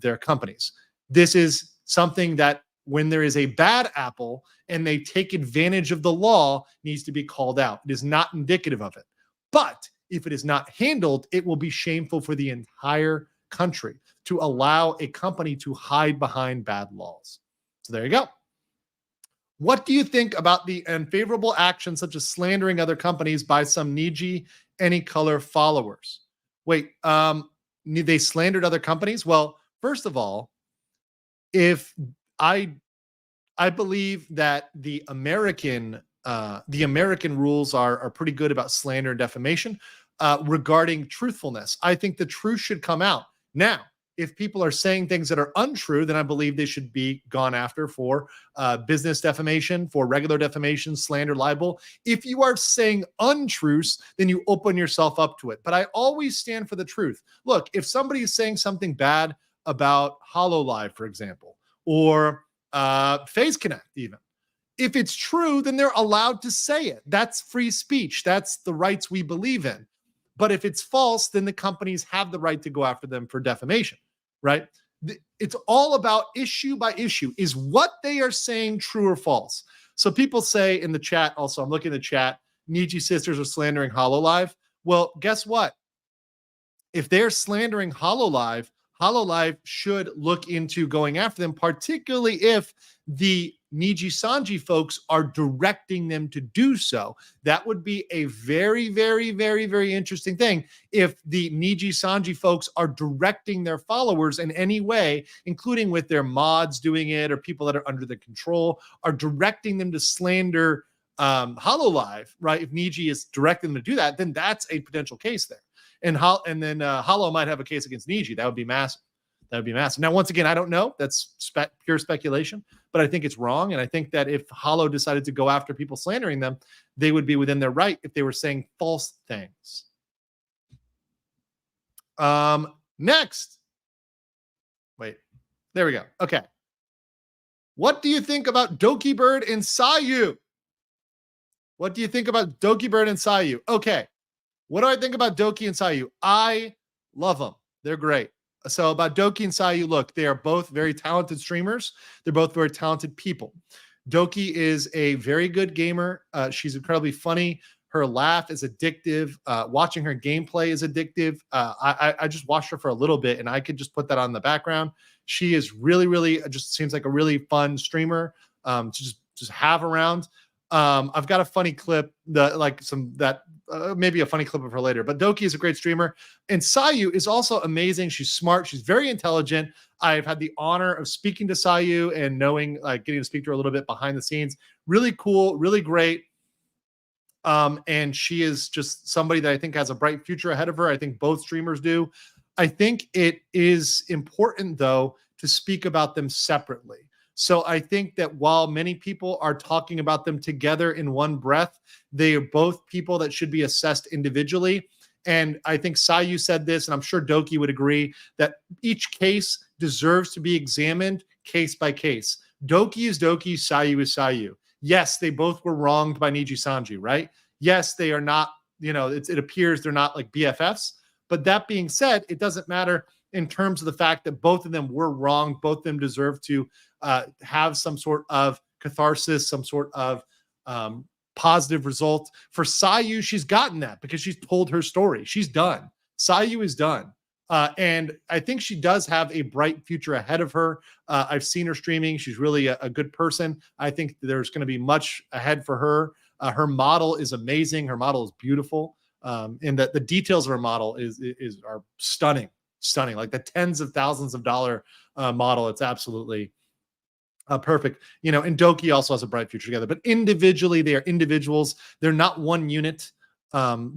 their companies. This is something that when there is a bad apple and they take advantage of the law, needs to be called out. It is not indicative of it. But if it is not handled, it will be shameful for the entire country to allow a company to hide behind bad laws. So there you go. What do you think about the unfavorable actions such as slandering other companies by some Niji AnyColor followers? Wait, they slandered other companies? Well, first of all, if I believe that the American rules are pretty good about slander and defamation regarding truthfulness. I think the truth should come out. Now, if people are saying things that are untrue, then I believe they should be gone after for business defamation, for regular defamation, slander, libel. If you are saying untruths, then you open yourself up to it. But I always stand for the truth. Look, if somebody is saying something bad about HoloLive, for example, or FaZe Connect even, if it's true, then they're allowed to say it. That's free speech. That's the rights we believe in. But if it's false, then the companies have the right to go after them for defamation, right? It's all about issue by issue. Is what they are saying true or false? So people say in the chat, also, I'm looking at the chat, Niji sisters are slandering HoloLive. Well, guess what? If they're slandering HoloLive, Hololive should look into going after them, particularly if the Nijisanji folks are directing them to do so. That would be a very, very, very, very interesting thing if the Nijisanji folks are directing their followers in any way, including with their mods doing it or people that are under the control, are directing them to slander Hololive, right? If Niji is directing them to do that, then that's a potential case there. And then Hollow might have a case against Niji. That would be massive. That would be massive. Now, once again, I don't know. That's pure speculation, but I think it's wrong. And I think that if Hollow decided to go after people slandering them, they would be within their right if they were saying false things. Next. Wait, there we go. Okay. What do you think about Doki Bird and Sayu? What do you think about Doki Bird and Sayu? Okay. What do I think about Doki and Sayu? I love them. They're great. So about Doki and Sayu, look, they are both very talented streamers. They're both very talented people. Doki is a very good gamer. She's incredibly funny. Her laugh is addictive. Watching her gameplay is addictive. I just watched her for a little bit, and I could just put that on the background. She is really, really just seems like a really fun streamer to just have around. I've got a funny clip maybe a funny clip of her later, but Doki is a great streamer, and Sayu is also amazing. She's smart. She's very intelligent. I've had the honor of speaking to Sayu and knowing, getting to speak to her a little bit behind the scenes. Really cool, really great. And she is just somebody that I think has a bright future ahead of her. I think both streamers do. I think it is important, though, to speak about them separately. So I think that while many people are talking about them together in one breath, they are both people that should be assessed individually. And I think Sayu said this, and I'm sure Doki would agree, that each case deserves to be examined case by case. Doki is Doki, Sayu is Sayu. Yes, they both were wronged by Nijisanji, right? Yes, they are not, it appears they're not like BFFs. But that being said, it doesn't matter in terms of the fact that both of them were wronged. Both of them deserve to have some sort of catharsis, some sort of positive result. For Sayu, she's gotten that because she's told her story. She's done. Sayu is done. And I think she does have a bright future ahead of her. I've seen her streaming. She's really a good person. I think there's going to be much ahead for her. Her model is amazing. Her model is beautiful. And the details of her model are stunning. Like the tens of thousands of dollar model. It's absolutely perfect. And Doki also has a bright future together, but individually, they are individuals. They're not one unit,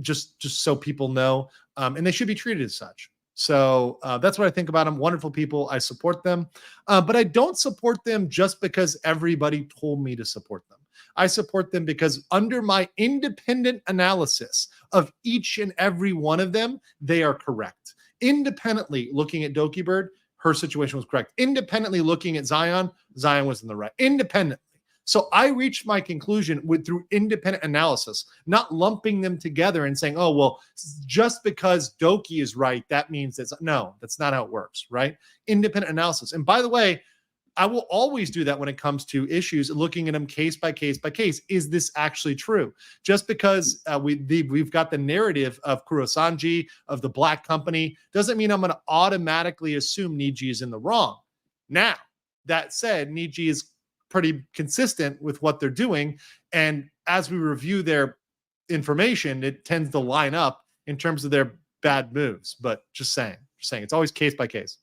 just so people know, and they should be treated as such. So that's what I think about them. Wonderful people. I support them, but I don't support them just because everybody told me to support them. I support them because under my independent analysis of each and every one of them, they are correct. Independently looking at Doki Bird, her situation was correct. Independently looking at Zion was in the right. Independently. So I reached my conclusion through independent analysis, not lumping them together and saying, oh, well, just because Doki is right, that means that's not how it works, right? Independent analysis. And by the way, I will always do that when it comes to issues, looking at them case by case by case. Is this actually true? Just because we've got the narrative of Kurosanji, of the black company, doesn't mean I'm going to automatically assume Niji is in the wrong. Now, that said, Niji is pretty consistent with what they're doing. And as we review their information, it tends to line up in terms of their bad moves. But just saying, it's always case by case.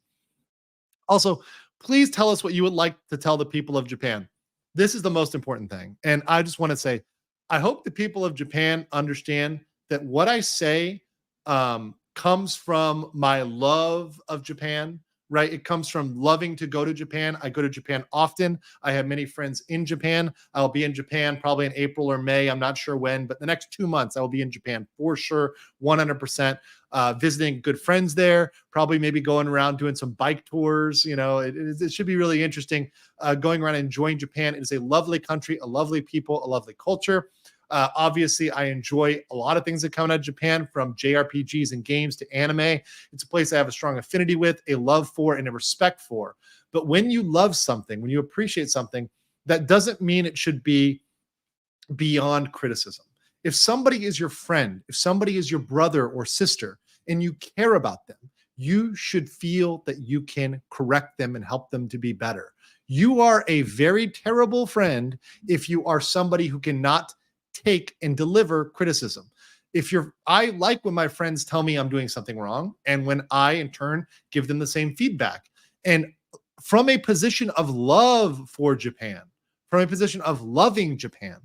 Also, please tell us what you would like to tell the people of Japan. This is the most important thing. And I just want to say, I hope the people of Japan understand that what I say comes from my love of Japan, right? It comes from loving to go to Japan. I go to Japan often. I have many friends in Japan. I'll be in Japan probably in April or May. I'm not sure when, but the next 2 months I will be in Japan for sure, 100%. Visiting good friends there, probably maybe going around doing some bike tours. It should be really interesting going around and enjoying Japan. It is a lovely country, a lovely people, a lovely culture. Obviously, I enjoy a lot of things that come out of Japan, from JRPGs and games to anime. It's a place I have a strong affinity with, a love for, and a respect for. But when you love something, when you appreciate something, that doesn't mean it should be beyond criticism. If somebody is your friend, if somebody is your brother or sister, and you care about them, you should feel that you can correct them and help them to be better. You are a very terrible friend if you are somebody who cannot take and deliver criticism. I like when my friends tell me I'm doing something wrong, and when I in turn give them the same feedback. And from a position of love for Japan, from a position of loving Japan,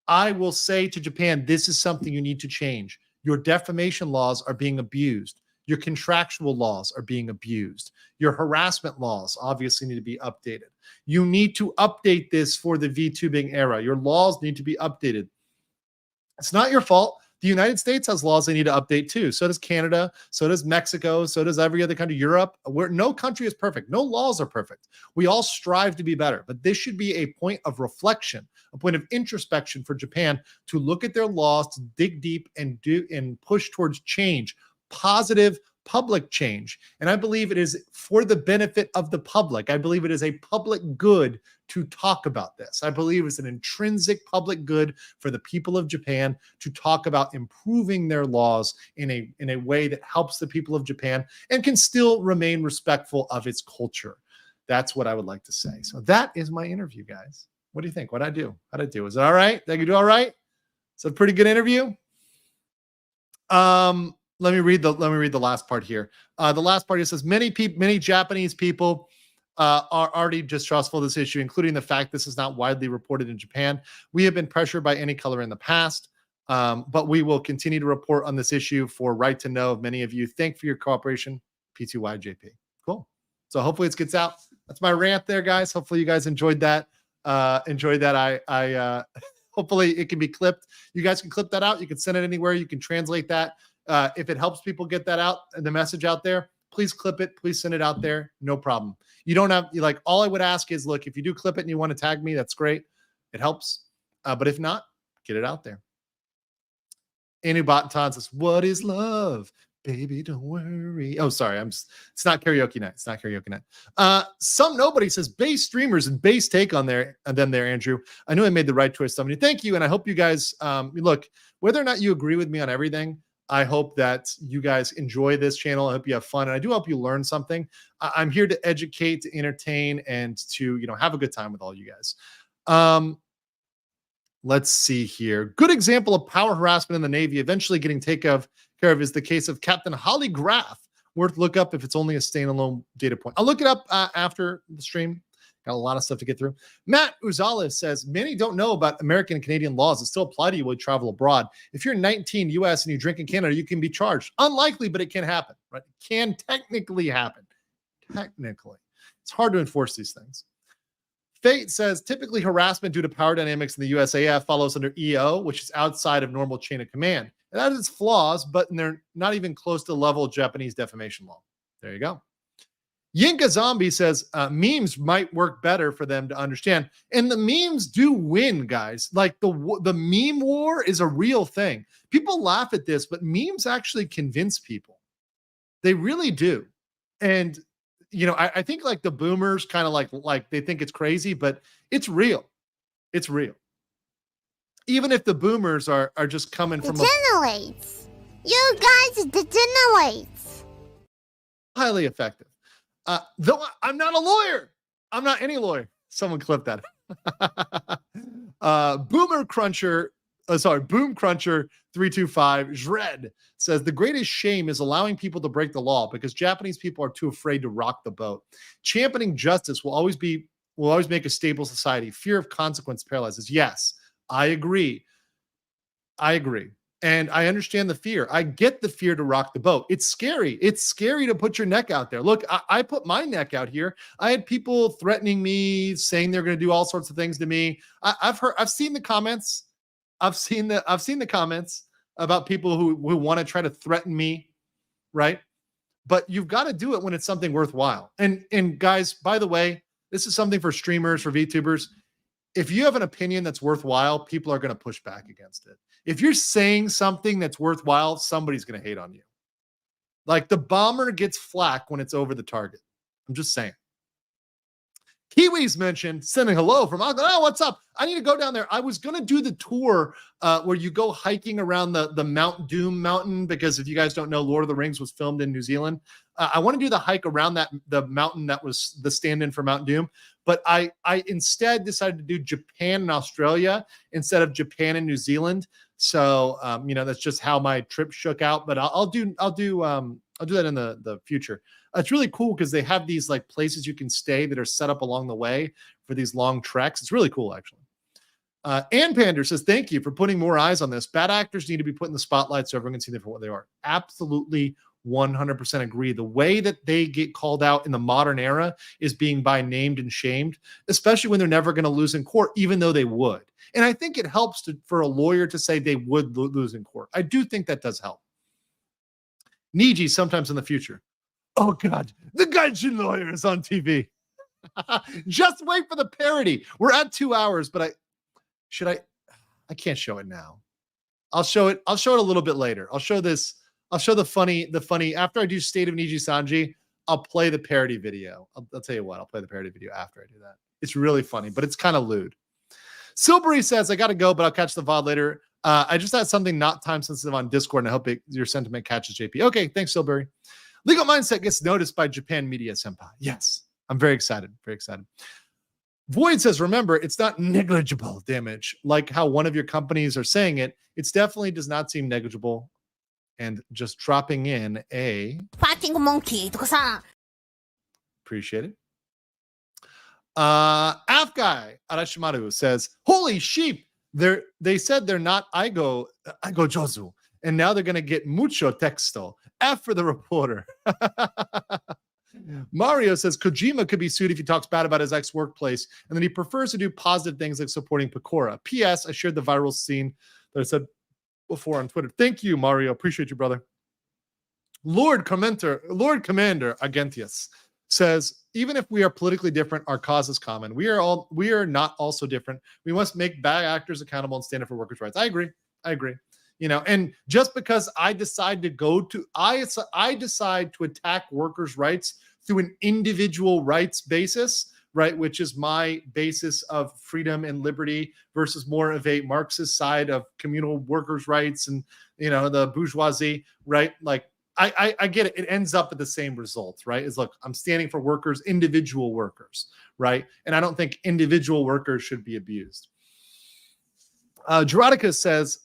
I will say to Japan, this is something you need to change. Your defamation laws are being abused. Your contractual laws are being abused. Your harassment laws obviously need to be updated. You need to update this for the VTubing era. Your laws need to be updated. It's not your fault. The United States has laws they need to update too. So does Canada. So does Mexico. So does every other country. Europe, where no country is perfect. No laws are perfect. We all strive to be better. But this should be a point of reflection, a point of introspection for Japan to look at their laws, to dig deep and push towards change, positive public change. And I believe it is for the benefit of the public. I believe it is a public good to talk about this. I believe it's an intrinsic public good for the people of Japan to talk about improving their laws in a way that helps the people of Japan and can still remain respectful of its culture. That's what I would like to say. So that is my interview, guys. What do you think? What'd I do? How'd I do? Is it all right? Did I do all right? It's a pretty good interview. Let me read the last part here. The last part, it says many Japanese people are already distrustful of this issue, including the fact this is not widely reported in Japan. We have been pressured by AnyColor in the past, but we will continue to report on this issue for right to know of many of you. Thank you for your cooperation, P2YJP. Cool. So hopefully it gets out. That's my rant there, guys. Hopefully you guys enjoyed that. I hopefully it can be clipped. You guys can clip that out. You can send it anywhere. You can translate that. If it helps people get that out and the message out there, please clip it. Please send it out there. No problem. You don't have, all I would ask is, look, if you do clip it and you want to tag me, that's great. It helps. But if not, get it out there. Anu Botton says, what is love? Baby, don't worry. Oh, sorry. It's not karaoke night. It's not karaoke night. Some nobody says base streamers and base take on them there, Andrew. I knew I made the right choice. Somebody, thank you. And I hope you guys, look, whether or not you agree with me on everything, I hope that you guys enjoy this channel. I hope you have fun. And I do hope you learn something. I'm here to educate, to entertain, and to, have a good time with all you guys. Let's see here. Good example of power harassment in the Navy eventually getting taken care of is the case of Captain Holly Graff. Worth look up if it's only a standalone data point. I'll look it up after the stream. Got a lot of stuff to get through. Matt Uzala says, many don't know about American and Canadian laws that still apply to you when you travel abroad. If you're 19 US and you drink in Canada, you can be charged. Unlikely, but it can happen, right? It can technically happen. Technically. It's hard to enforce these things. Fate says, typically harassment due to power dynamics in the USAF follows under EO, which is outside of normal chain of command. And that has its flaws, but they're not even close to the level of Japanese defamation law. There you go. Yinka Zombie says memes might work better for them to understand. And the memes do win, guys. Like the meme war is a real thing. People laugh at this, but memes actually convince people. They really do. And, I think like the boomers kind of like they think it's crazy, but it's real. It's real. Even if the boomers are just coming from degenerates. You guys degenerates. Highly effective. Though I'm not a lawyer. I'm not any lawyer. Someone clip that. Boom Cruncher 325 Zred says the greatest shame is allowing people to break the law because Japanese people are too afraid to rock the boat. Championing justice will always make a stable society. Fear of consequence paralyzes. Yes, I agree. And I understand the fear. I get the fear to rock the boat. It's scary. It's scary to put your neck out there. Look, I put my neck out here. I had people threatening me, saying they're going to do all sorts of things to me. I've seen the comments. I've seen the comments about people who want to try to threaten me, right? But you've got to do it when it's something worthwhile. And guys, by the way, this is something for streamers, for VTubers. If you have an opinion that's worthwhile, people are going to push back against it. If you're saying something that's worthwhile, somebody's going to hate on you. Like the bomber gets flack when it's over the target. I'm just saying. Kiwi's mentioned sending hello from Auckland. Oh, what's up? I need to go down there. I was going to do the tour where you go hiking around the Mount Doom mountain, because if you guys don't know, Lord of the Rings was filmed in New Zealand. I want to do the hike around the mountain that was the stand-in for Mount Doom. But I instead decided to do Japan and Australia instead of Japan and New Zealand. So, that's just how my trip shook out. But I'll do that in the future. It's really cool because they have these like places you can stay that are set up along the way for these long treks. It's really cool, actually. Ann Pander says, thank you for putting more eyes on this. Bad actors need to be put in the spotlight so everyone can see them for what they are. Absolutely 100% agree. The way that they get called out in the modern era is being by named and shamed, especially when they're never going to lose in court, even though they would. And I think it helps for a lawyer to say they would lose in court. I do think that does help. Niji, sometimes in the future. Oh, God, the Gaijin lawyer is on TV. Just wait for the parody. We're at 2 hours, but I can't show it now. I'll show it a little bit later. I'll show the funny, after I do State of Nijisanji, I'll play the parody video. I'll tell you what, I'll play the parody video after I do that. It's really funny, but it's kind of lewd. Silbury says, I got to go, but I'll catch the VOD later. I just had something not time sensitive on Discord, and I hope your sentiment catches JP. Okay, thanks, Silbury. Legal Mindset gets noticed by Japan Media Senpai. Yes, I'm very excited. Very excited. Void says, remember, it's not negligible damage like how one of your companies are saying it. It definitely does not seem negligible. And just dropping in a Fighting monkey とかさ appreciate it. Afguy Arashimaru says, holy sheep. They said they're not Aigo Jozu. And now they're going to get mucho texto. F for the reporter. Mario says Kojima could be sued if he talks bad about his ex-workplace, and then he prefers to do positive things like supporting Pecora. P.S. I shared the viral scene that I said before on Twitter. Thank you, Mario. Appreciate you, brother. Lord Commander Agentius says, even if we are politically different, our cause is common. We are not also different. We must make bad actors accountable and stand up for workers' rights. I agree. And just because I decide to attack workers' rights through an individual rights basis, right, which is my basis of freedom and liberty versus more of a Marxist side of communal workers' rights and, the bourgeoisie, right? Like, I get it. It ends up at the same results, right? Is look, I'm standing for workers, individual workers, right? And I don't think individual workers should be abused. Gerotica says,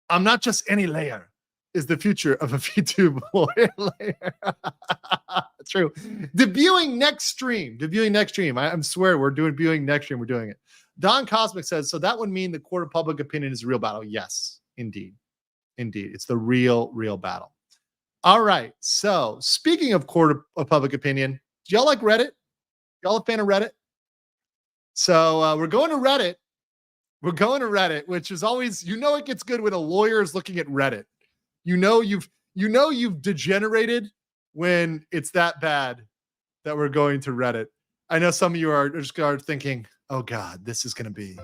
I'm not just any layer is the future of a VTube layer. True. Debuting next stream. I swear we're doing debuting next stream. We're doing it. Don Cosmic says, so that would mean the court of public opinion is a real battle. Yes, indeed. It's the real battle. All right. So speaking of court of public opinion, do y'all like Reddit? Y'all a fan of Reddit? So we're going to Reddit. Which is always, it gets good when a lawyer is looking at Reddit. You've degenerated when it's that bad that we're going to Reddit. I know some of you are just thinking, oh God, this is going to be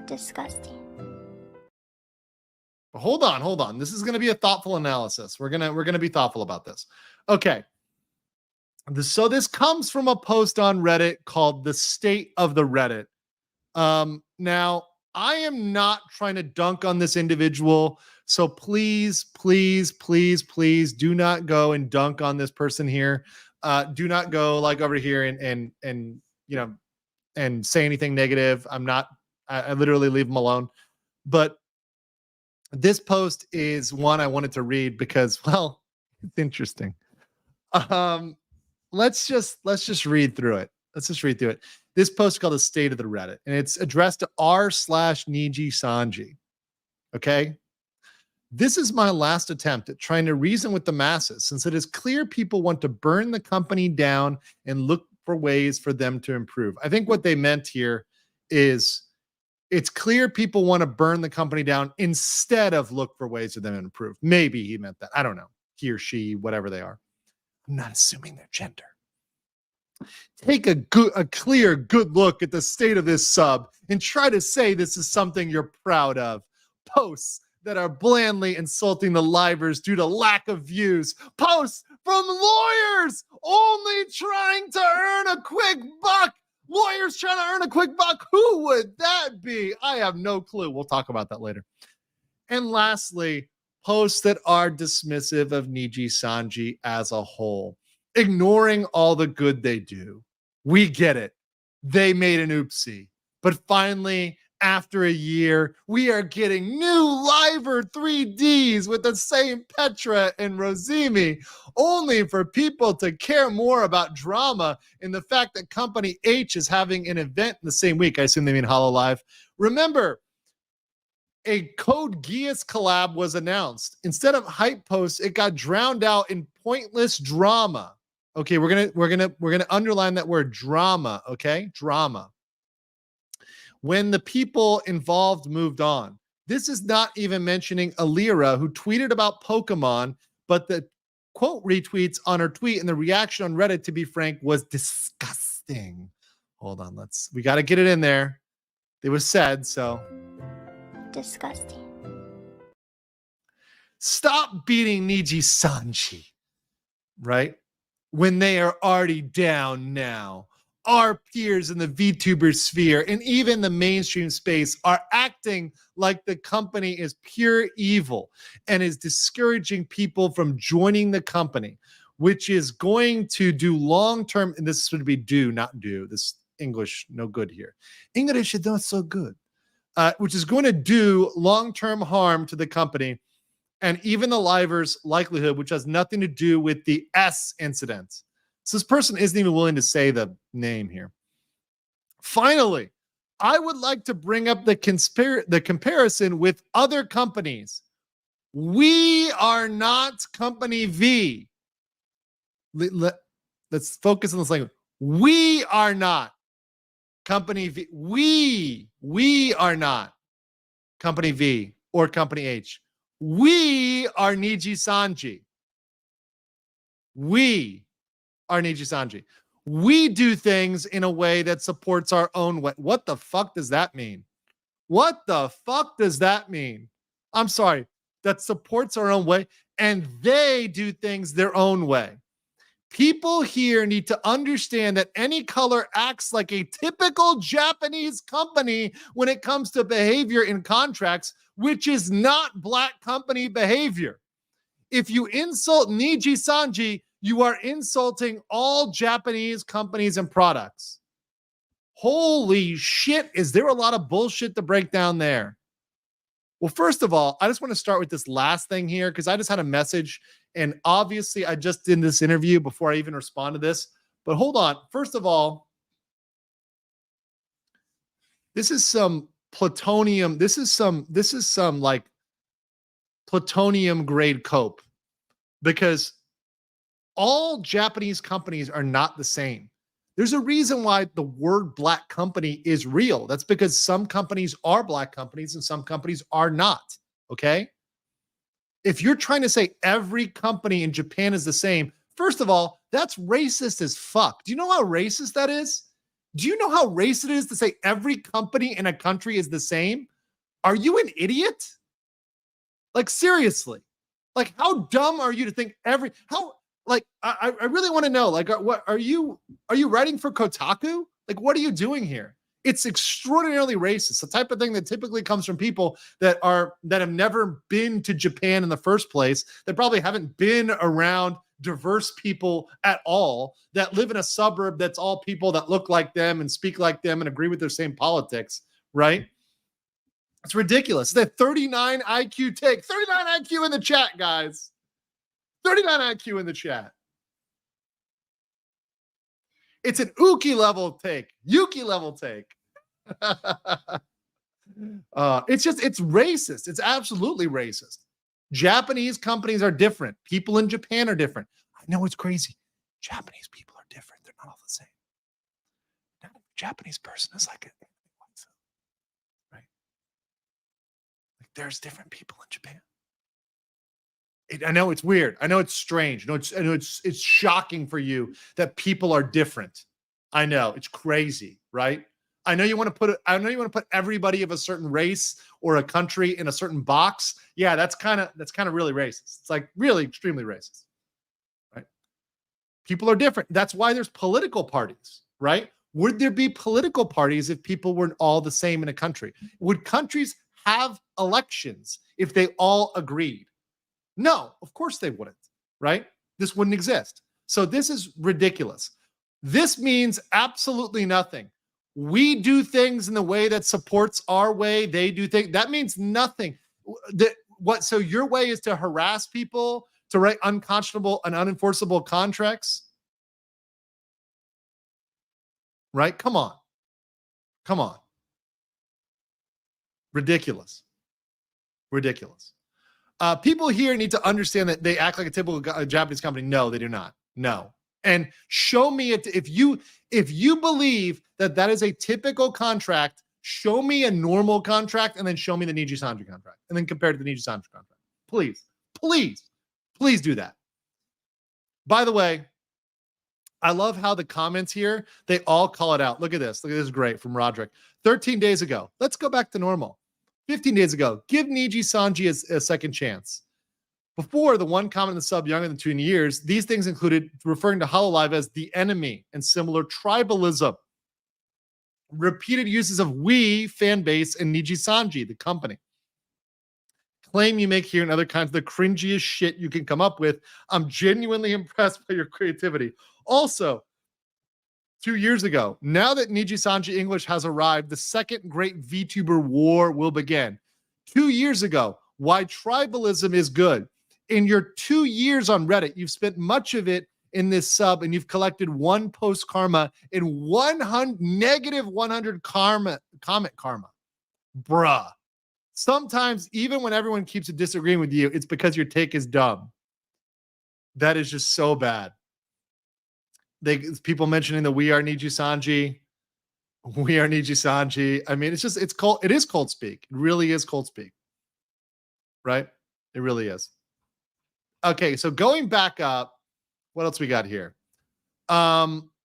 disgusting. Hold on. This is going to be a thoughtful analysis. We're going to be thoughtful about this. Okay. So this comes from a post on Reddit called The State of the Reddit. Now, I am not trying to dunk on this individual, so please do not go and dunk on this person here. Do not go like over here and say anything negative. I literally leave them alone. But this post is one I wanted to read because, well, it's interesting. Let's just read through it. This post is called The State of the Reddit, and it's addressed to r/Nijisanji. Okay? This is my last attempt at trying to reason with the masses, since it is clear people want to burn the company down and look for ways for them to improve. I think what they meant here is it's clear people want to burn the company down instead of look for ways for them to improve. Maybe he meant that. I don't know. He or she, whatever they are. I'm not assuming their gender. Take a clear, good look at the state of this sub and try to say this is something you're proud of. Posts that are blandly insulting the livers due to lack of views. Posts from lawyers only trying to earn a quick buck Lawyers trying to earn a quick buck. Who would that be? I have no clue. We'll talk about that later. And lastly, posts that are dismissive of Nijisanji as a whole, ignoring all the good they do. We get it. They made an oopsie. But finally, after a year, we are getting new Liver 3Ds with the same Petra and Rosimi, only for people to care more about drama in the fact that Company H is having an event in the same week. I assume they mean HoloLive. Remember, a Code Geass collab was announced. Instead of hype posts, it got drowned out in pointless drama. Okay, we're gonna underline that word, drama. Okay, drama. When the people involved moved on. This is not even mentioning Alira, who tweeted about Pokemon, but the quote retweets on her tweet and the reaction on Reddit, to be frank, was disgusting. Hold on, we got to get it in there. It was said, so. Disgusting. Stop beating Nijisanji, right? When they are already down now. Our peers in the VTuber sphere and even the mainstream space are acting like the company is pure evil and is discouraging people from joining the company, which is going to do long-term, and this would be do, not do. This English, no good here. English is not so good. Which is going to do long-term harm to the company and even the Livers' likelihood, which has nothing to do with the S incident. So this person isn't even willing to say the name here. Finally, I would like to bring up the comparison with other companies. We are not Company V. Let's focus on this language. We are not Company V. We are not Company V or Company H. We are Nijisanji. We are Nijisanji. We do things in a way that supports our own way. What the fuck does that mean? What the fuck does that mean? I'm sorry. That supports our own way, and they do things their own way. People here need to understand that AnyColor acts like a typical Japanese company when it comes to behavior in contracts, which is not black company behavior. If you insult Nijisanji, you are insulting all Japanese companies and products. Holy shit, is there a lot of bullshit to break down there? Well, first of all, I just want to start with this last thing here because I just had a message, and obviously I just did this interview before I even respond to this. But hold on. First of all, this is some plutonium. This is some like plutonium grade cope, because all Japanese companies are not the same. There's a reason why the word black company is real. That's because some companies are black companies and some companies are not. Okay. If you're trying to say every company in Japan is the same, first of all, that's racist as fuck. Do you know how racist that is? Do you know how racist it is to say every company in a country is the same? Are you an idiot? Like, seriously, like, how dumb are you to think I really want to know, like, what are you writing for Kotaku? Like, what are you doing here? It's extraordinarily racist. The type of thing that typically comes from people that have never been to Japan in the first place, that probably haven't been around diverse people at all, that live in a suburb that's all people that look like them and speak like them and agree with their same politics, right? It's ridiculous. It's a 39 IQ take. 39 IQ in the chat, guys. 39 IQ in the chat. It's an Uki level take. Yuki level take. It's racist. It's absolutely racist. Japanese companies are different. People in Japan are different. I know it's crazy. Japanese people are different. They're not all the same. Not a Japanese person is like it. Right? Like, there's different people in Japan. I know it's weird. I know it's strange. I know it's shocking for you that people are different. I know it's crazy, right? I know you want to put everybody of a certain race or a country in a certain box. Yeah, that's kind of really racist. It's like really extremely racist, right? People are different. That's why there's political parties, right? Would there be political parties if people weren't all the same in a country? Would countries have elections if they all agreed? No, of course they wouldn't, right? This wouldn't exist. So this is ridiculous. This means absolutely nothing. We do things in the way that supports our way. They do things. That means nothing. So your way is to harass people, to write unconscionable and unenforceable contracts? Right? Come on. Come on. Ridiculous. Ridiculous. People here need to understand that they act like a typical Japanese company. No, they do not. No. And show me it. If you believe that that is a typical contract, show me a normal contract and then show me the Nijisanji contract and then compare it to the Nijisanji contract. Please, please, please do that. By the way, I love how the comments here, they all call it out. Look at this. Look at this. Great from Roderick. 13 days ago. Let's go back to normal. 15 days ago. Give Nijisanji a second chance. Before, the one comment in the sub younger than 2 years, these things included referring to Hololive as the enemy and similar tribalism. Repeated uses of we, fan base, and Nijisanji, the company. Claim you make here and other kinds of the cringiest shit you can come up with. I'm genuinely impressed by your creativity. Also, 2 years ago, now that Nijisanji English has arrived, the second great VTuber war will begin. 2 years ago, why tribalism is good. In your 2 years on Reddit, you've spent much of it in this sub, and you've collected 1 post karma and negative 100 comment karma. Bruh. Sometimes, even when everyone keeps disagreeing with you, it's because your take is dumb. That is just so bad. People mentioning the we are Nijisanji. We are Nijisanji. I mean, it is cold speak. It really is cold speak. Right? It really is. Okay, so going back up, what else we got here?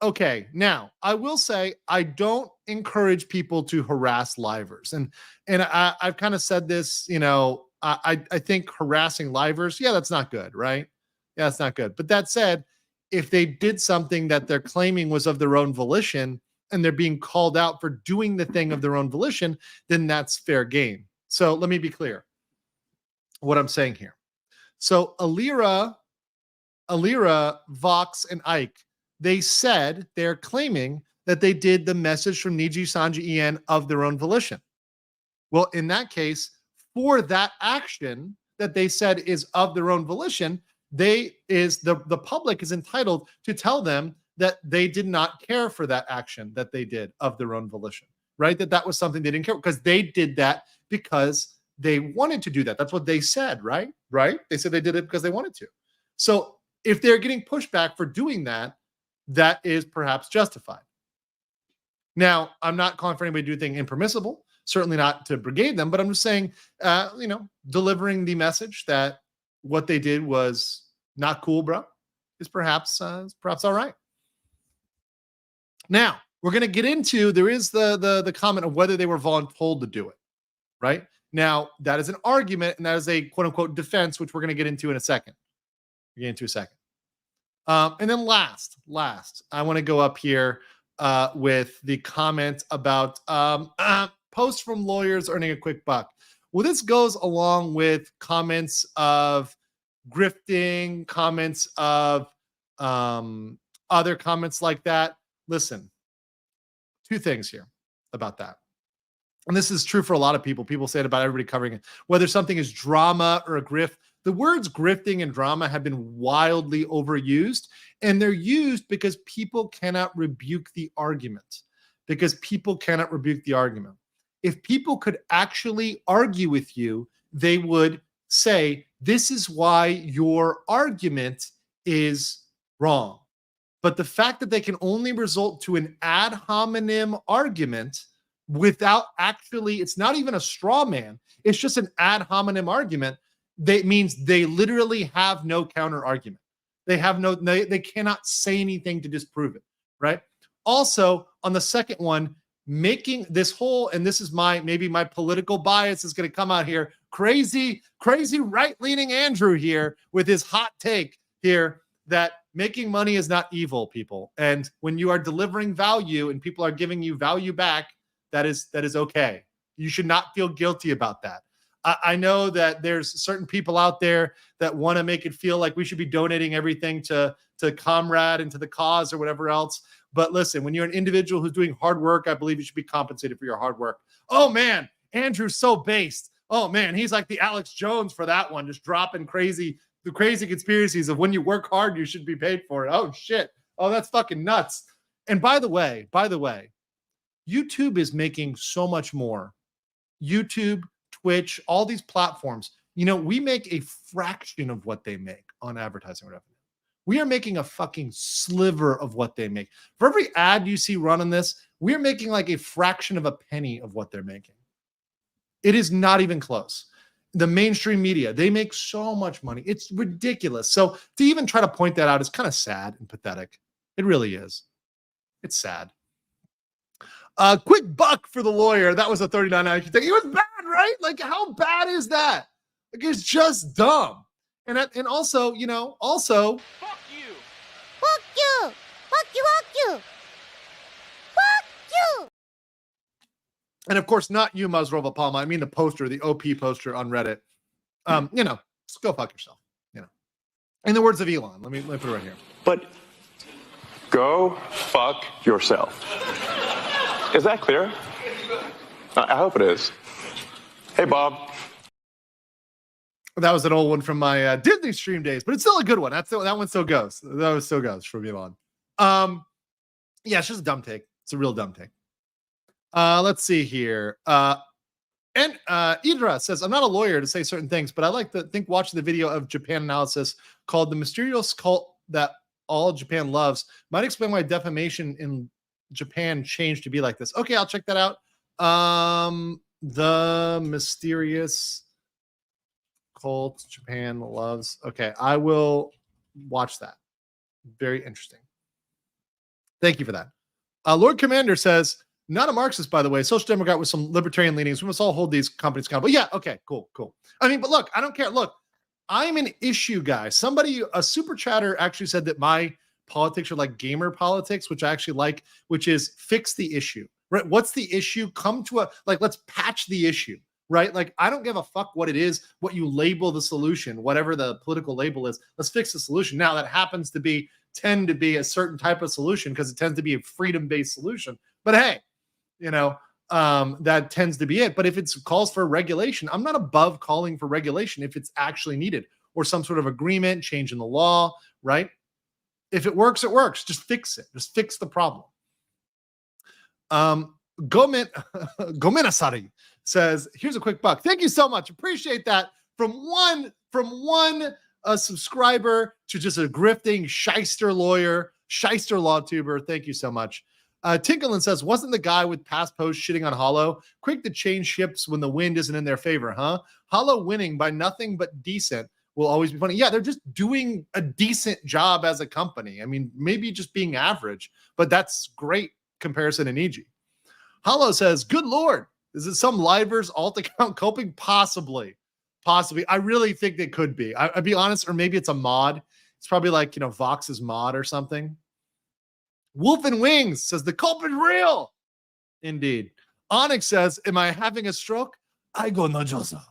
Okay, now I will say I don't encourage people to harass livers, and I've kind of said this. I think harassing livers, yeah, that's not good, right? Yeah, that's not good. But that said, if they did something that they're claiming was of their own volition, and they're being called out for doing the thing of their own volition, then that's fair game. So let me be clear what I'm saying here. So Alira, Vox, and Ike, they're claiming that they did the message from Nijisanji EN of their own volition. Well, in that case, for that action that they said is of their own volition, the public is entitled to tell them that they did not care for that action that they did of their own volition, right? That was something they didn't care because they did that because they wanted to do that. That's what they said, right? Right? They said they did it because they wanted to. So if they're getting pushback for doing that, that is perhaps justified. Now, I'm not calling for anybody to do anything impermissible, certainly not to brigade them, but I'm just saying, delivering the message that what they did was not cool, bro, is perhaps all right. Now, we're going to get into, there is the comment of whether they were voluntold to do it, right? Now, that is an argument, and that is a quote-unquote defense, which we're going to get into in a second. And then last, I want to go up here with the comment about posts from lawyers earning a quick buck. Well, this goes along with comments of grifting, comments of other comments like that. Listen, 2 things here about that. And this is true for a lot of people. People say it about everybody covering it. Whether something is drama or a grift, the words grifting and drama have been wildly overused, and they're used because people cannot rebuke the argument. If people could actually argue with you, they would say, this is why your argument is wrong. But the fact that they can only result to an ad hominem argument without actually, it's not even a straw man, it's just an ad hominem argument, that means they literally have no counter argument. They cannot say anything to disprove it, right? Also, on the second one, making this whole, and this is maybe my political bias is going to come out here, crazy right-leaning Andrew here with his hot take here, that Making money is not evil, people. And when you are delivering value and people are giving you value back, that is okay. You should not feel guilty about that. I know that there's certain people out there that want to make it feel like we should be donating everything to Comrade and to the cause or whatever else. But listen, when you're an individual who's doing hard work, I believe you should be compensated for your hard work. Oh man, Andrew's so based. Oh man, he's like the Alex Jones for that one, just dropping the crazy conspiracies of when you work hard, you should be paid for it. Oh shit. Oh, that's fucking nuts. And by the way, YouTube is making so much more. YouTube, Twitch, all these platforms, we make a fraction of what they make on advertising revenue. We are making a fucking sliver of what they make. For every ad you see running this, we're making like a fraction of a penny of what they're making. It is not even close. The mainstream media, they make so much money. It's ridiculous. So to even try to point that out is kind of sad and pathetic. It really is. It's sad. Quick buck for the lawyer. That was a 39 thing. It was bad, right? Like, how bad is that? Like, it's just dumb. And also, Fuck you. Fuck you. Fuck you. Fuck you. Fuck you. and of course, not you, Mazrova Palma. I mean the poster, the OP poster on Reddit. Just go fuck yourself. In the words of Elon, let me put it right here. But go fuck yourself. Is that clear? I hope it is. Hey, Bob. That was an old one from my Disney stream days, but it's still a good one. That one still goes. That one still goes from Elon. Yeah, it's just a dumb take. It's a real dumb take. Let's see here. And Idra says, I'm not a lawyer to say certain things, but I like to think watching the video of Japan analysis called The Mysterious Cult That All Japan Loves might explain why defamation in Japan changed to be like this. Okay, I'll check that out. The Mysterious Cult Japan Loves. Okay, I will watch that. Very interesting. Thank you for that. Lord Commander says, not a Marxist, by the way, social democrat with some libertarian leanings. We must all hold these companies accountable. Yeah, okay, cool. I mean, but look, I don't care. Look, I'm an issue guy. A super chatter actually said that my politics are like gamer politics, which I actually like, which is fix the issue, right? What's the issue? Let's patch the issue, right? Like, I don't give a fuck what it is, what you label the solution, whatever the political label is. Let's fix the solution. Now, that happens to tend to be a certain type of solution because it tends to be a freedom-based solution. But hey, that tends to be it. But if it calls for regulation, I'm not above calling for regulation if it's actually needed, or some sort of agreement, change in the law, right? If it works, it works. Just fix it. Just fix the problem. Gomenasari says, here's a quick buck. Thank you so much. Appreciate that. From one subscriber to just a grifting shyster law tuber. Thank you so much. Tinkerland says, wasn't the guy with past posts shitting on Hollow quick to change ships when the wind isn't in their favor, huh? Hollow winning by nothing but decent will always be funny. Yeah, they're just doing a decent job as a company. I mean, maybe just being average, but that's great comparison to Niji. Hollow says, good Lord, is it some livers alt account coping? Possibly. I really think it could be. I'd be honest, or maybe it's a mod. It's probably like, Vox's mod or something. Wolf and Wings says, the culprit real. Indeed. Onyx says, am I having a stroke? I go no josa.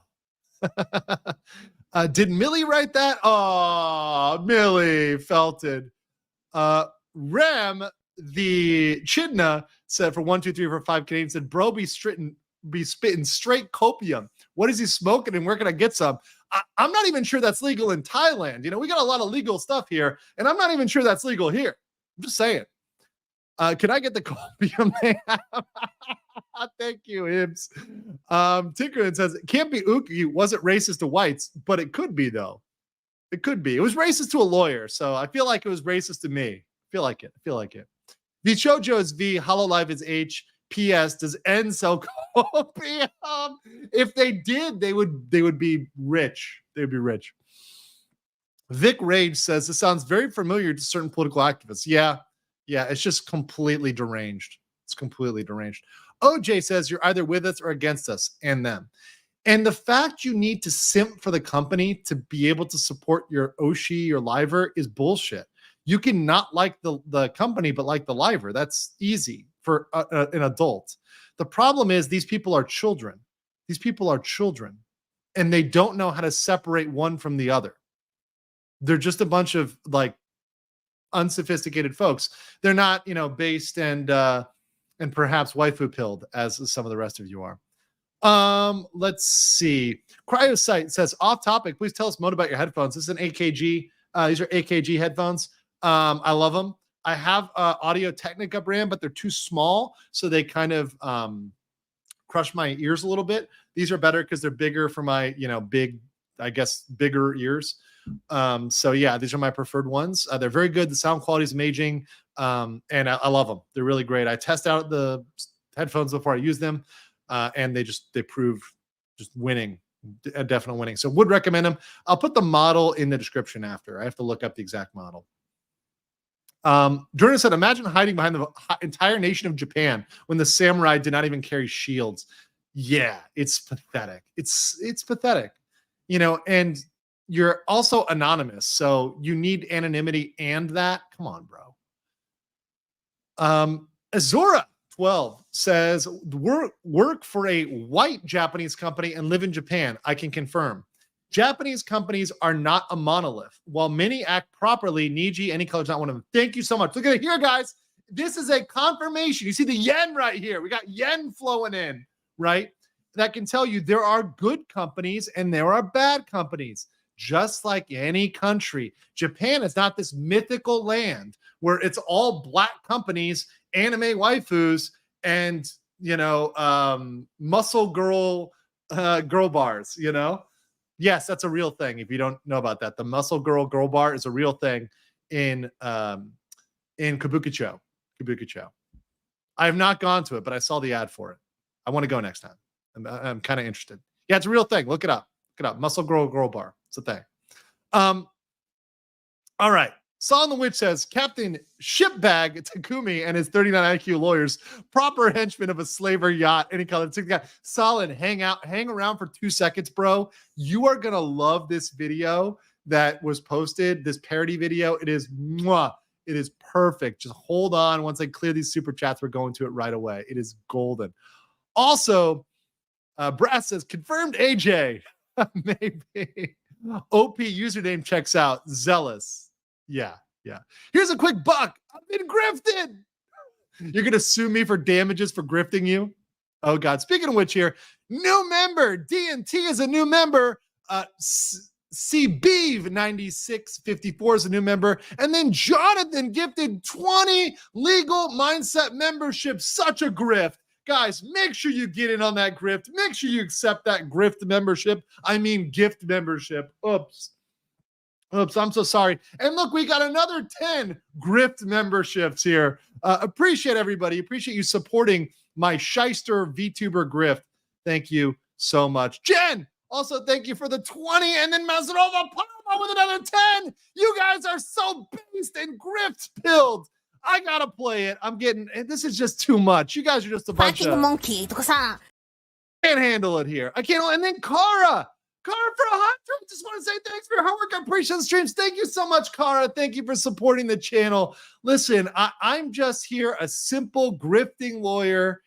Did Millie write that? Oh, Millie felt it. Ram, the Chidna, said for 1, 2, 3, 4, 5 Canadian, said, bro, be spitting straight copium. What is he smoking and where can I get some? I'm not even sure that's legal in Thailand. We got a lot of legal stuff here, and I'm not even sure that's legal here. I'm just saying. Can I get the copium they have? Thank you, Ibs. Tinkerman says, it can't be Uki. Wasn't racist to whites, but it could be, though. It could be. It was racist to a lawyer, so I feel like it was racist to me. I feel like it. The Chojo is V, Hololive is H. P.S. Does N sell copium? If they did, they would be rich. They would be rich. Vic Rage says, this sounds very familiar to certain political activists. Yeah, it's just completely deranged. It's completely deranged. OJ says, you're either with us or against us and them. And the fact you need to simp for the company to be able to support your Oshi, your Liver, is bullshit. You can not like the company, but like the liver. That's easy for an adult. The problem is these people are children. These people are children, and they don't know how to separate one from the other. They're just a bunch of like unsophisticated folks. They're not, based and perhaps waifu pilled as some of the rest of you are. Let's see. Cryosite says, off topic, please tell us more about your headphones. This is an AKG. These are AKG headphones. I love them. I have Audio Technica brand, but they're too small, so they kind of crush my ears a little bit. These are better because they're bigger for my, bigger ears. So yeah, these are my preferred ones. They're very good. The sound quality is amazing. And I love them. They're really great. I test out the headphones before I use them. And they prove just winning, a definite winning. So would recommend them. I'll put the model in the description after. I have to look up the exact model. Jordan said, imagine hiding behind the entire nation of Japan when the samurai did not even carry shields. Yeah, it's pathetic. It's pathetic, and you're also anonymous. So you need anonymity and that. Come on, bro. Azora 12 says, work for a white Japanese company and live in Japan. I can confirm. Japanese companies are not a monolith. While many act properly, Niji, AnyColor is not one of them. Thank you so much. Look at it here, guys. This is a confirmation. You see the yen right here. We got yen flowing in, right? That can tell you there are good companies and there are bad companies. Just like any country, Japan is not this mythical land where it's all black companies, anime waifus, and muscle girl bars. Yes, that's a real thing. If you don't know about that, the muscle girl bar is a real thing in Kabukicho. I have not gone to it, but I saw the ad for it. I want to go next time. I'm kind of interested. Yeah, it's a real thing. Look it up. Muscle girl bar. It's a thing. All right. Song the Witch says, Captain Shipbag Takumi and his 39 IQ lawyers, proper henchmen of a slaver yacht, AnyColor. Solid. Hang around for 2 seconds, bro. You are going to love this video that was posted, this parody video. It is mwah. It is perfect. Just hold on. Once I clear these super chats, we're going to it right away. It is golden. Also, Brass says, confirmed AJ. Maybe. OP username checks out. Zealous. Yeah. Here's a quick buck. I've been grifted. You're going to sue me for damages for grifting you? Oh, God. Speaking of which here, new member. DNT is a new member. CBeeve9654 is a new member. And then Jonathan gifted 20 legal mindset memberships. Such a grift. Guys, make sure you get in on that grift. Make sure you accept that grift membership. I mean, gift membership. Oops, I'm so sorry. And look, we got another 10 grift memberships here. Appreciate everybody. Appreciate you supporting my shyster VTuber grift. Thank you so much. Jen, also thank you for the 20. And then Mazarova Palma with another 10. You guys are so based and grift pilled. I gotta play it. This is just too much. You guys are just a bunch of monkey. can't handle it here. I can't. And then Kara for a hot drink. Just want to say thanks for your hard work. I appreciate the streams. Thank you so much, Kara. Thank you for supporting the channel. Listen, I'm just here, a simple grifting lawyer,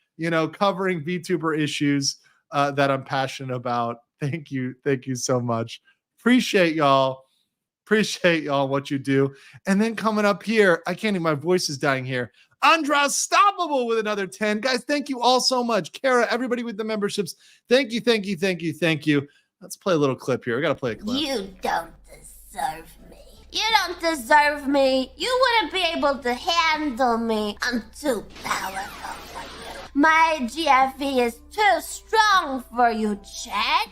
covering VTuber issues that I'm passionate about. Thank you so much. Appreciate y'all. What you do. And then coming up here, my voice is dying here. Andra Stoppable with another 10. Guys, thank you all so much. Kara, everybody with the memberships. Thank you. Let's play a little clip here. I got to play a clip. You don't deserve me. You don't deserve me. You wouldn't be able to handle me. I'm too powerful for you. My GFE is too strong for you, chat.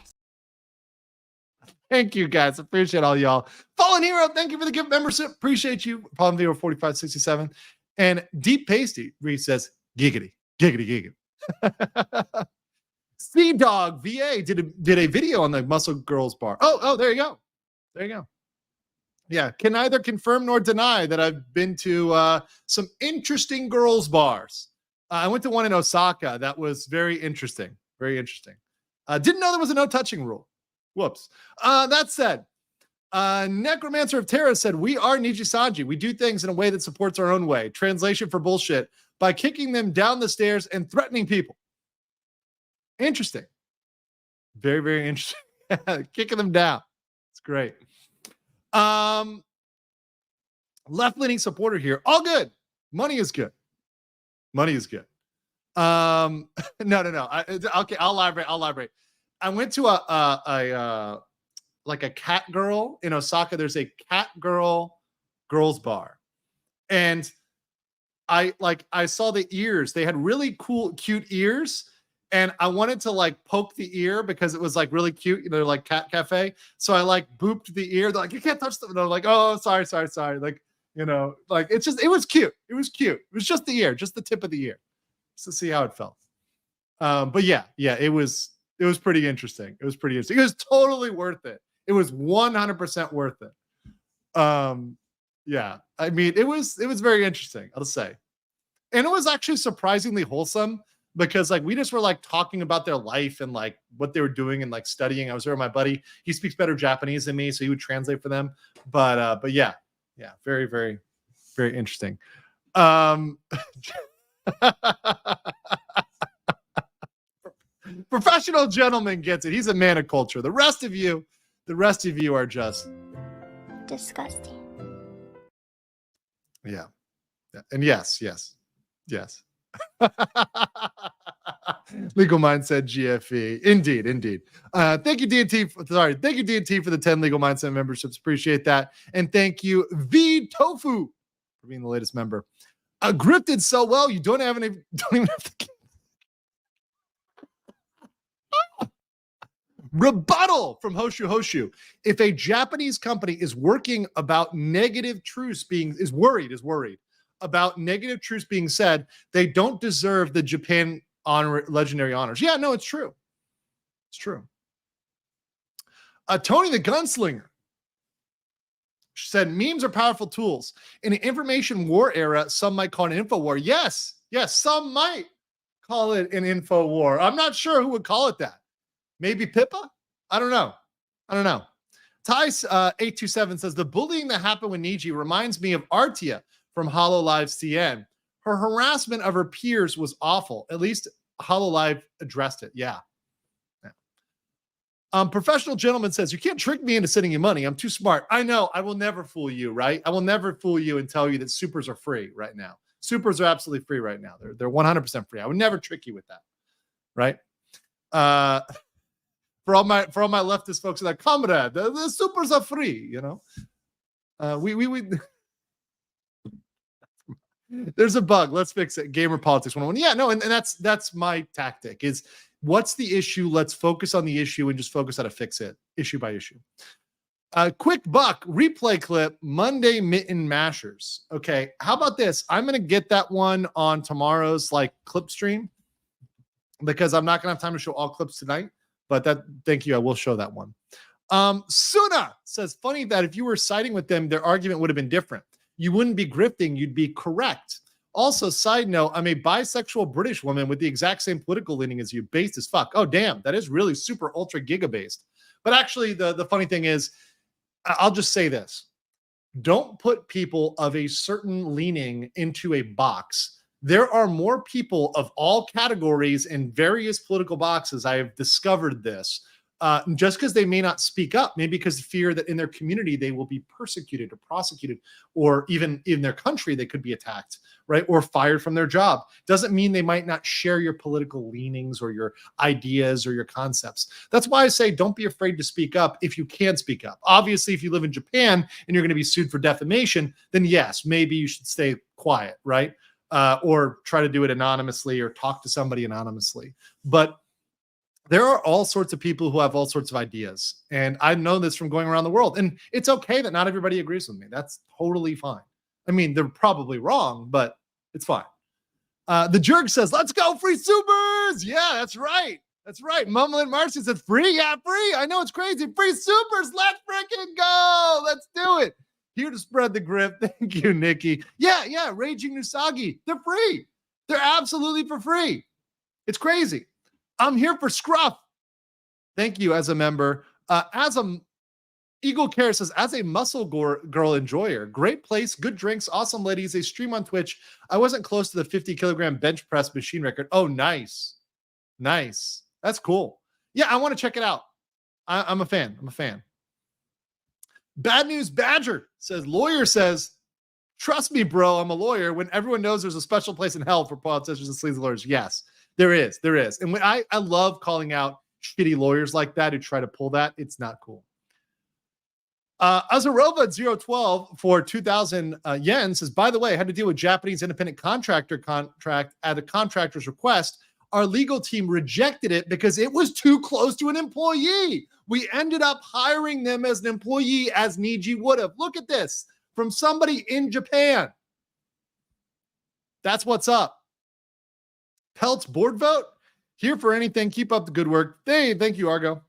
Thank you, guys. Appreciate all y'all. Fallen Hero, thank you for the gift membership. Appreciate you. Problem Hero 4567. And Deep Pasty Reed says, giggity. Sea Dog VA did a video on the Muscle Girls bar. Oh, there you go. Yeah, can neither confirm nor deny that I've been to some interesting girls bars. I went to one in Osaka that was very interesting. Didn't know there was a no touching rule. Whoops. That said, Necromancer of Terra said, we are Nijisanji. We do things in a way that supports our own way. Translation for bullshit. By kicking them down the stairs and threatening people. Interesting. Very, very interesting. Kicking them down. It's great. Left-leaning supporter here. All good. Money is good. Money is good. No. Okay, I'll elaborate. I went to a cat girl in Osaka. There's a cat girls bar. And I saw the ears. They had really cool, cute ears. And I wanted to like poke the ear because it was like really cute, you know, like cat cafe. So I like booped the ear. They're like, you can't touch them. And I'm like, oh, sorry. Like, you know, like it was cute. It was just the ear, just the tip of the ear, just to see how it felt. But yeah, it was pretty interesting. It was totally worth it. It was 100% worth it. Yeah, I mean, it was very interesting, I'll say. And it was actually surprisingly wholesome because like we just were like talking about their life and like what they were doing and like studying. I was there with my buddy. He speaks better Japanese than me, so he would translate for them. But yeah, very, very, very interesting. Professional gentleman gets it. He's a man of culture. The rest of you are just Disgusting. Yeah. And yes. Legal Mindset GFE. Indeed. Thank you, DNT. Thank you, DNT, for the 10 Legal Mindset memberships. Appreciate that. And thank you, V Tofu, for being the latest member. Grifted so well, you don't even have to. Rebuttal from Hoshu. If a Japanese company is working about negative truths is worried about negative truths being said, they don't deserve the Japan legendary honors. Yeah, no, it's true. It's true. Tony the Gunslinger said memes are powerful tools. In an information war era, some might call it an info war. Yes, some might call it an info war. I'm not sure who would call it that. Maybe Pippa? I don't know. Tice 827 says the bullying that happened with Niji reminds me of Artia from HoloLive CN. Her harassment of her peers was awful. At least HoloLive addressed it. Yeah. Professional Gentleman says, you can't trick me into sending you money. I'm too smart. I know. I will never fool you, right? I will never fool you and tell you that supers are free right now. Supers are absolutely free right now. They're 100% free. I would never trick you with that, right? For all my leftist folks, are like, comrade, the supers are free, you know. We there's a bug. Let's fix it. Gamer Politics 101. Yeah, no, and that's my tactic is what's the issue? Let's focus on the issue and just focus how to fix it, issue by issue. Quick buck replay clip, Monday Mitten Mashers. Okay, how about this? I'm gonna get that one on tomorrow's like clip stream because I'm not gonna have time to show all clips tonight. But thank you. I will show that one. Suna says, funny that if you were siding with them, their argument would have been different. You wouldn't be grifting. You'd be correct. Also, side note, I'm a bisexual British woman with the exact same political leaning as you. Based as fuck. Oh, damn. That is really super ultra giga based. But actually, the funny thing is, I'll just say this. Don't put people of a certain leaning into a box. There are more people of all categories in various political boxes. I have discovered this. Just because they may not speak up, maybe because of fear that in their community they will be persecuted or prosecuted, or even in their country they could be attacked, right? Or fired from their job. Doesn't mean they might not share your political leanings or your ideas or your concepts. That's why I say don't be afraid to speak up if you can speak up. Obviously, if you live in Japan and you're going to be sued for defamation, then yes, maybe you should stay quiet, right? Or try to do it anonymously or talk to somebody anonymously. But there are all sorts of people who have all sorts of ideas. And I know this from going around the world. And it's okay that not everybody agrees with me. That's totally fine. I mean, they're probably wrong, but it's fine. The Jerk says, let's go, free supers. Yeah, that's right. That's right. Mumbling Marcy says, free? Yeah, free. I know it's crazy. Free supers. Let's freaking go. Let's do it. Here to spread the grip. Thank you, Nikki. Yeah. Raging Nusagi. They're free. They're absolutely for free. It's crazy. I'm here for scruff. Thank you as a member. As a Eagle Care says, as a muscle girl enjoyer, great place, good drinks, awesome ladies. They stream on Twitch. I wasn't close to the 50-kilogram bench press machine record. Oh, nice. Nice. That's cool. Yeah, I want to check it out. I'm a fan. I'm a fan. Bad News Badger says, lawyer says, trust me, bro, I'm a lawyer. When everyone knows there's a special place in hell for politicians and sleazy lawyers. Yes, there is. There is. And when I love calling out shitty lawyers like that who try to pull that. It's not cool. Azarova012 for 2,000 yen says, by the way, I had to deal with Japanese independent contractor contract at a contractor's request. Our legal team rejected it because it was too close to an employee. We ended up hiring them as an employee as Niji would have. Look at this from somebody in Japan. That's what's up. Pelt's board vote. Here for anything. Keep up the good work. Hey, thank you, Argo.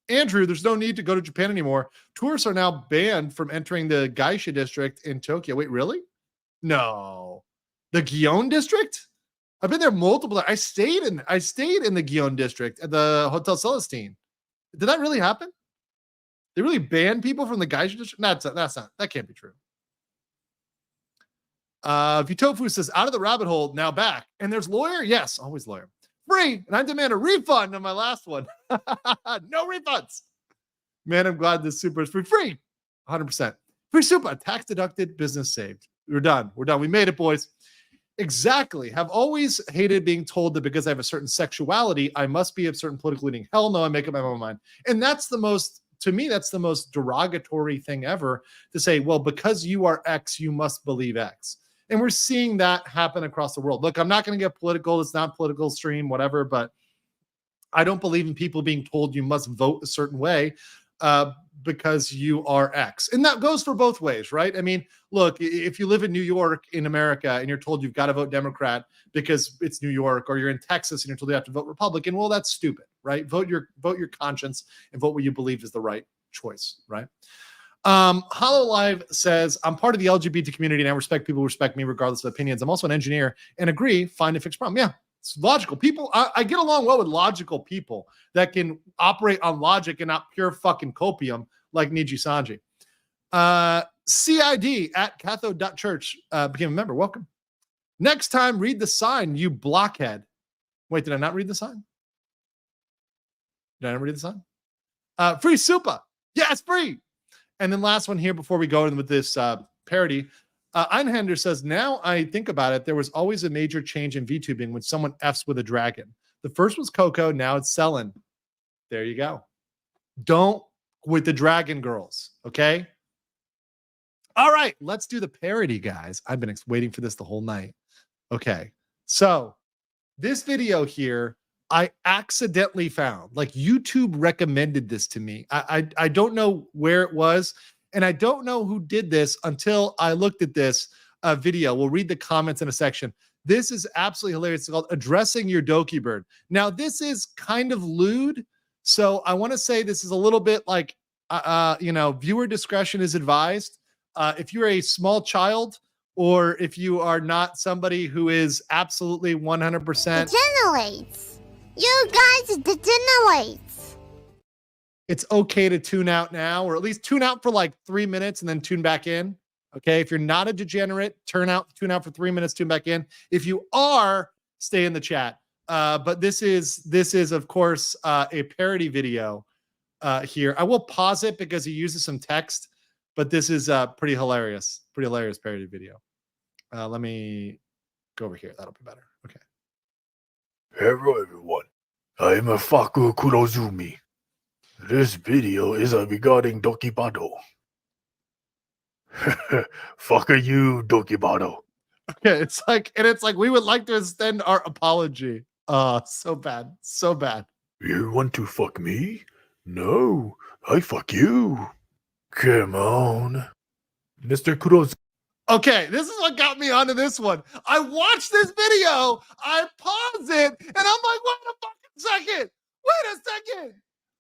Andrew, there's no need to go to Japan anymore. Tourists are now banned from entering the Geisha district in Tokyo. Wait, really? No. The Gion district? I've been there multiple times. I stayed in the Gion district at the Hotel Celestine. Did that really happen? They really banned people from the Geisha district? That can't be true. Vutofu says, out of the rabbit hole, now back. And there's lawyer? Yes, always lawyer. Free, and I demand a refund on my last one. No refunds. Man, I'm glad this super is free. 100%. Free super, tax deducted, business saved. We're done. We made it, boys. Exactly. Have always hated being told that because I have a certain sexuality, I must be of certain political leaning. Hell no, I make up my own mind. And that's the most, to me, that's the most derogatory thing ever to say, well, because you are X, you must believe X. And we're seeing that happen across the world. Look, I'm not going to get political. It's not political stream, whatever, but I don't believe in people being told you must vote a certain way because you are X. And that goes for both ways, right? I mean, look, if you live in New York in America and you're told you've got to vote Democrat because it's New York, or you're in Texas and you're told you have to vote Republican, well, that's stupid, right? Vote your conscience and vote what you believe is the right choice, right? HoloLive says, I'm part of the LGBT community and I respect people who respect me regardless of opinions. I'm also an engineer and agree, find a fixed problem. Yeah, it's logical. People, I get along well with logical people that can operate on logic and not pure fucking copium like Nijisanji. CID at cathode.church became a member. Welcome. Next time, read the sign, you blockhead. Wait, did I not read the sign? Did I not read the sign? Free super. Yeah, it's free. And then last one here before we go in with this parody. Einhander says, now I think about it, there was always a major change in VTubing when someone F's with a dragon. The first was Coco, now it's Selen. There you go. Don't with the dragon girls, okay? All right, let's do the parody, guys. I've been waiting for this the whole night. Okay, so this video here, I accidentally found, like YouTube recommended this to me. I don't know where it was, and I don't know who did this until I looked at this video. We'll read the comments in a section. This is absolutely hilarious. It's called Addressing Your Doki Bird. Now, this is kind of lewd, so I want to say this is a little bit like, viewer discretion is advised. If you're a small child, or if you are not somebody who is absolutely 100%. Degenerates. You guys degenerates. It's okay to tune out now, or at least tune out for like 3 minutes and then tune back in. Okay. If you're not a degenerate, tune out for 3 minutes, tune back in. If you are, stay in the chat. But this is of course a parody video here. I will pause it because he uses some text, but this is pretty hilarious parody video. Let me go over here. That'll be better. Okay. Hello everyone, I am a Faku Kurozumi. This video is regarding Dokibado. Fuck you, Dokibado. Okay, it's like we would like to extend our apology. So bad. You want to fuck me? No, I fuck you. Come on. Mr. Kurozumi. Okay, this is what got me onto this one. I watched this video, I paused it, and I'm like, wait a fucking second. Wait a second.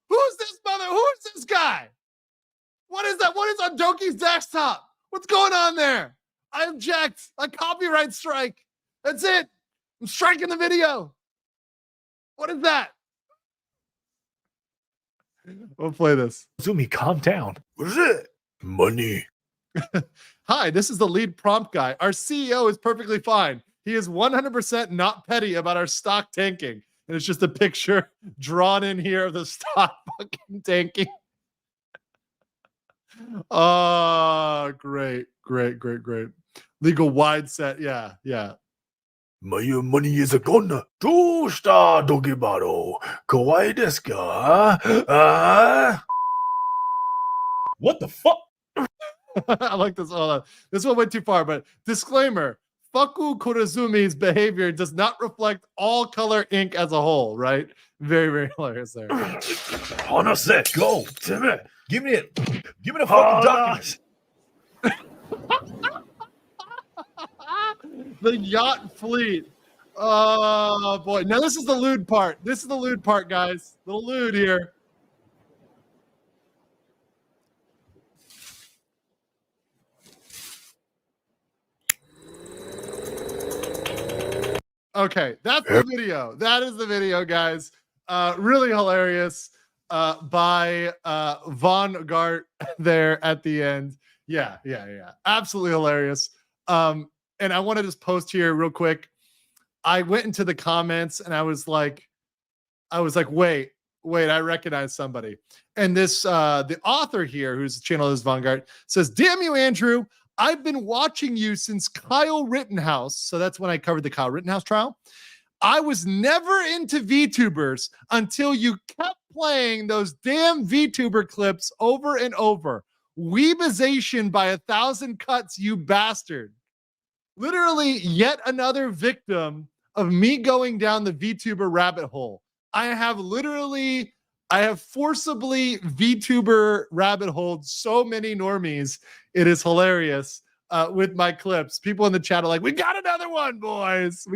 Who's this mother? Who's this guy? What is that? What is on Doki's desktop? What's going on there? I object. I copyright strike. That's it. I'm striking the video. What is that? We'll play this. Zumi, calm down. What is it? Money. Hi, this is the lead prompt guy. Our CEO is perfectly fine. He is 100% not petty about our stock tanking. And it's just a picture drawn in here of the stock fucking tanking. Oh, great. Legal wide set. Yeah. My money is gone. どうしたドゲバロ怖いですか What the fuck? I like this. Hold on. This one went too far, but disclaimer. Faku Kurazumi's behavior does not reflect all Color Inc. as a whole, right? Very, very hilarious there. Honestly, go. Damn it. Give me the fucking documents. The yacht fleet. Oh boy. Now this is the lewd part. Guys. Little lewd here. Okay, that's the video. That is the video, guys. Really hilarious by Von Gart there at the end. Yeah. Absolutely hilarious. And I want to just post here real quick. I went into the comments and I was like, wait, I recognize somebody. And this the author here, whose channel is Von Gart, says, "Damn you, Andrew. I've been watching you since Kyle Rittenhouse." So that's when I covered the Kyle Rittenhouse trial. "I was never into VTubers until you kept playing those damn VTuber clips over and over. Weebization by 1,000 cuts, you bastard." Literally yet another victim of me going down the VTuber rabbit hole. I have forcibly VTuber rabbit holed so many normies. It is hilarious with my clips. People in the chat are like, we got another one, boys.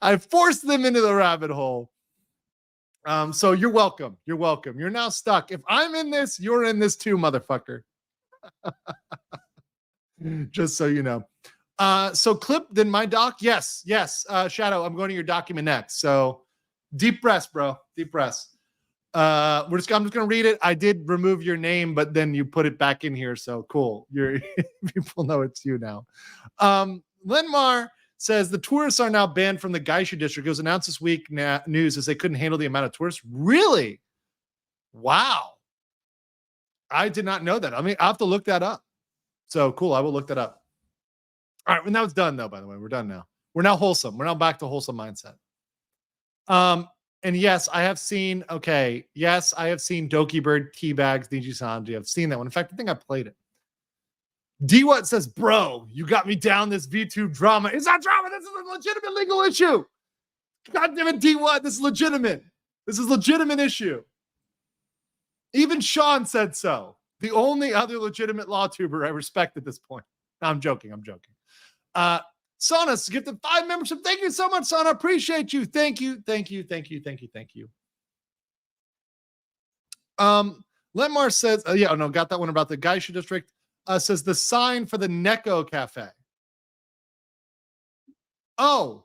I forced them into the rabbit hole. So you're welcome. You're now stuck. If I'm in this, you're in this too, motherfucker. Just so you know. So clip, then my doc. Yes. Shadow, I'm going to your document next. So deep breaths, bro. I'm just going to read it. I did remove your name, but then you put it back in here. So cool. People know it's you now. Lenmar says the tourists are now banned from the Geisha district. It was announced this week news as they couldn't handle the amount of tourists. Really? Wow. I did not know that. I mean, I have to look that up. So cool. I will look that up. All right. Well, now it's done though, by the way. We're done now. We're now wholesome. We're now back to wholesome mindset. And yes, I have seen Doki Bird Teabags Nijisanji. I've seen that one. In fact, I think I played it. D-What says, bro, you got me down this VTube drama. It's not drama. This is a legitimate legal issue. God damn it, D-What. This is legitimate. Issue. Even Sean said so. The only other legitimate law tuber I respect at this point. No, I'm joking. Sauna's gifted 5 membership. Thank you so much, Sauna. Appreciate you. Thank you. Lemar says, got that one about the Geisha district. Says the sign for the Neko Cafe. Oh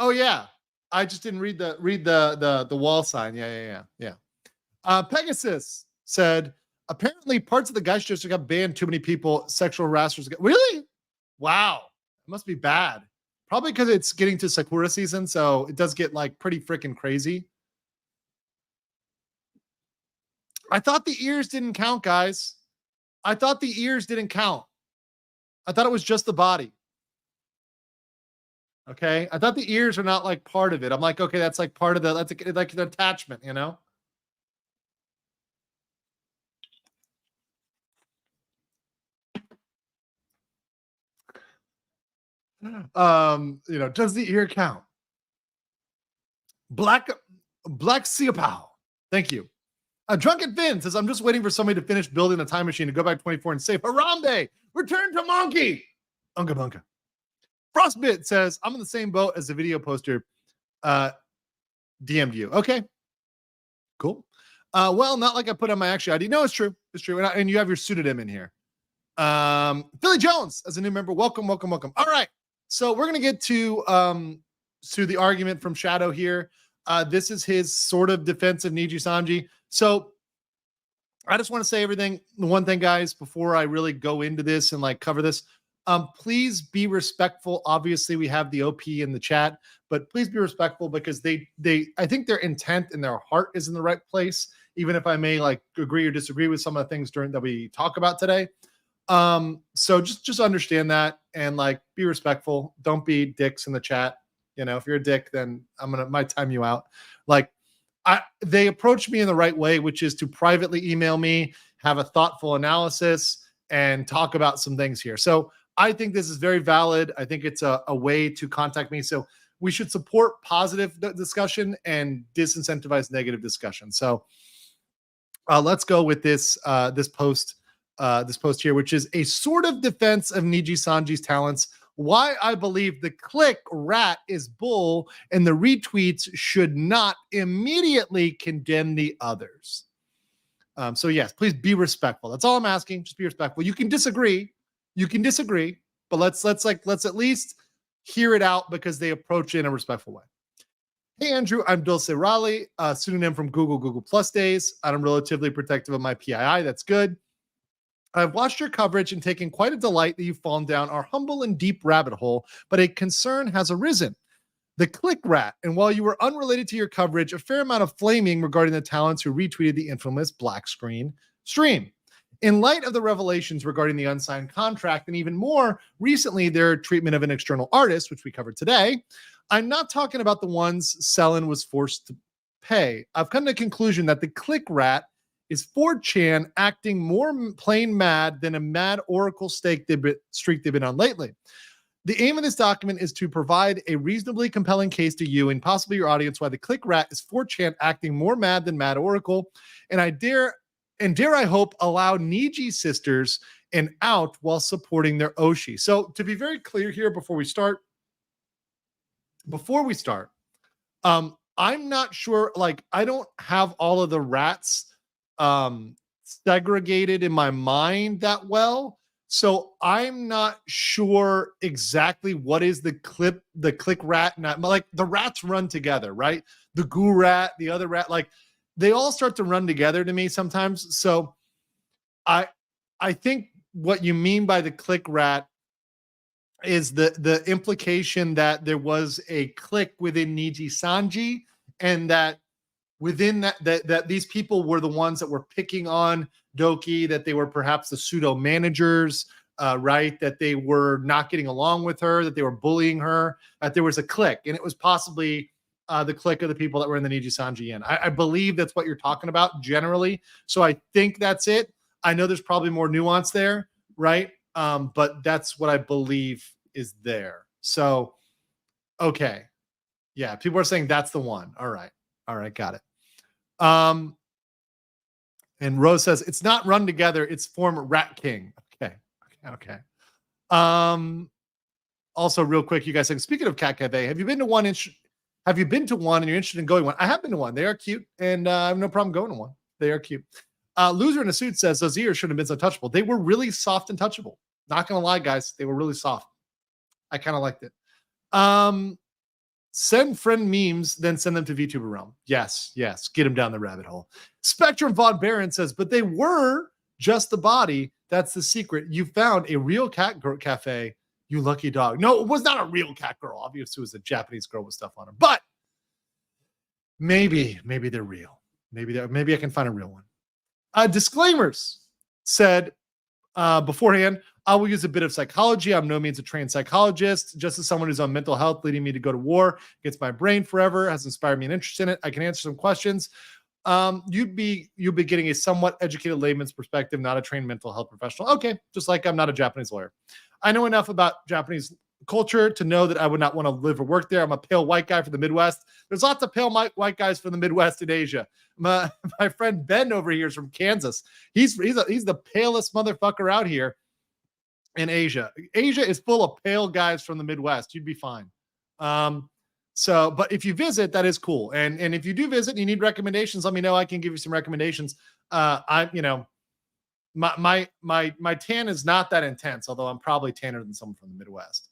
yeah. I just didn't read the wall sign. Yeah. Pegasus said, apparently parts of the Geisha district got banned. Too many people, sexual harassers. Really? Wow. It must be bad. Probably because it's getting to Sakura season, so it does get like pretty freaking crazy. I thought the ears didn't count, guys. I thought it was just the body. Okay. I thought the ears are not like part of it. I'm like, okay, that's like part of that's like an attachment, you know? Does the ear count? Black Seapow. Thank you. Drunken Finn says, I'm just waiting for somebody to finish building the time machine to go back 24 and say, Harambe, return to Monkey. Unga bunga. Frostbit says, I'm in the same boat as the video poster DM'd you. Okay. Cool. Well, not like I put on my actual ID. No, it's true. And you have your pseudonym in here. Philly Jones as a new member. Welcome. All right. So we're going to get to the argument from Shadow here. This is his sort of defense of Nijisanji. So I just want to say one thing, guys, before I really go into this and like cover this. Please be respectful. Obviously, we have the OP in the chat, but please be respectful because I think their intent and their heart is in the right place, even if I may like agree or disagree with some of the things that we talk about today. So just understand that and like be respectful. Don't be dicks in the chat. You know, if you're a dick, then might time you out. Like they approached me in the right way, which is to privately email me, have a thoughtful analysis, and talk about some things here. So I think this is very valid. I think it's a way to contact me. So we should support positive discussion and disincentivize negative discussion. So let's go with this post here, which is a sort of defense of Nijisanji's talents. Why I believe the click rat is bull and the retweets should not immediately condemn the others. So yes, please be respectful. That's all I'm asking. Just be respectful. You can disagree, but let's at least hear it out because they approach it in a respectful way. Hey Andrew, I'm Dulce Raleigh, pseudonym from Google Plus days. I'm relatively protective of my PII. That's good. I've watched your coverage and taken quite a delight that you've fallen down our humble and deep rabbit hole, but a concern has arisen. The click rat, and while you were unrelated to your coverage, a fair amount of flaming regarding the talents who retweeted the infamous black screen stream. In light of the revelations regarding the unsigned contract, and even more recently, their treatment of an external artist, which we covered today, I'm not talking about the ones Selen was forced to pay. I've come to the conclusion that the click rat is 4chan acting more plain mad than a mad Oracle streak they've been on lately. The aim of this document is to provide a reasonably compelling case to you and possibly your audience why the click rat is 4chan acting more mad than mad Oracle, and dare I hope allow Niji sisters an out while supporting their Oshi. So to be very clear here before we start, I'm not sure, like I don't have all of the rats segregated in my mind that well. So I'm not sure exactly what is the click rat. Like the rats run together, right? The goo rat, the other rat, like they all start to run together to me sometimes. So I think what you mean by the click rat is the implication that there was a click within Nijisanji and that within that these people were the ones that were picking on Doki, that they were perhaps the pseudo managers, right? That they were not getting along with her, that they were bullying her, that there was a clique, and it was possibly the clique of the people that were in the Nijisanji Inn. I believe that's what you're talking about generally. So I think that's it. I know there's probably more nuance there, right? But that's what I believe is there. So, okay. Yeah, people are saying that's the one. All right, got it. And Rose says it's not run together, it's form Rat King. Okay. Also, real quick, you guys saying, speaking of Cat Cafe, have you been to one and you're interested in going one? I have been to one. They are cute, and I have no problem going to one. They are cute. Loser in a Suit says those ears shouldn't have been so touchable. They were really soft and touchable. Not gonna lie, guys, they were really soft. I kind of liked it. Send friend memes, then send them to VTuber Realm. Yes. Get them down the rabbit hole. Spectrum Von Baron says, but they were just the body. That's the secret. You found a real cat cafe. You lucky dog. No, it was not a real cat girl. Obviously, it was a Japanese girl with stuff on her. But maybe they're real. Maybe I can find a real one. Disclaimers said beforehand, I will use a bit of psychology. I'm no means a trained psychologist, just as someone who's on mental health leading me to go to war against my brain forever has inspired me an interest in it. I can answer some questions. You'd be getting a somewhat educated layman's perspective, not a trained mental health professional. Okay, just like I'm not a Japanese lawyer. I know enough about Japanese culture to know that I would not want to live or work there. I'm a pale white guy from the Midwest. There's lots of pale white guys from the Midwest in Asia. My friend Ben over here is from Kansas. He's the palest motherfucker out here in Asia. Asia is full of pale guys from the Midwest. You'd be fine. But if you visit, that is cool. And if you do visit and you need recommendations, let me know. I can give you some recommendations. My tan is not that intense, although I'm probably tanner than someone from the Midwest.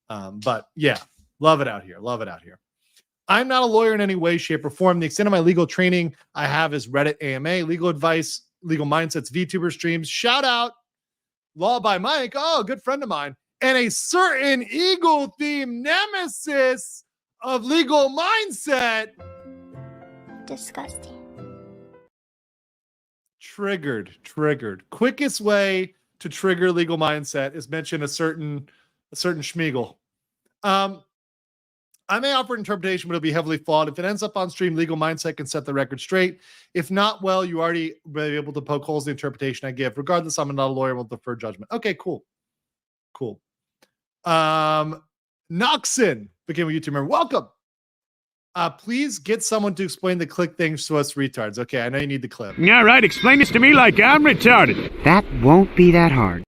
But yeah, love it out here. I'm not a lawyer in any way, shape, or form. The extent of my legal training I have is Reddit AMA, legal advice, legal mindsets, VTuber streams, shout out, Law by Mike, oh, a good friend of mine, and a certain Eagle-themed nemesis of legal mindset. Disgusting. Triggered. Quickest way to trigger legal mindset is mention a certain schmiegel. I may offer an interpretation, but it'll be heavily flawed. If it ends up on stream, legal mindset can set the record straight. If not, well, you already will be able to poke holes in the interpretation I give. Regardless, I'm not a lawyer, will defer judgment. Okay, cool. Noxon became a YouTube member. Welcome. Please get someone to explain the click things to us retards. Okay, I know you need the clip. All right, explain this to me like I'm retarded. That won't be that hard.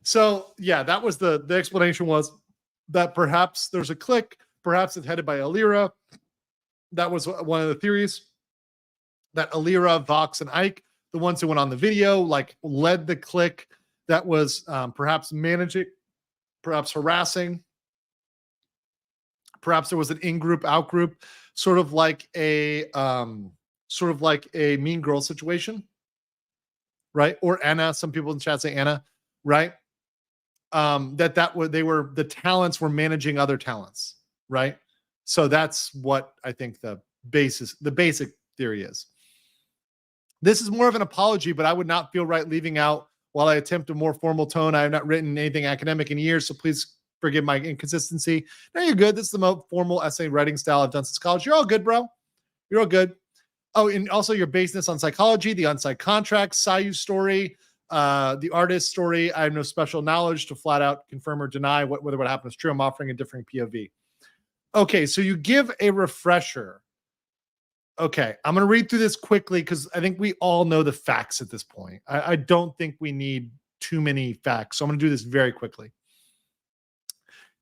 So, yeah, that was the explanation was that perhaps there's a click, perhaps it's headed by Alira. That was one of the theories, that Alira, Vox, and Ike, the ones who went on the video, like led the click that was perhaps managing, perhaps harassing. Perhaps there was an in-group, out-group, sort of like a Mean Girl situation, right? Or Anna. Some people in the chat say Anna, right? The talents were managing other talents, right? So that's what I think the basic theory is. This is more of an apology, but I would not feel right leaving out while I attempt a more formal tone. I have not written anything academic in years, so please forgive my inconsistency. No, you're good. This is the most formal essay writing style I've done since college. You're all good, bro. You're all good. Oh, and also your baseness on psychology, the unsigned contract, Sayu's story, the artist story. I have no special knowledge to flat out confirm or deny whether what happened is true. I'm offering a differing POV. Okay, so you give a refresher. Okay, I'm going to read through this quickly because I think we all know the facts at this point. I don't think we need too many facts, so I'm going to do this very quickly.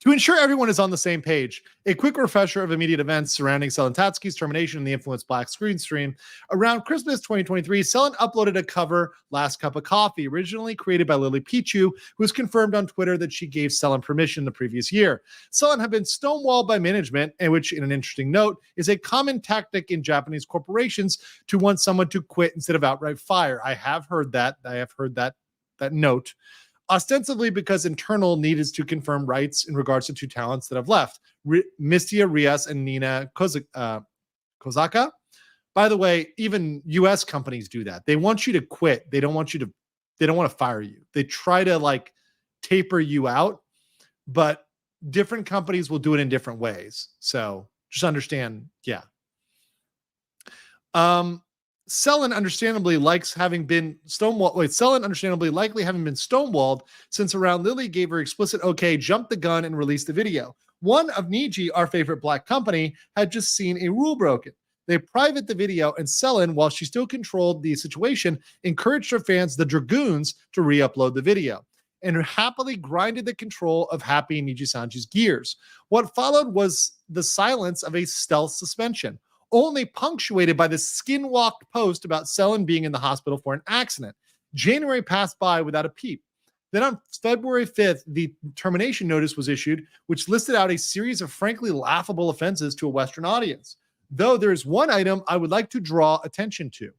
To ensure everyone is on the same page, a quick refresher of immediate events surrounding Selen Tatsky's termination in the Influence Black screen stream. Around Christmas 2023, Selen uploaded a cover, Last Cup of Coffee, originally created by Lily Pichu, who was confirmed on Twitter that she gave Selen permission the previous year. Selen had been stonewalled by management, and which, in an interesting note, is a common tactic in Japanese corporations to want someone to quit instead of outright fire. I have heard that. That note. Ostensibly because internal needed to confirm rights in regards to two talents that have left, Mistia Rias and Nina Kozaka. By the way, even US companies do that. They want you to quit. They don't want to fire you. They try to like taper you out, but different companies will do it in different ways. So just understand, yeah. Selen understandably likes having been stonewalled. Selen understandably likely having been stonewalled since around Lily gave her explicit okay, jumped the gun and released the video. One of Niji, our favorite black company, had just seen a rule broken. They private the video, and Selen, while she still controlled the situation, encouraged her fans, the Dragoons, to re-upload the video and happily grinded the control of happy Nijisanji's gears. What followed was the silence of a stealth suspension, only punctuated by the skin-walked post about Selen being in the hospital for an accident. January passed by without a peep. Then on February 5th, the termination notice was issued, which listed out a series of frankly laughable offenses to a Western audience. Though there is one item I would like to draw attention to,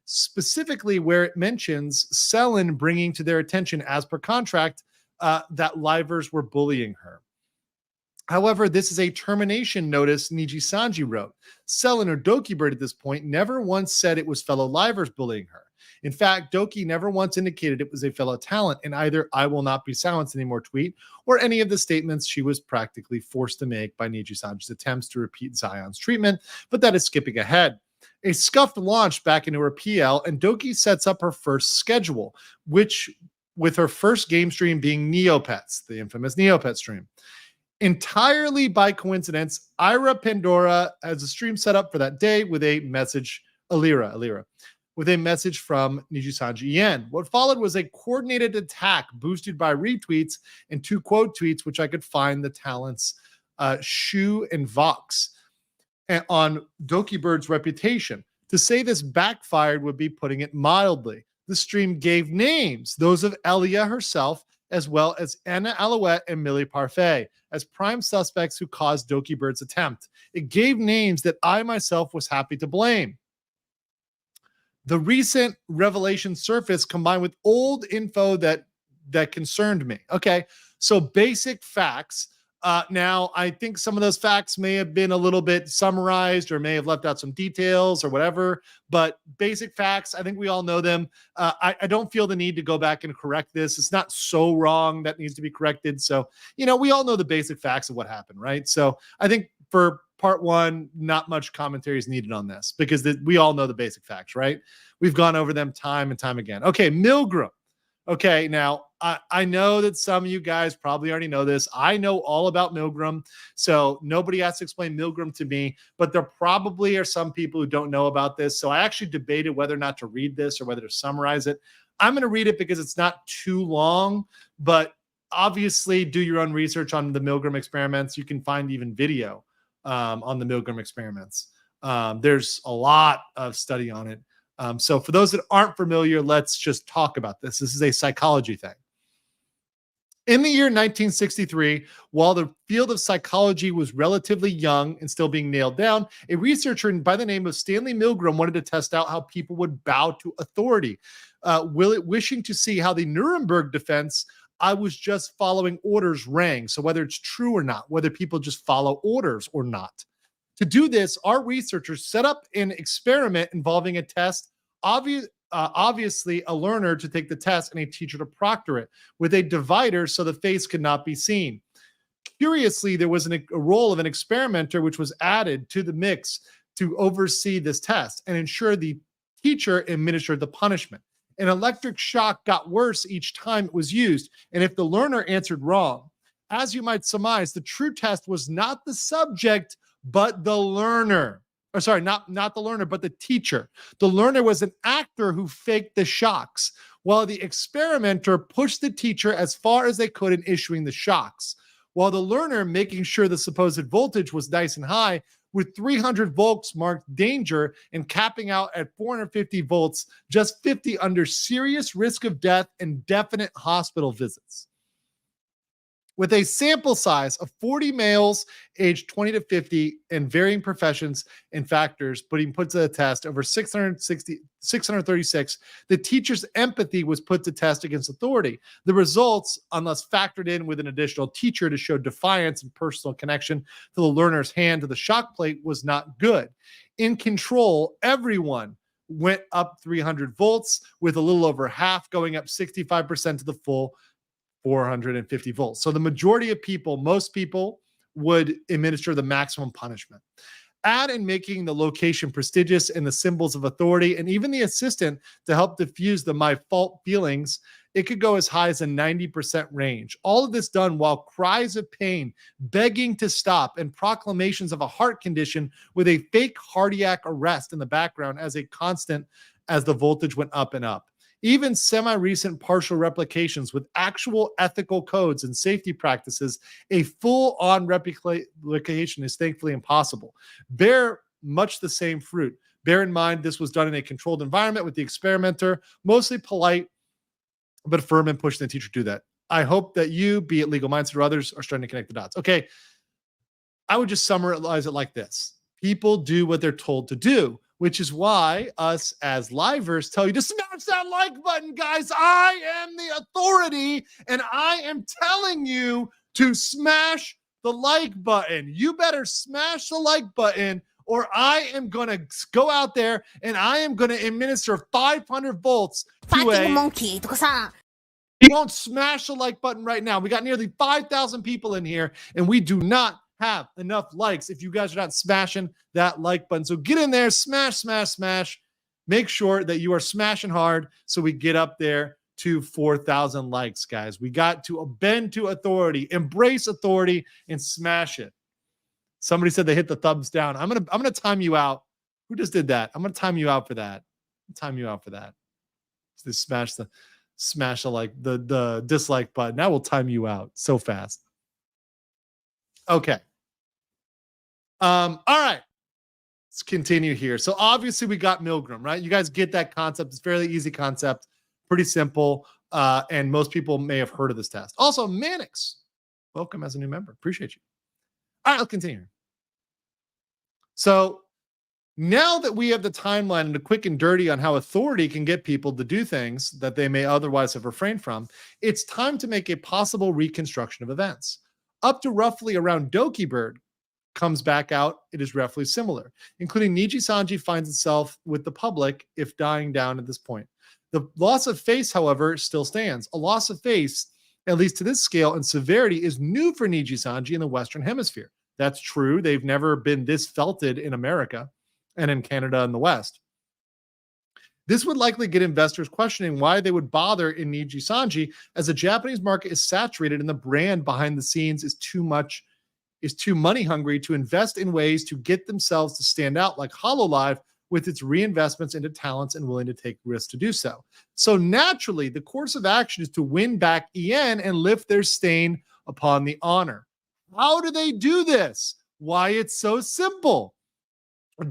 specifically where it mentions Selen bringing to their attention, as per contract, that livers were bullying her. However, this is a termination notice Nijisanji wrote. Selen, or Doki Bird at this point, never once said it was fellow livers bullying her. In fact, Doki never once indicated it was a fellow talent in either I will not be silenced anymore tweet or any of the statements she was practically forced to make by Nijisanji's attempts to repeat Zion's treatment, but that is skipping ahead. A scuffed launch back into her PL, and Doki sets up her first schedule, which with her first game stream being Neopets, the infamous Neopet stream. Entirely by coincidence, Ira Pandora has a stream set up for that day with a message, Alira, with a message from Nijisanji Yen. What followed was a coordinated attack boosted by retweets and two quote tweets, which I could find the talents Shu and Vox on Doki Bird's reputation. To say this backfired would be putting it mildly. The stream gave names, those of Elia herself, as well as Anna Alouette and Millie Parfait as prime suspects who caused Doki Bird's attempt. It gave names that I myself was happy to blame. The recent revelation surfaced combined with old info that concerned me. Okay, so basic facts. Now, I think some of those facts may have been a little bit summarized or may have left out some details or whatever, but basic facts, I think we all know them. I don't feel the need to go back and correct this. It's not so wrong that needs to be corrected. So, we all know the basic facts of what happened, right? So I think for part one, not much commentary is needed on this because we all know the basic facts, right? We've gone over them time and time again. Okay, Milgram. Okay, now I know that some of you guys probably already know this. I know all about Milgram, so nobody has to explain Milgram to me, but there probably are some people who don't know about this. So I actually debated whether or not to read this or whether to summarize it. I'm going to read it because it's not too long, but obviously do your own research on the Milgram experiments. You can find even video on the Milgram experiments. There's a lot of study on it. So for those that aren't familiar, let's just talk about this. This is a psychology thing. In the year 1963, while the field of psychology was relatively young and still being nailed down, a researcher by the name of Stanley Milgram wanted to test out how people would bow to authority, wishing to see how the Nuremberg defense, I was just following orders, rang. So whether it's true or not, whether people just follow orders or not. To do this, our researchers set up an experiment involving a test, obviously a learner to take the test and a teacher to proctor it, with a divider so the face could not be seen. Curiously, there was a role of an experimenter which was added to the mix to oversee this test and ensure the teacher administered the punishment. An electric shock got worse each time it was used, and if the learner answered wrong, as you might surmise, the true test was not the subject, but the learner. Or sorry, not the learner, but the teacher. The learner was an actor who faked the shocks, while the experimenter pushed the teacher as far as they could in issuing the shocks, while the learner making sure the supposed voltage was nice and high, with 300 volts marked danger and capping out at 450 volts, just 50 under serious risk of death and definite hospital visits. With a sample size of 40 males aged 20 to 50 in varying professions and factors, but he put to the test over 636, the teacher's empathy was put to test against authority. The results, unless factored in with an additional teacher to show defiance and personal connection to the learner's hand to the shock plate, was not good. In control, everyone went up 300 volts, with a little over half going up 65% to the full 450 volts. So the majority of people, most people, would administer the maximum punishment. Add in making the location prestigious and the symbols of authority, and even the assistant to help diffuse the my fault feelings, it could go as high as a 90% range. All of this done while cries of pain, begging to stop, and proclamations of a heart condition with a fake cardiac arrest in the background as a constant as the voltage went up and up. Even semi-recent partial replications with actual ethical codes and safety practices, a full-on replication is thankfully impossible. Bear much the same fruit. Bear in mind this was done in a controlled environment with the experimenter, mostly polite, but firm and pushing the teacher to do that. I hope that you, be it Legal Mindset or others, are starting to connect the dots. Okay, I would just summarize it like this. People do what they're told to do, which is why us as livers tell you to smash that like button, guys. I am the authority, and I am telling you to smash the like button. You better smash the like button, or I am going to go out there and I am going to administer 500 volts to a monkey. You won't smash the like button right now. We got nearly 5,000 people in here, and we do not have enough likes if you guys are not smashing that like button. So get in there, smash, smash, smash. Make sure that you are smashing hard so we get up there to 4,000 likes, guys. We got to bend to authority, embrace authority, and smash it. Somebody said they hit the thumbs down. I'm gonna time you out. Who just did that? I'm gonna time you out for that. So smash the like the dislike button. That will time you out so fast. Okay. All right. Let's continue here. So obviously we got Milgram, right? You guys get that concept. It's a fairly easy concept, pretty simple. And most people may have heard of this test. Also, Mannix, welcome as a new member. Appreciate you. All right, let's continue. So now that we have the timeline and the quick and dirty on how authority can get people to do things that they may otherwise have refrained from, it's time to make a possible reconstruction of events. Up to roughly around Doki Bird comes back out, it is roughly similar, including Nijisanji finds itself with the public if dying down at this point. The loss of face, however, still stands. A loss of face, at least to this scale and severity, is new for Nijisanji in the Western Hemisphere. That's true. They've never been this felted in America and in Canada and the West. This would likely get investors questioning why they would bother in Nijisanji, as the Japanese market is saturated and the brand behind the scenes is too money hungry to invest in ways to get themselves to stand out, like HoloLive with its reinvestments into talents and willing to take risks to do so. So naturally, the course of action is to win back EN and lift their stain upon the honor. How do they do this? Why, it's so simple.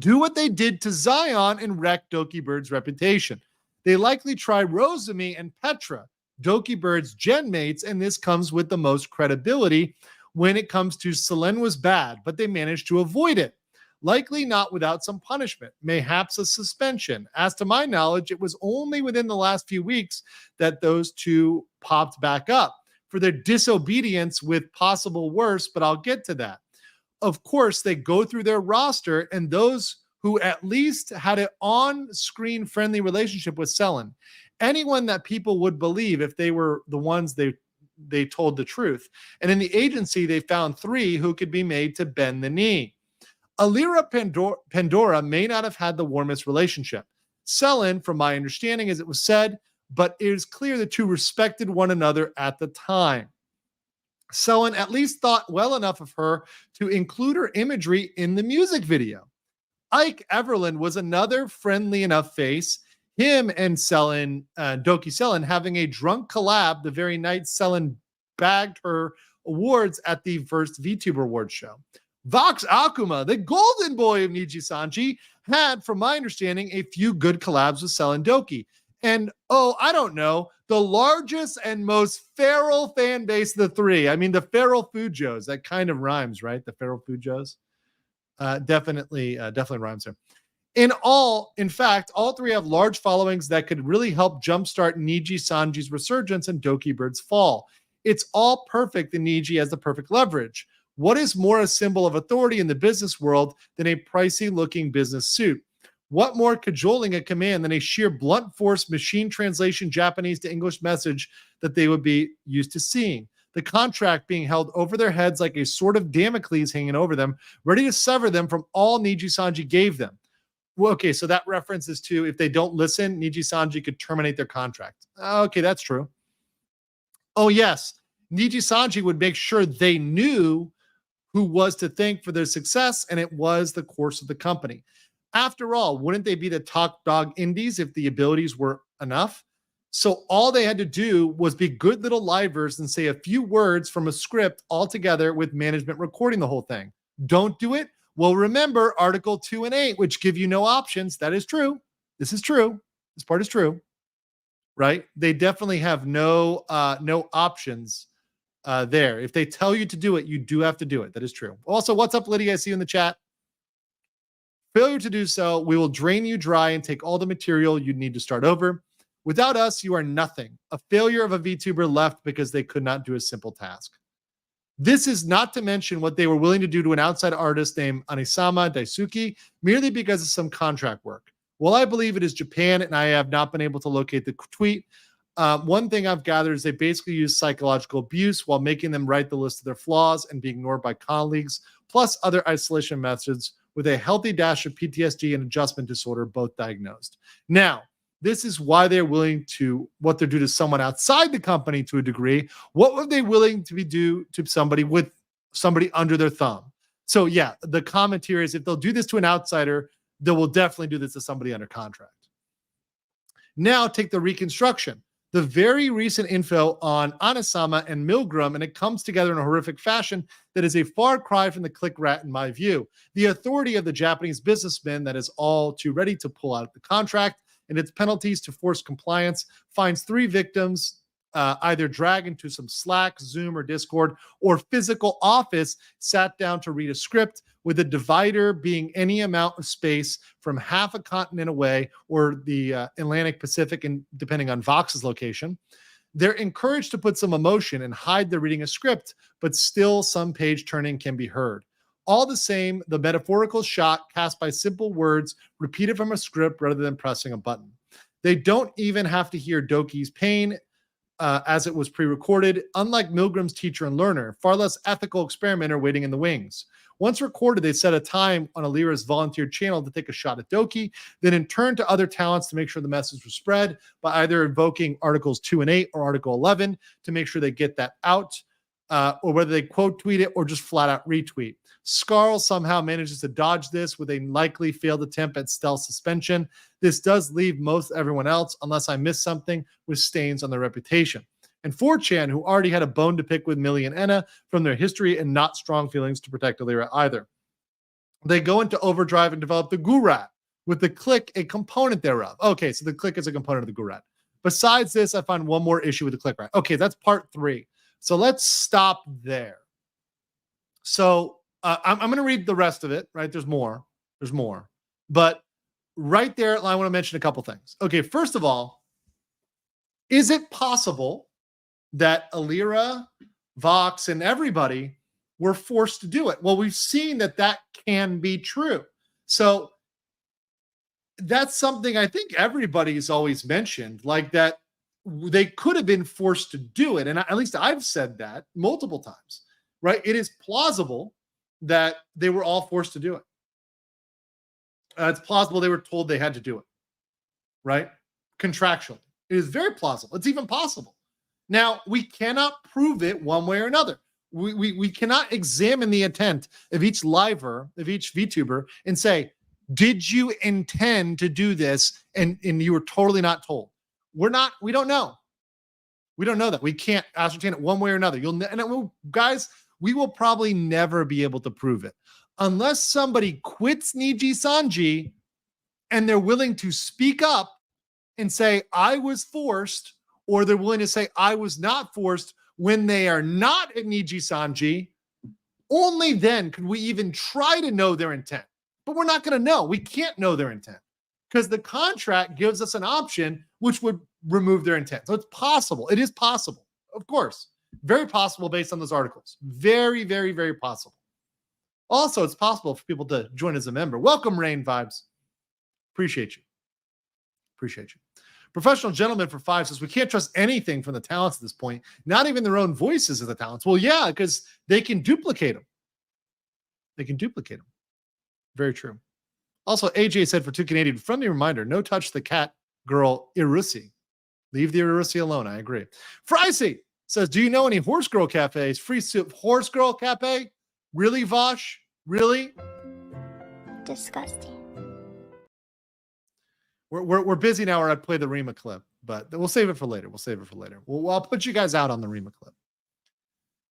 Do what they did to Zion and wreck Doki Bird's reputation. They likely try Rosemi and Petra, Doki Bird's gen mates, and this comes with the most credibility when it comes to Selene was bad, but they managed to avoid it. Likely not without some punishment, mayhaps a suspension. As to my knowledge, it was only within the last few weeks that those two popped back up for their disobedience with possible worse, but I'll get to that. Of course, they go through their roster, and those who at least had an on-screen friendly relationship with Selene, anyone that people would believe if they were the ones they told the truth. And in the agency, they found 3 who could be made to bend the knee. Alira Pandora may not have had the warmest relationship. Selene, from my understanding, as it was said, but it is clear the two respected one another at the time. Selene at least thought well enough of her to include her imagery in the music video. Ike Everland was another friendly enough face. Him and Selene, Doki Selene, having a drunk collab the very night Selene bagged her awards at the first VTuber Awards show. Vox Akuma, the golden boy of Nijisanji, had, from my understanding, a few good collabs with Selene Doki. And, I don't know, the largest and most feral fan base of the 3. I mean, the feral Fujos. That kind of rhymes, right? The feral Fujos. Definitely rhymes there. In fact, all 3 have large followings that could really help jumpstart Nijisanji's resurgence and Doki Bird's fall. It's all perfect, and Niji has the perfect leverage. What is more a symbol of authority in the business world than a pricey-looking business suit? What more cajoling a command than a sheer blunt force machine translation Japanese to English message that they would be used to seeing? The contract being held over their heads like a sword of Damocles hanging over them, ready to sever them from all Nijisanji gave them. Well, okay, so that references to if they don't listen, Nijisanji could terminate their contract. Okay, that's true. Oh, yes. Nijisanji would make sure they knew who was to thank for their success, and it was the course of the company. After all, wouldn't they be the top dog indies if the abilities were enough? So all they had to do was be good little livers and say a few words from a script all together with management recording the whole thing. Don't do it? Well, remember Article 2 and 8, which give you no options. That is true. This is true. This part is true, right? They definitely have no options there. If they tell you to do it, you do have to do it. That is true. Also, what's up, Lydia? I see you in the chat. Failure to do so, we will drain you dry and take all the material you'd need to start over. Without us, you are nothing. A failure of a VTuber left because they could not do a simple task. This is not to mention what they were willing to do to an outside artist named Anisama Daisuke merely because of some contract work. Well, I believe it is Japan, and I have not been able to locate the tweet. One thing I've gathered is they basically use psychological abuse while making them write the list of their flaws and being ignored by colleagues, plus other isolation methods with a healthy dash of PTSD and adjustment disorder, both diagnosed. Now, this is why they're willing to, what they're doing to someone outside the company to a degree. What were they willing to do to somebody with somebody under their thumb? So yeah, the comment here is if they'll do this to an outsider, they will definitely do this to somebody under contract. Now take the reconstruction. The very recent info on Anisama and Milgram, and it comes together in a horrific fashion that is a far cry from the click rat in my view. The authority of the Japanese businessman that is all too ready to pull out the contract and its penalties to force compliance finds 3 victims either drag into some Slack, Zoom, or Discord, or physical office, sat down to read a script, with a divider being any amount of space from half a continent away or the Atlantic Pacific, and depending on Vox's location. They're encouraged to put some emotion and hide the reading a script, but still some page turning can be heard. All the same, the metaphorical shot cast by simple words repeated from a script rather than pressing a button. They don't even have to hear Doki's pain as it was pre-recorded, unlike Milgram's teacher and learner, far less ethical experimenter waiting in the wings. Once recorded, they set a time on Alira's volunteer channel to take a shot at Doki, then in turn to other talents to make sure the message was spread by either invoking Articles 2 and 8 or Article 11 to make sure they get that out, or whether they quote tweet it or just flat out retweet. Scarl somehow manages to dodge this with a likely failed attempt at stealth suspension. This does leave most everyone else, unless I miss something, with stains on their reputation. And 4chan, who already had a bone to pick with Millie and Enna from their history and not strong feelings to protect Alira either. They go into overdrive and develop the Gurat, with the click a component thereof. Okay, so the click is a component of the Gurat. Besides this, I find one more issue with the click rat. Okay, that's part 3. So let's stop there. So I'm going to read the rest of it, right? There's more. But right there, I want to mention a couple things. Okay, first of all, is it possible that Alira, Vox, and everybody were forced to do it? Well, we've seen that can be true. So that's something I think everybody's always mentioned, like that they could have been forced to do it. And at least I've said that multiple times, right? It is plausible that they were all forced to do it. It's plausible they were told they had to do it, right? Contractually. It is very plausible. It's even possible. Now, we cannot prove it one way or another. We cannot examine the intent of each liver, of each VTuber, and say, did you intend to do this? And you were totally not told. We don't know. We don't know that. We can't ascertain it one way or another. Guys, we will probably never be able to prove it unless somebody quits Nijisanji and they're willing to speak up and say, I was forced, or they're willing to say, I was not forced when they are not at Nijisanji. Only then could we even try to know their intent. But we're not going to know. We can't know their intent because the contract gives us an option which would remove their intent. So it's possible. It is possible, of course. Very possible based on those articles. Very, very, very possible. Also, it's possible for people to join as a member. Welcome, Rain Vibes. Appreciate you. Professional Gentleman for 5 says, we can't trust anything from the talents at this point, not even their own voices of the talents. Well, yeah, because they can duplicate them. Very true. Also, AJ said for 2Canadian, friendly reminder, no touch the cat girl Irusi. Leave the Irusi alone. I agree. Fricey says, do you know any horse girl cafes? Free soup horse girl cafe? Really, Vosh? Really? Disgusting. We're busy now, or I'd play the Rima clip, but we'll save it for later. I'll put you guys out on the Rima clip.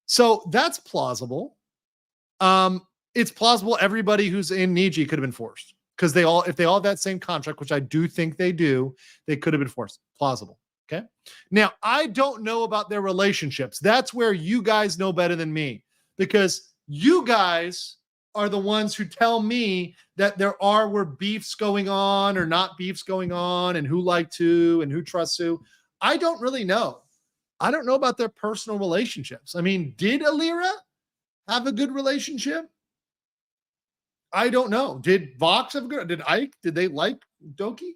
So that's plausible. It's plausible everybody who's in Niji could have been forced because if they all have that same contract, which I do think they do, they could have been forced. Plausible. Okay. Now, I don't know about their relationships. That's where you guys know better than me, because you guys are the ones who tell me that were beefs going on or not beefs going on, and who liked who and who trusts who. I don't really know. I don't know about their personal relationships. I mean, did Alira have a good relationship? I don't know. Did Vox have a good? Did Ike? Did they like Doki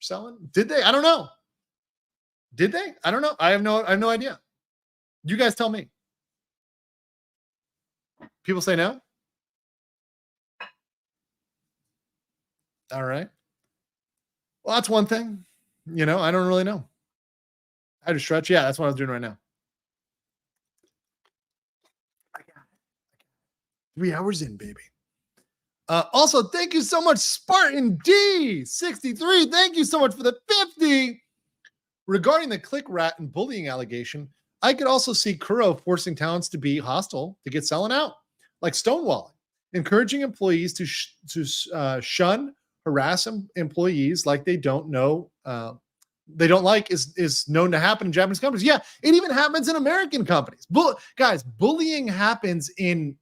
selling? Did they? I don't know. Did they? I don't know. I have no idea. You guys tell me. People say no. All right. Well, that's one thing. I don't really know. I had to stretch. Yeah, that's what I was doing right now. 3 hours in, baby. Also, thank you so much, Spartan D63. Thank you so much for the 50. Regarding the click rat and bullying allegation, I could also see Kuro forcing talents to be hostile to get selling out, like stonewalling, encouraging employees to shun, harass employees like they don't know they don't like is known to happen in Japanese companies. Yeah, it even happens in American companies. Guys, bullying happens in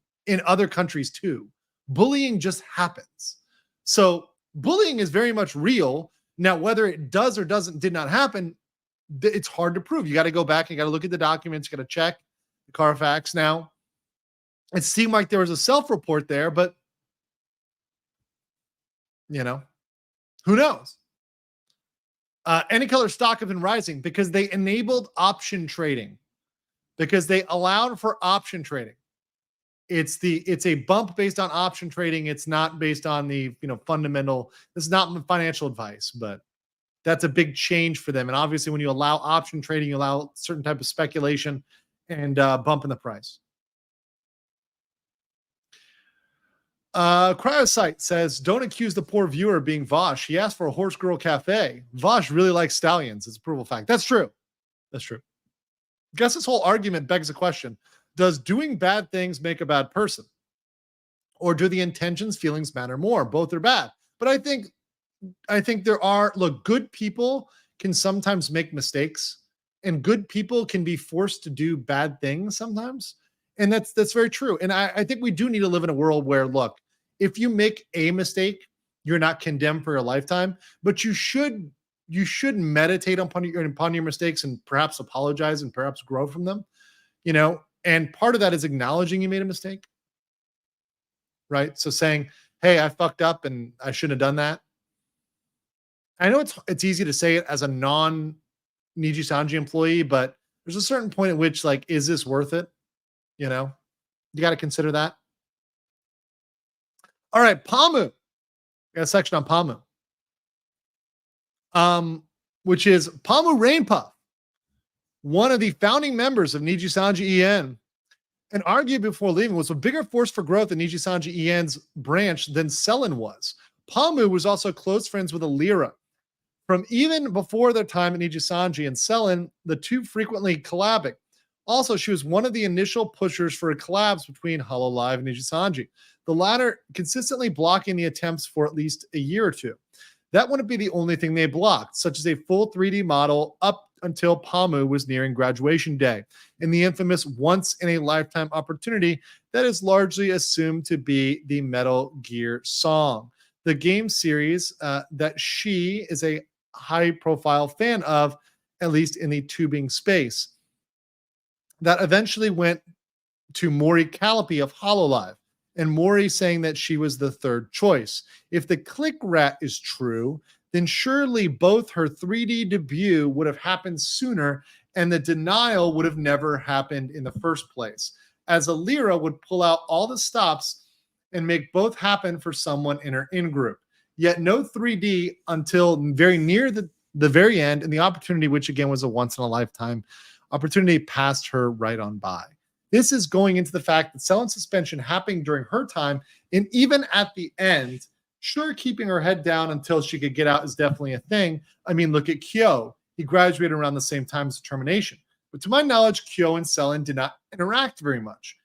other countries too. Bullying just happens. So bullying is very much real. Now, whether it does or did not happen, it's hard to prove. You got to go back. You got to look at the documents. You got to check the Carfax. Now, it seemed like there was a self-report there, but you know, who knows? AnyColor stock have been rising because they enabled option trading, because they allowed for option trading. It's a bump based on option trading. It's not based on the fundamental. This is not financial advice, but that's a big change for them. And obviously, when you allow option trading, you allow certain type of speculation and bump in the price. Cryosite says, don't accuse the poor viewer of being Vosh. He asked for a horse girl cafe. Vosh really likes stallions. It's a provable fact. That's true. That's true. I guess this whole argument begs a question. Does doing bad things make a bad person? Or do the intentions, feelings matter more? Both are bad. But I think there are, good people can sometimes make mistakes, and good people can be forced to do bad things sometimes. And that's very true. And I think we do need to live in a world where, if you make a mistake, you're not condemned for a lifetime, but you should meditate upon your mistakes and perhaps apologize and perhaps grow from them, and part of that is acknowledging you made a mistake, right? So saying, hey, I fucked up and I shouldn't have done that. I know it's easy to say it as a non-Nijisanji employee, but there's a certain point at which, is this worth it? You got to consider that. All right, Pamu. Got a section on Pamu, which is Pamu Rainpuff, one of the founding members of Nijisanji EN, and argued before leaving was a bigger force for growth in Nijisanji EN's branch than Selen was. Pamu was also close friends with Alira. From even before their time at Nijisanji and Selen, the two frequently collabing. Also, she was one of the initial pushers for collabs between HoloLive and Nijisanji, the latter consistently blocking the attempts for at least a year or two. That wouldn't be the only thing they blocked, such as a full 3D model up until Pamu was nearing graduation day, and the infamous once-in-a-lifetime opportunity that is largely assumed to be the Metal Gear song, the game series that she is a high-profile fan of, at least in the tubing space. That eventually went to Mori Callipy of HoloLive, and Mori saying that she was the third choice. If the click rat is true, then surely both her 3D debut would have happened sooner, and the denial would have never happened in the first place, as Alira would pull out all the stops and make both happen for someone in her in-group. Yet no 3D until very near the very end, and the opportunity, which again was a once-in-a-lifetime opportunity, passed her right on by. This is going into the fact that Selen's suspension happening during her time, and even at the end, sure, keeping her head down until she could get out is definitely a thing. I mean, look at Kyo. He graduated around the same time as termination. But to my knowledge, Kyo and Selen did not interact very much.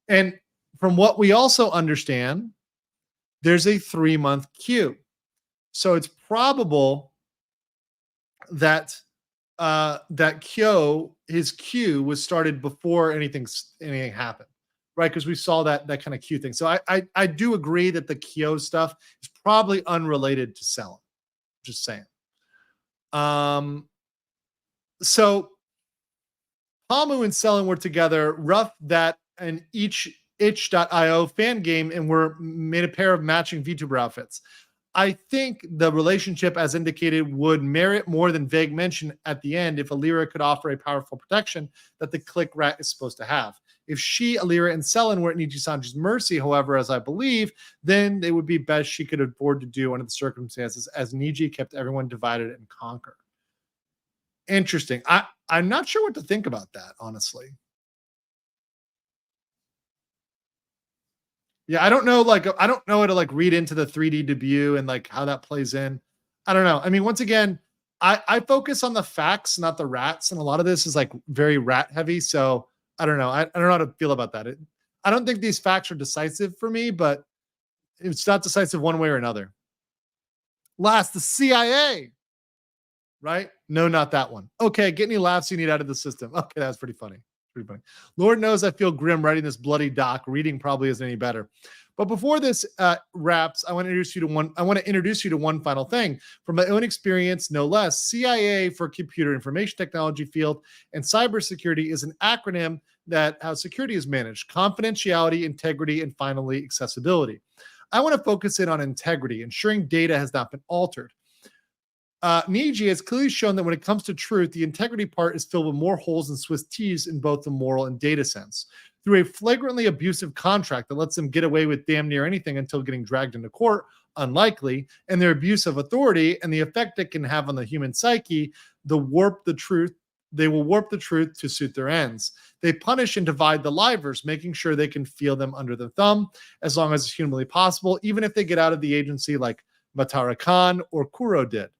And from what we also understand, there's a 3-month queue. So it's probable that that Kyo, his queue was started before anything happened, right? Because we saw that kind of queue thing. So I do agree that the Kyo stuff is probably unrelated to Selen. Just saying. So Pamu and Selen were together, rough that and itch.io fan game, and were made a pair of matching VTuber outfits. I think the relationship, as indicated, would merit more than vague mention at the end if Alira could offer a powerful protection that the click rat is supposed to have. If she, Alira, and Selen were at Nijisanji's mercy, however, as I believe, then they would be best she could afford to do under the circumstances, as Niji kept everyone divided and conquered. Interesting. I'm not sure what to think about that, honestly. Yeah, I don't know. I don't know how to read into the 3D debut and how that plays in. I don't know. I mean, once again, I focus on the facts, not the rats, and a lot of this is very rat heavy. So I don't know. I don't know how to feel about that. I don't think these facts are decisive for me, but it's not decisive one way or another. Last, the CIA. right? No, not that one. Okay, get any laughs you need out of the system. Okay, that's pretty funny. Pretty funny. Lord knows I feel grim writing this bloody doc. Reading probably isn't any better. But before this wraps, I want to introduce you to one final thing from my own experience, no less. CIA for Computer Information Technology Field, and cybersecurity is an acronym that how security is managed: confidentiality, integrity, and finally accessibility. I want to focus in on integrity, ensuring data has not been altered. Niji has clearly shown that when it comes to truth, the integrity part is filled with more holes than Swiss cheese in both the moral and data sense. Through a flagrantly abusive contract that lets them get away with damn near anything until getting dragged into court, unlikely, and their abuse of authority and the effect it can have on the human psyche, they will warp the truth to suit their ends. They punish and divide the livers, making sure they can feel them under the thumb as long as it's humanly possible, even if they get out of the agency like Matara Khan or Kuro did.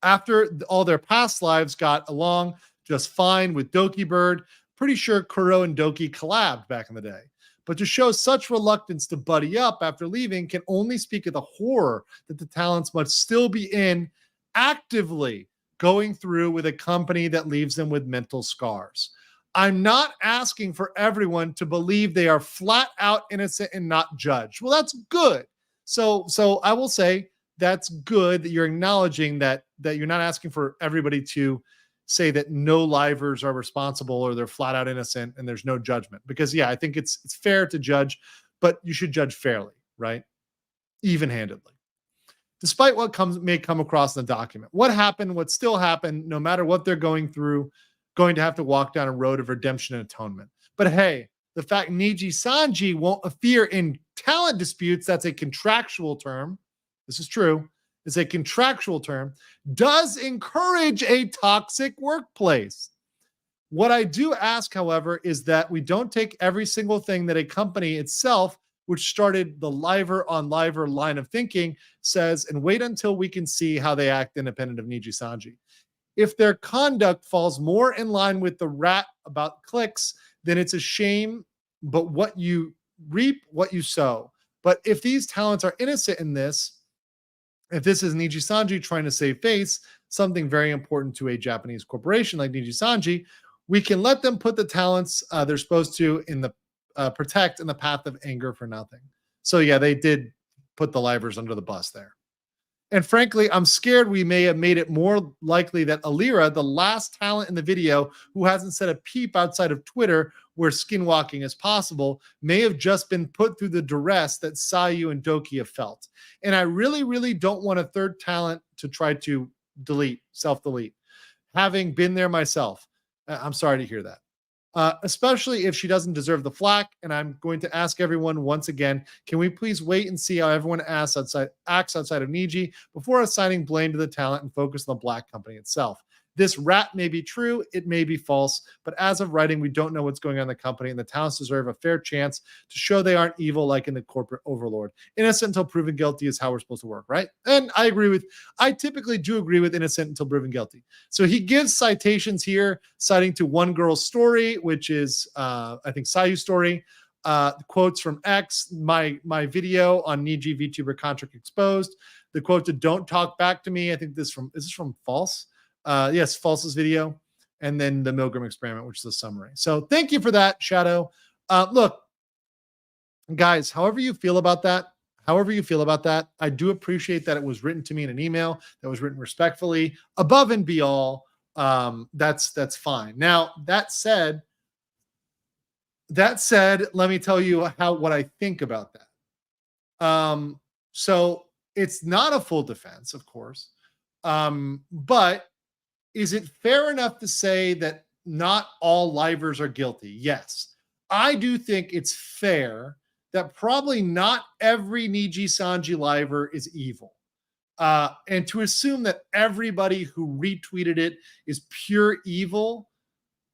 After all their past lives got along just fine with Doki Bird, pretty sure Kuro and Doki collabed back in the day. But to show such reluctance to buddy up after leaving can only speak of the horror that the talents must still be in, actively going through with a company that leaves them with mental scars. I'm not asking for everyone to believe they are flat out innocent and not judged. Well, that's good. So I will say that's good that you're acknowledging that you're not asking for everybody to say that no livers are responsible or they're flat out innocent and there's no judgment. Because yeah, I think it's fair to judge, but you should judge fairly, right? Even-handedly. Despite what may come across in the document. What happened, what still happened, no matter what they're going through, going to have to walk down a road of redemption and atonement. But hey, the fact Nijisanji won't appear in talent disputes, that's a contractual term. This is true. It's a contractual term, does encourage a toxic workplace. What I do ask, however, is that we don't take every single thing that a company itself, which started the liver on liver line of thinking, says and wait until we can see how they act independent of Nijisanji. If their conduct falls more in line with the rat about clicks, then it's a shame, but what you reap, what you sow. But if these talents are innocent in this, if this is Nijisanji trying to save face, something very important to a Japanese corporation like Nijisanji, we can let them put the talents they're supposed to in the protect in the path of anger for nothing. So yeah, they did put the livers under the bus there. And frankly, I'm scared we may have made it more likely that Alira, the last talent in the video who hasn't said a peep outside of Twitter where skinwalking is possible, may have just been put through the duress that Sayu and Doki have felt. And I really, really don't want a third talent to try to self-delete. Having been there myself, I'm sorry to hear that. Especially if she doesn't deserve the flack. And I'm going to ask everyone once again, can we please wait and see how everyone acts outside of Niji before assigning blame to the talent and focus on the black company itself? This rat may be true, it may be false, but as of writing, we don't know what's going on in the company, and the talents deserve a fair chance to show they aren't evil like in the corporate overlord. Innocent until proven guilty is how we're supposed to work, right? And I typically do agree with innocent until proven guilty. So he gives citations here, citing to One Girl's Story, which is, I think, Sayu's story, quotes from X, my video on Niji VTuber Contract Exposed, the quote to Don't Talk Back to Me, I think is this from False? Yes, False's video, and then the Milgram experiment, which is a summary. So thank you for that, Shadow. Look, guys, however you feel about that, I do appreciate that it was written to me in an email that was written respectfully, above and beyond. That's fine. Now, that said, let me tell you what I think about that. So it's not a full defense, of course, but is it fair enough to say that not all livers are guilty? Yes. I do think it's fair that probably not every Nijisanji liver is evil. And to assume that everybody who retweeted it is pure evil,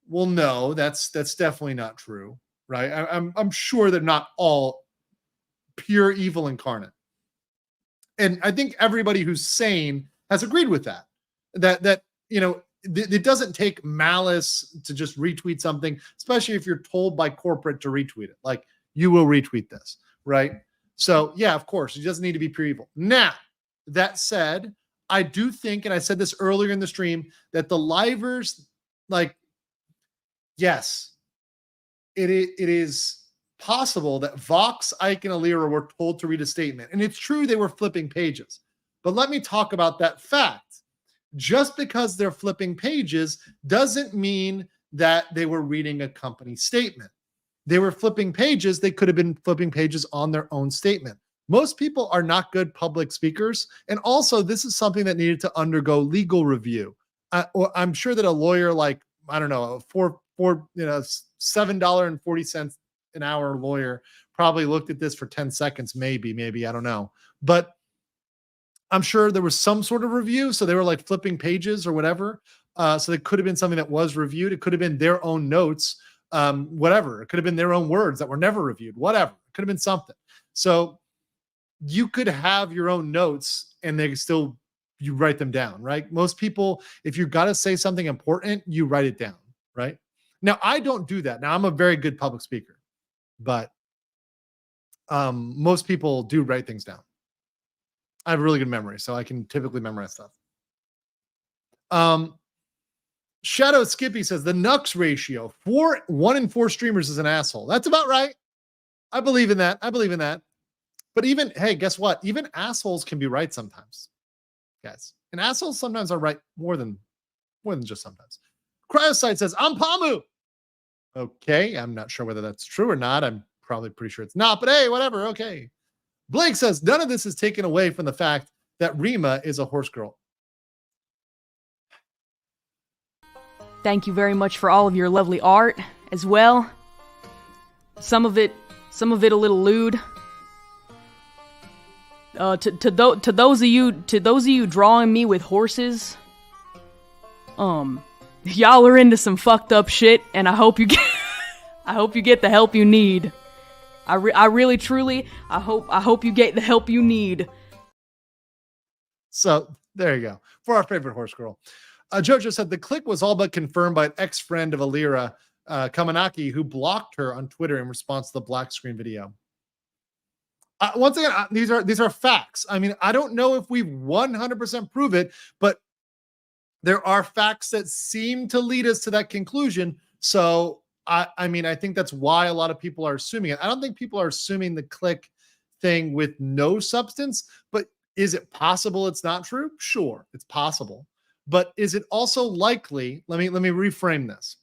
well, no, that's definitely not true, right? I'm sure they're not all pure evil incarnate. And I think everybody who's sane has agreed with that. That you know, it doesn't take malice to just retweet something, especially if you're told by corporate to retweet it. Like, you will retweet this, right? So, yeah, of course, it doesn't need to be pure evil. Now, that said, I do think, and I said this earlier in the stream, that the livers, like, yes, it is possible that Vox, Ike, and Alira were told to read a statement. And it's true they were flipping pages. But let me talk about that fact. Just because they're flipping pages doesn't mean that they were reading a company statement. They were flipping pages. They could have been flipping pages on their own statement. Most people are not good public speakers. And also, this is something that needed to undergo legal review. Or I'm sure that a lawyer, like, I don't know, $7.40 an hour lawyer probably looked at this for 10 seconds, maybe, I don't know. But I'm sure there was some sort of review. So they were like flipping pages or whatever. So it could have been something that was reviewed. It could have been their own notes, whatever. It could have been their own words that were never reviewed, whatever. It could have been something. So you could have your own notes and you write them down, right? Most people, if you got to say something important, you write it down, right? Now, I don't do that. Now, I'm a very good public speaker, but most people do write things down. I have a really good memory, so I can typically memorize stuff. Shadow Skippy says the Nux ratio, 1 in 4 streamers is an asshole. That's about right. I believe in that. But even, hey, guess what? Even assholes can be right sometimes, guys. And assholes sometimes are right more than just sometimes. Cryosite says, I'm Pamu. Okay, I'm not sure whether that's true or not. I'm probably pretty sure it's not, but hey, whatever, okay. Blake says, none of this is taken away from the fact that Rima is a horse girl. Thank you very much for all of your lovely art as well. Some of it a little lewd. To those of you drawing me with horses, y'all are into some fucked up shit, and I hope you get the help you need. I really truly hope you get the help you need. So there you go. For our favorite horse girl. Jojo said the click was all but confirmed by an ex-friend of Alira, Kamanaki, who blocked her on Twitter in response to the black screen video. Once again, these are facts. I mean, I don't know if we 100% prove it, but there are facts that seem to lead us to that conclusion. So, I mean, I think that's why a lot of people are assuming it. I don't think people are assuming the click thing with no substance, but is it possible it's not true? Sure, it's possible. But is it also likely, let me reframe this.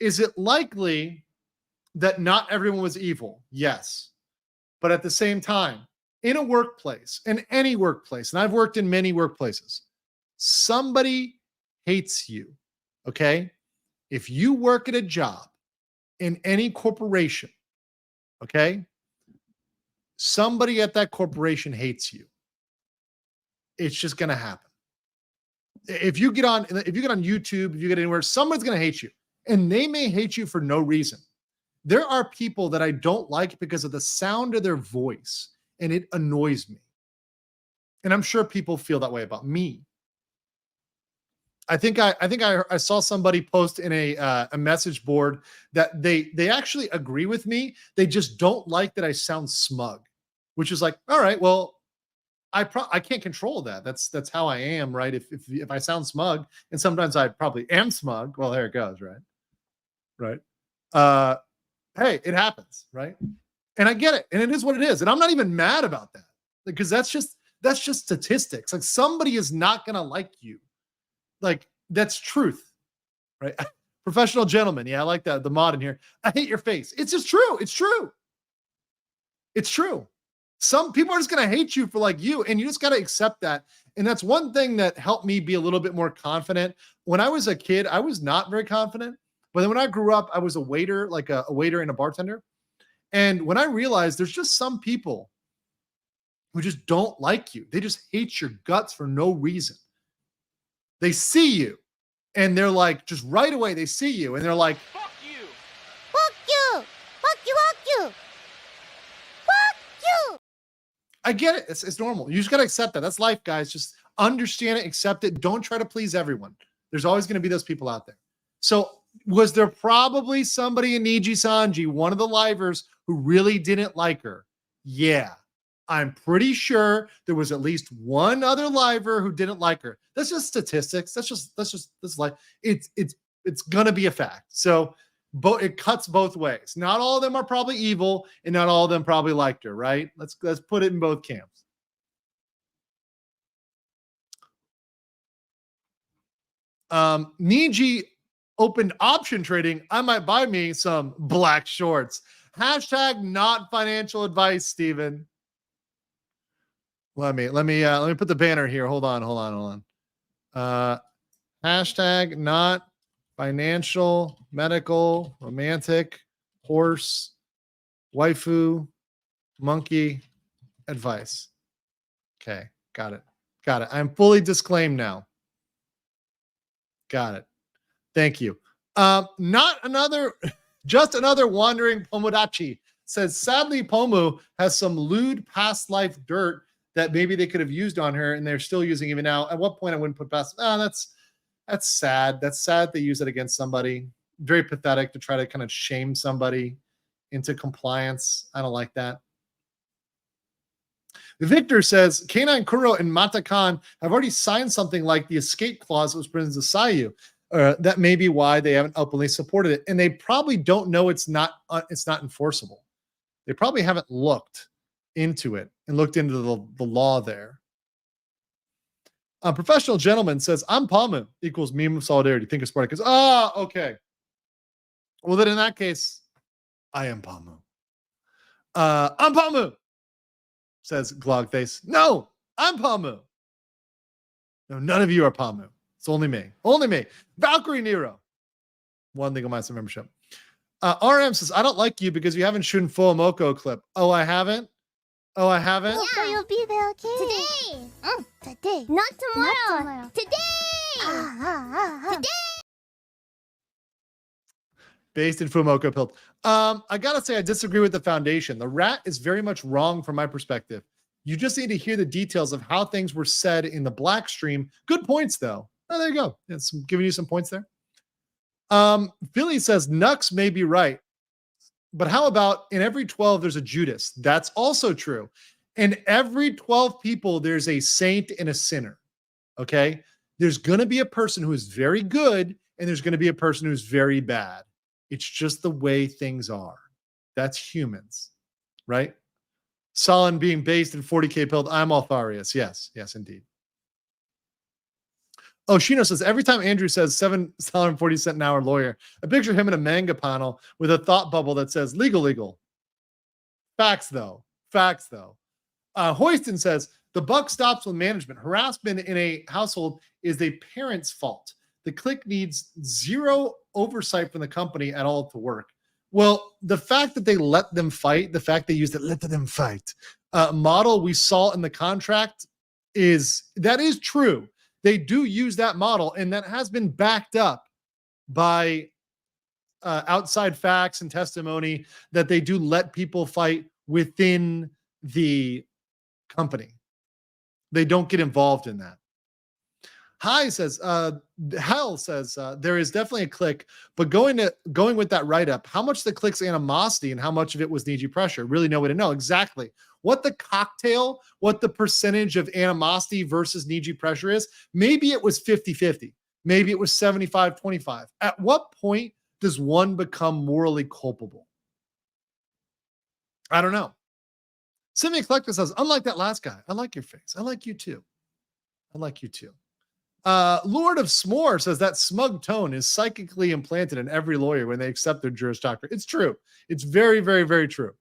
Is it likely that not everyone was evil? Yes. But at the same time, in a workplace, in any workplace, and I've worked in many workplaces, somebody hates you, okay? If you work at a job in any corporation, okay, somebody at that corporation hates you. It's just going to happen. If you get on YouTube, if you get anywhere, someone's going to hate you, and they may hate you for no reason. There are people that I don't like because of the sound of their voice, and it annoys me. And I'm sure people feel that way about me. I think I saw somebody post in a message board that they actually agree with me. They just don't like that I sound smug, which is like, all right, well, I can't control that. That's how I am, right? If I sound smug, and sometimes I probably am smug. Well, there it goes, right. Hey, it happens, right? And I get it, and it is what it is, and I'm not even mad about that because that's just statistics. Like, somebody is not gonna like you. Like, that's truth, right? Professional gentleman. Yeah, I like that. The mod in here. I hate your face. It's just true. It's true. It's true. Some people are just going to hate you for like you, and you just got to accept that. And that's one thing that helped me be a little bit more confident. When I was a kid, I was not very confident. But then when I grew up, I was a waiter, like a waiter and a bartender. And when I realized there's just some people who just don't like you, they just hate your guts for no reason. They see you and they're like, just right away, they see you and they're like, Fuck you! Fuck you! Fuck you! Fuck you! Fuck you! I get it. It's normal. You just got to accept that. That's life, guys. Just understand it, accept it. Don't try to please everyone. There's always going to be those people out there. So was there probably somebody in Nijisanji, one of the livers, who really didn't like her? Yeah. I'm pretty sure there was at least one other liver who didn't like her. That's just statistics. That's like it's gonna be a fact. So it cuts both ways. Not all of them are probably evil, and not all of them probably liked her, right? Let's put it in both camps. Niji opened option trading. I might buy me some black shorts. Hashtag not financial advice, Steven. Let me put the banner here. Hold on. Hashtag not financial, medical, romantic, horse, waifu, monkey advice. Okay, got it. I'm fully disclaimed now. Got it. Thank you. Just another wandering Pomodachi says, sadly, Pomu has some lewd past life dirt that maybe they could have used on her, and they're still using even now. At what point I wouldn't put past. That's sad. That's sad they use it against somebody. Very pathetic to try to kind of shame somebody into compliance. I don't like that. Victor says, K9 Kuro and Matakan have already signed something like the escape clause that was presented to Sayu. That may be why they haven't openly supported it. And they probably don't know it's not enforceable. They probably haven't looked into it and looked into the law there. A professional gentleman says, I'm Palmu equals meme of solidarity. Think of Spartacus. Okay. Well, then in that case, I am Palmu. I'm Palmu, says Glogface. No, I'm Palmu. No, none of you are Palmu. It's only me. Only me. Valkyrie Nero. One legal mindset membership. RM says, I don't like you because you haven't shown Fuomoko clip. Oh, I haven't? Yeah. So you'll be there, okay? Today. Today. Not tomorrow. Today. Today. Based in Fuomoko Pilt. I gotta say, I disagree with the foundation. The rat is very much wrong from my perspective. You just need to hear the details of how things were said in the black stream. Good points, though. Oh, there you go. It's giving you some points there. Philly says Nux may be right, but how about in every 12 there's a Judas? That's also true. In every 12 people there's a saint and a sinner. Okay, there's going to be a person who is very good, and there's going to be a person who's very bad. It's just the way things are. That's humans, right? Solon being based in 40K Pilled. I'm Altharius. Yes, indeed. Oh, Shino says, every time Andrew says $7.40 an hour lawyer, I picture him in a manga panel with a thought bubble that says legal. Facts, though. Hoyston says, the buck stops with management. Harassment in a household is a parent's fault. The clique needs zero oversight from the company at all to work. Well, the fact that they let them fight, the fact they used it, let them fight, model we saw in the contract is true. They do use that model, and that has been backed up by outside facts and testimony that they do let people fight within the company. They don't get involved in that. Hell says, there is definitely a clique, but going with that write-up, how much the clique's animosity and how much of it was Niji pressure? Really no way to know exactly what the cocktail, what the percentage of animosity versus Niji pressure is. Maybe it was 50-50. Maybe it was 75-25. At what point does one become morally culpable? I don't know. Simi Collector says, unlike that last guy, I like your face. I like you too. Lord of S'more says that smug tone is psychically implanted in every lawyer when they accept their Juris Doctor. It's true. It's very, very, very true.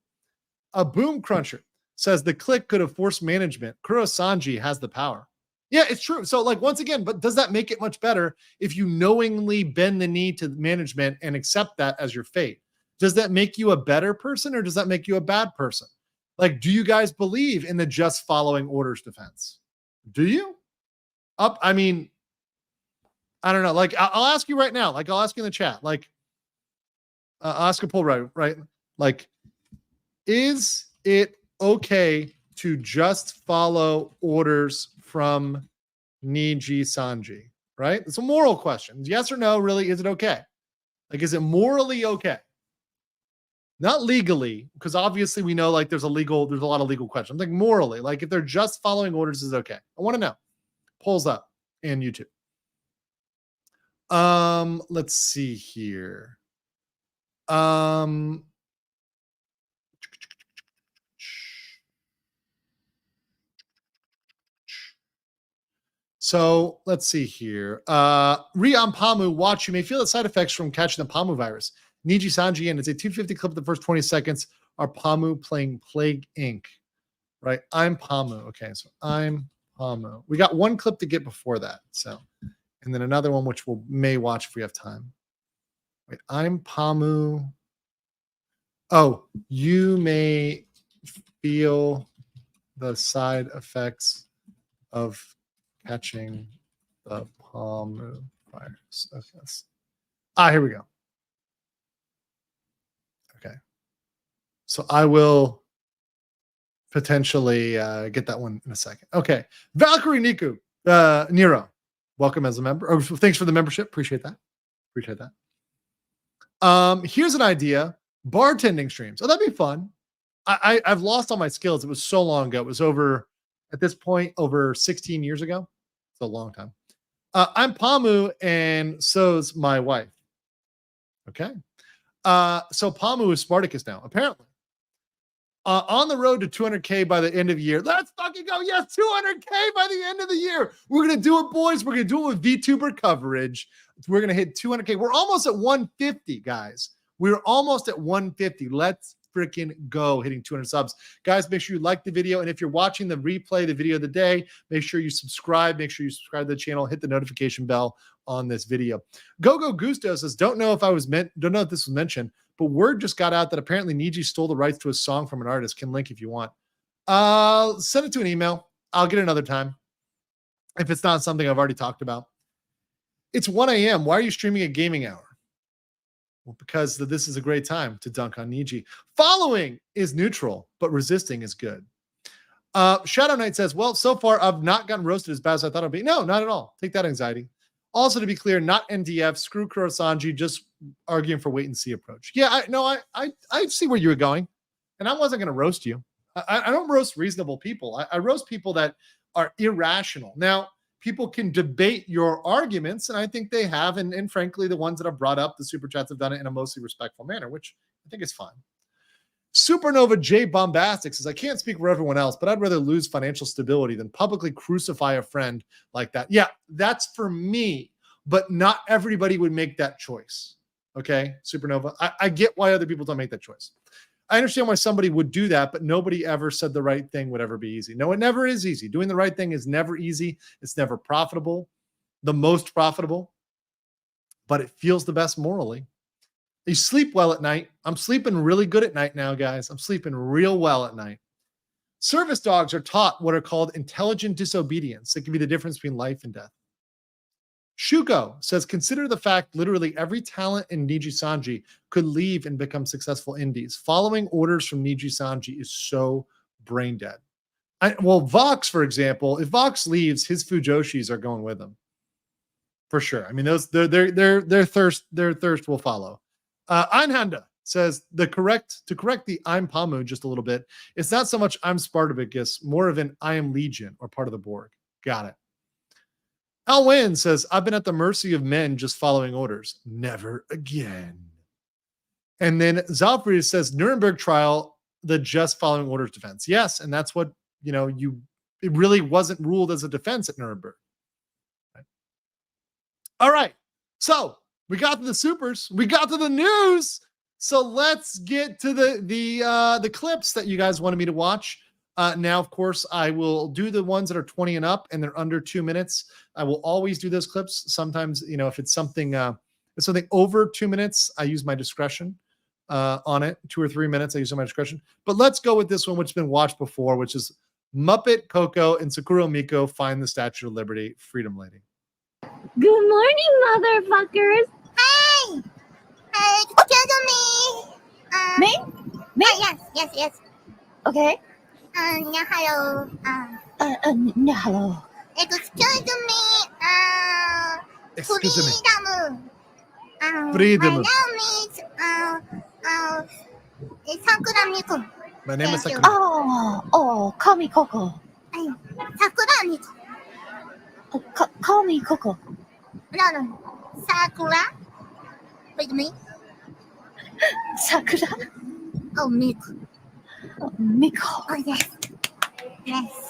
A Boom Cruncher says the clique could have forced management. Kurosanji has the power. Yeah, it's true. So, once again, but does that make it much better if you knowingly bend the knee to management and accept that as your fate? Does that make you a better person, or does that make you a bad person? Do you guys believe in the just following orders defense? Do you? I mean, I don't know. I'll ask you right now. I'll ask you in the chat. I'll ask a poll, right? Is it okay to just follow orders from Nijisanji? Right? It's a moral question. Yes or no, really, is it okay? Is it morally okay? not legally, because obviously we know like there's a lot of legal questions. Like morally, like if they're just following orders is okay. I want to know. Polls up in YouTube. Let's see here. So let's see here. Rian Pamu, watch. You may feel the side effects from catching the Pamu virus. Nijisanji, and it's a 250 clip. The first 20 seconds are Pamu playing Plague Inc. Right? I'm Pamu. Okay, so I'm Pamu. We got one clip to get before that. So, and then another one which we may watch if we have time. Wait, I'm Pamu. Oh, you may feel the side effects of catching the Pamu virus. Okay. Here we go. Okay. So I will potentially get that one in a second. Okay. Valkyrie Niku, Nero, welcome as a member. Or thanks for the membership. Appreciate that. Here's an idea. Bartending streams. Oh, that'd be fun. I've lost all my skills. It was so long ago. It was over, at this point, over 16 years ago. It's a long time. I'm Pamu, and so's my wife. Okay. So Pamu is Spartacus now, apparently. On the road to 200K by the end of the year. Let's fucking go. Yes, 200K by the end of the year. We're going to do it, boys. We're going to do it with VTuber coverage. We're going to hit 200K. We're almost at 150, guys. We're almost at 150. Let's freaking go, hitting 200 subs. Guys, make sure you like the video. And if you're watching the replay, the video of the day, make sure you subscribe. Make sure you subscribe to the channel. Hit the notification bell on this video. Gogo Gusto says, don't know if this was mentioned, but word just got out that apparently Niji stole the rights to a song from an artist. Can link if you want. Send it to an email. I'll get it another time if it's not something I've already talked about. It's 1 a.m. Why are you streaming at gaming hour? Well, because this is a great time to dunk on Niji. Following is neutral, but resisting is good. Shadow Knight says, well, so far I've not gotten roasted as bad as I thought it would be. No, not at all. Take that anxiety. Also, to be clear, not NDF, screw Kurosanji, just arguing for wait and see approach. Yeah, I see where you were going, and I wasn't going to roast you. I don't roast reasonable people. I roast people that are irrational. Now, people can debate your arguments, and I think they have, and frankly, the ones that have brought up the super chats have done it in a mostly respectful manner, which I think is fine. Supernova J Bombastic says, I can't speak for everyone else, but I'd rather lose financial stability than publicly crucify a friend like that. Yeah, that's for me, but not everybody would make that choice. Okay, Supernova. I get why other people don't make that choice. I understand why somebody would do that, but nobody ever said the right thing would ever be easy. No, it never is easy. Doing the right thing is never easy. It's never profitable, the most profitable, but it feels the best morally. You sleep well at night. I'm sleeping really good at night now, guys. I'm sleeping real well at night. Service dogs are taught what are called intelligent disobedience. It can be the difference between life and death. Shuko says, consider the fact literally every talent in Nijisanji could leave and become successful indies. Following orders from Nijisanji is so brain dead. Vox, for example, if Vox leaves, his Fujoshis are going with him. For sure. I mean, their thirst will follow. Einhanda says to correct the I'm Pamu just a little bit. It's not so much I'm Spartacus, more of an I am Legion or part of the Borg. Got it. Alwyn says, I've been at the mercy of men just following orders. Never again. And then Zalfried says, Nuremberg trial, the just following orders defense. Yes, and that's what, it really wasn't ruled as a defense at Nuremberg. Right. All right. So we got to the supers. We got to the news. So let's get to the clips that you guys wanted me to watch. Now, of course, I will do the ones that are 20 and up and they're under 2 minutes. I will always do those clips. Sometimes, if it's something over 2 minutes, I use my discretion on it. 2 or 3 minutes, I use my discretion. But let's go with this one, which has been watched before, which is Muppet Coco and Sakura Miko find the Statue of Liberty. Freedom Lady. Good morning, motherfuckers. Hi. Excuse me. Me? Yes. Okay. Hello. Hello. Excuse me. Freedom. Freedom. My name is Sakura Miko. My name is Thank you. Sakura. Oh, call me Coco. Sakura Miko. Call me Coco. No. Sakura. With me. Sakura. Oh, Miko. Miko. Oh, yes. Yes.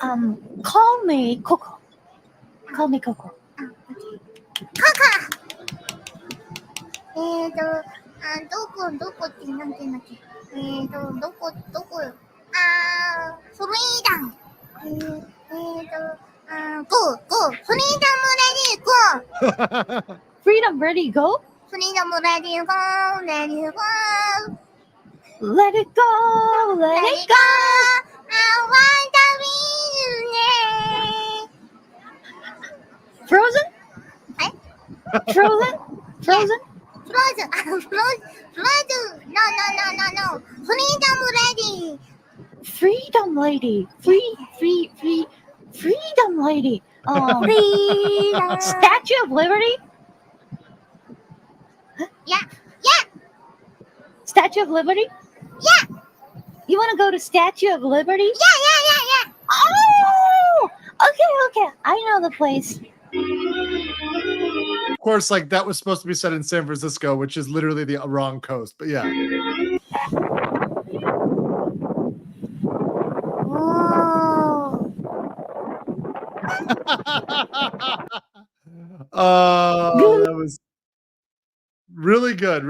Call me Coco. Call me Coco. Kaka! どこってなんて言うんだっけどこフリーダムGo! Freedom ready, go! Freedom ready, go? Freedom ready, go! Let it go! Let it go! I want the Frozen? Frozen? Frozen! No. Freedom ready! Freedom lady! Freedom! Statue of Liberty? Yeah! Statue of Liberty? Yeah! You want to go to Statue of Liberty? Yeah! Oh! Okay. I know the place. Of course, like that was supposed to be set in San Francisco, which is literally the wrong coast. But yeah. Oh, that was really good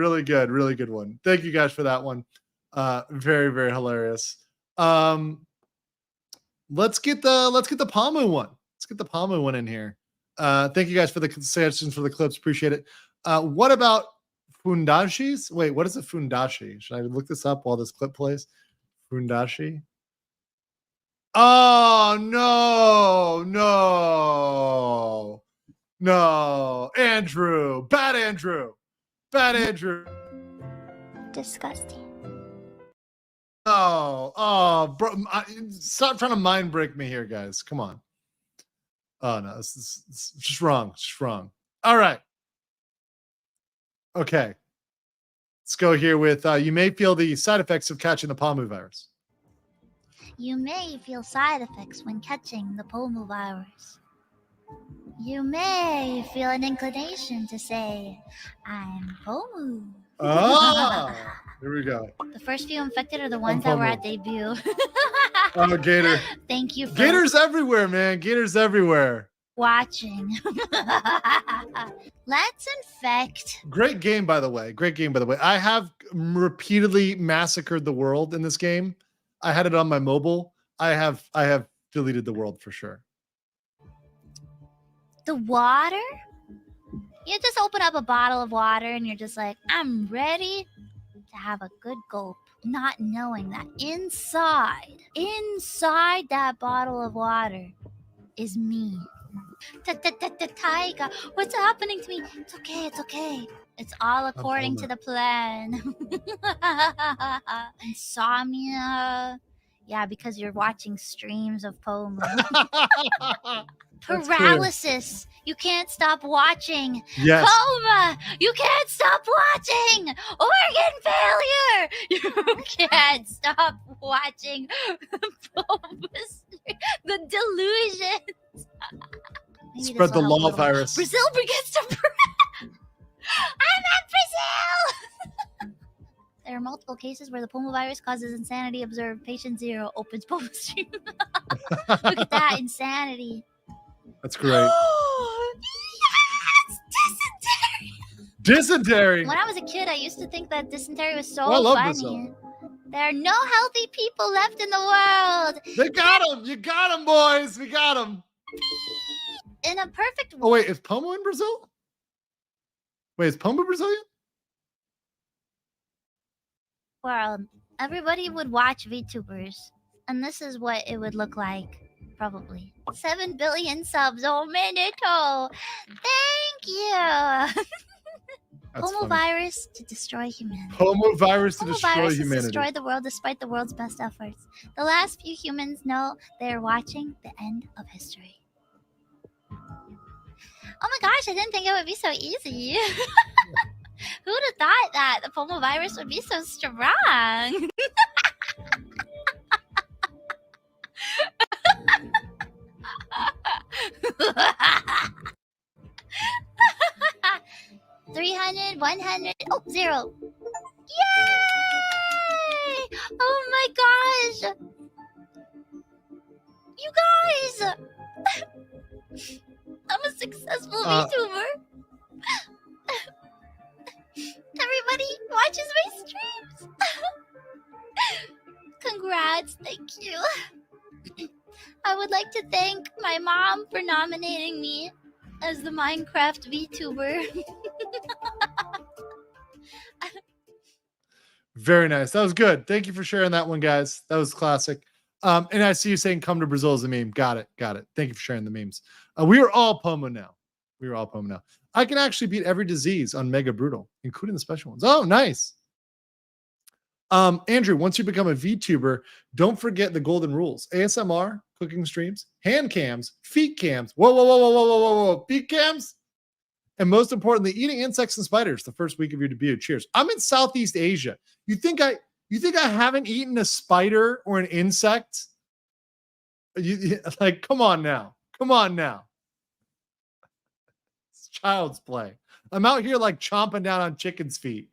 one. Thank you guys for that one. Very, very hilarious. Let's get the Palmu one. Let's get the Palmu one in here. Thank you guys for the suggestions for the clips. Appreciate it. What about Fundashis? Wait, what is a Fundashi? Should I look this up while this clip plays? Fundashi? Oh, no. Andrew. Bad Andrew. Disgusting. Oh, bro. Stop trying to mind break me here, guys. Come on. Oh, no. It's just wrong. All right. Okay. Let's go here with you may feel the side effects of catching the Palmu virus. You may feel side effects when catching the Palmu virus. You may feel an inclination to say, I'm Palmu. Here we go. The first few infected are the ones that were at debut. Oh, Gator. Thank you for Gators everywhere, man. Gators everywhere. watching. Let's infect. Great game, by the way. I have repeatedly massacred the world in this game. I had it on my mobile. I have deleted the world for sure. The water? You just open up a bottle of water and you're just like, I'm ready to have a good gulp. Not knowing that inside that bottle of water is me. Taiga, what's happening to me? It's okay. It's all according to the plan. Insomnia. Yeah, because you're watching streams of Pomu. Paralysis. You can't stop watching. Yes. Coma. You can't stop watching. Organ failure. You can't stop watching. The delusions. Spread the law virus. Brazil begins to. I'm at Brazil. There are multiple cases where the Pomu virus causes insanity. Observed. Patient 0 opens Pomu stream. Look at that insanity. That's great. Yes! Dysentery. When I was a kid, I used to think that dysentery was so I love funny. Brazil. There are no healthy people left in the world. They got him. You got him, boys. We got him. In a perfect Oh, wait. Is Pomu in Brazil? Wait, is Pomu Brazilian? world, everybody would watch VTubers. And this is what it would look like. Probably 7 billion subs. Oh, Minito. Thank you. Pomu virus to destroy humanity. Pomu virus to Pomu destroy virus humanity. has destroyed the world despite the world's best efforts. The last few humans know they are watching the end of history. Oh my gosh, I didn't think it would be so easy. Who would have thought that the Pomu virus would be so strong? 300, 100, 0. Yay! Oh my gosh! You guys! I'm a successful VTuber. Everybody watches my streams. Congrats, thank you. I would like to thank my mom for nominating me as the Minecraft VTuber. Very nice. That was good. Thank you for sharing that one, guys. That was classic. And I see you saying "come to Brazil" as a meme. Got it. Thank you for sharing the memes. We are all Pomo now. I can actually beat every disease on Mega Brutal, including the special ones. Oh, nice. Andrew, once you become a VTuber, don't forget the golden rules: ASMR, cooking streams, hand cams, feet cams. Whoa. Feet cams. And most importantly, eating insects and spiders the first week of your debut. Cheers. I'm in Southeast Asia. You think I haven't eaten a spider or an insect? Like, come on now. It's child's play. I'm out here like chomping down on chicken's feet.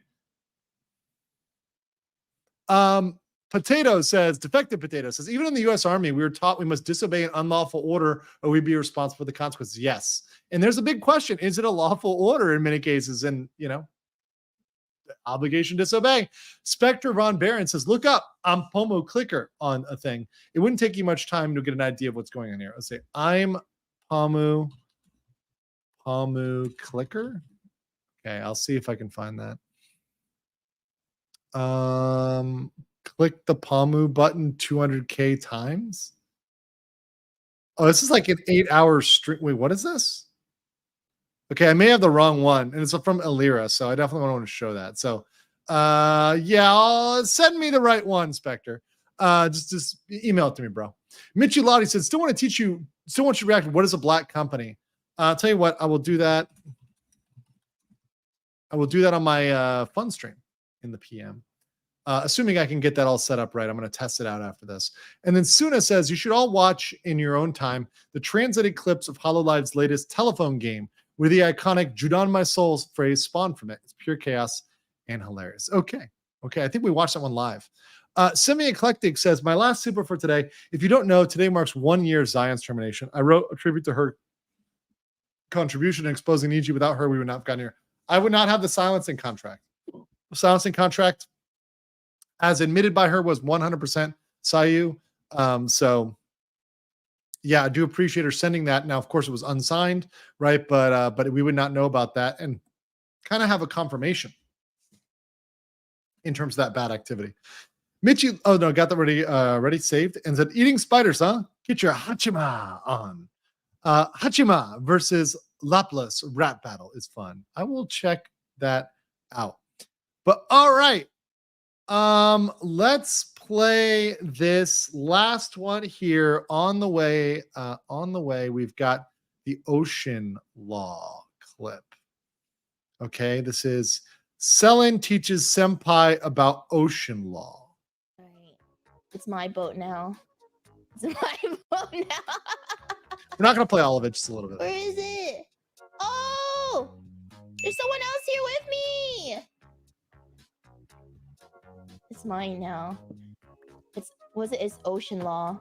Defective Potato says, even in the U.S. Army, we were taught we must disobey an unlawful order or we'd be responsible for the consequences. Yes. And there's a big question. Is it a lawful order in many cases? And, obligation to disobey. Spectre Von Baron says, look up I'm Pomo Clicker on a thing. It wouldn't take you much time to get an idea of what's going on here. Let's say I'm Pomo Clicker. Okay, I'll see if I can find that. Click the Pomu button 200k times. Oh, this is like an 8-hour stream. Wait, what is this? Okay, I may have the wrong one, and it's from Elira, so I definitely want to show that. So, send me the right one, Spectre. Just email it to me, bro. Mitchie Lottie said, still want you to react to what is a black company. I'll tell you what, I will do that. On my fun stream in the PM. Assuming I can get that all set up right. I'm going to test it out after this. And then Suna says, you should all watch in your own time the translated clips of HoloLive's latest telephone game, where the iconic Judan My Soul's phrase spawned from it. It's pure chaos and hilarious. Okay. I think we watched that one live. Semi-Eclectic says, my last super for today. If you don't know, today marks 1 year of Zion's termination. I wrote a tribute to her contribution in exposing Niji. Without her, we would not have gotten here. I would not have the silencing contract. The silencing contract, as admitted by her, was 100% Sayu. So yeah, I do appreciate her sending that. Now, of course, it was unsigned, right? But we would not know about that and kind of have a confirmation in terms of that bad activity. Michi, oh no, got that ready saved, and said, eating spiders, huh? Get your Hachima on. Hachima versus Laplace rap battle is fun. I will check that out. But all right. Let's play this last one here on the way. We've got the Ocean Law clip. Okay, this is Selen teaches Senpai about ocean law. All right. It's my boat now. We're not gonna play all of it, just a little bit. Where is it? Oh, there's someone else here with me. It's mine now. It's Ocean Law.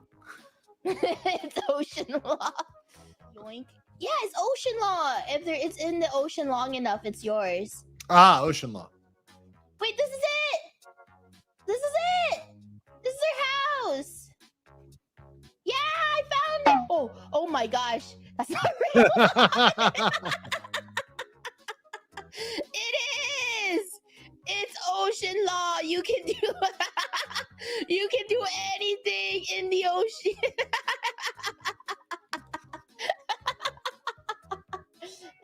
It's Ocean Law. Yoink. Yeah, it's Ocean Law. If it's in the ocean long enough, it's yours. Ocean Law. Wait, this is it. This is their house. Yeah, I found it. Oh my gosh. That's not real. It is. It's Ocean Law. You can do anything in the ocean.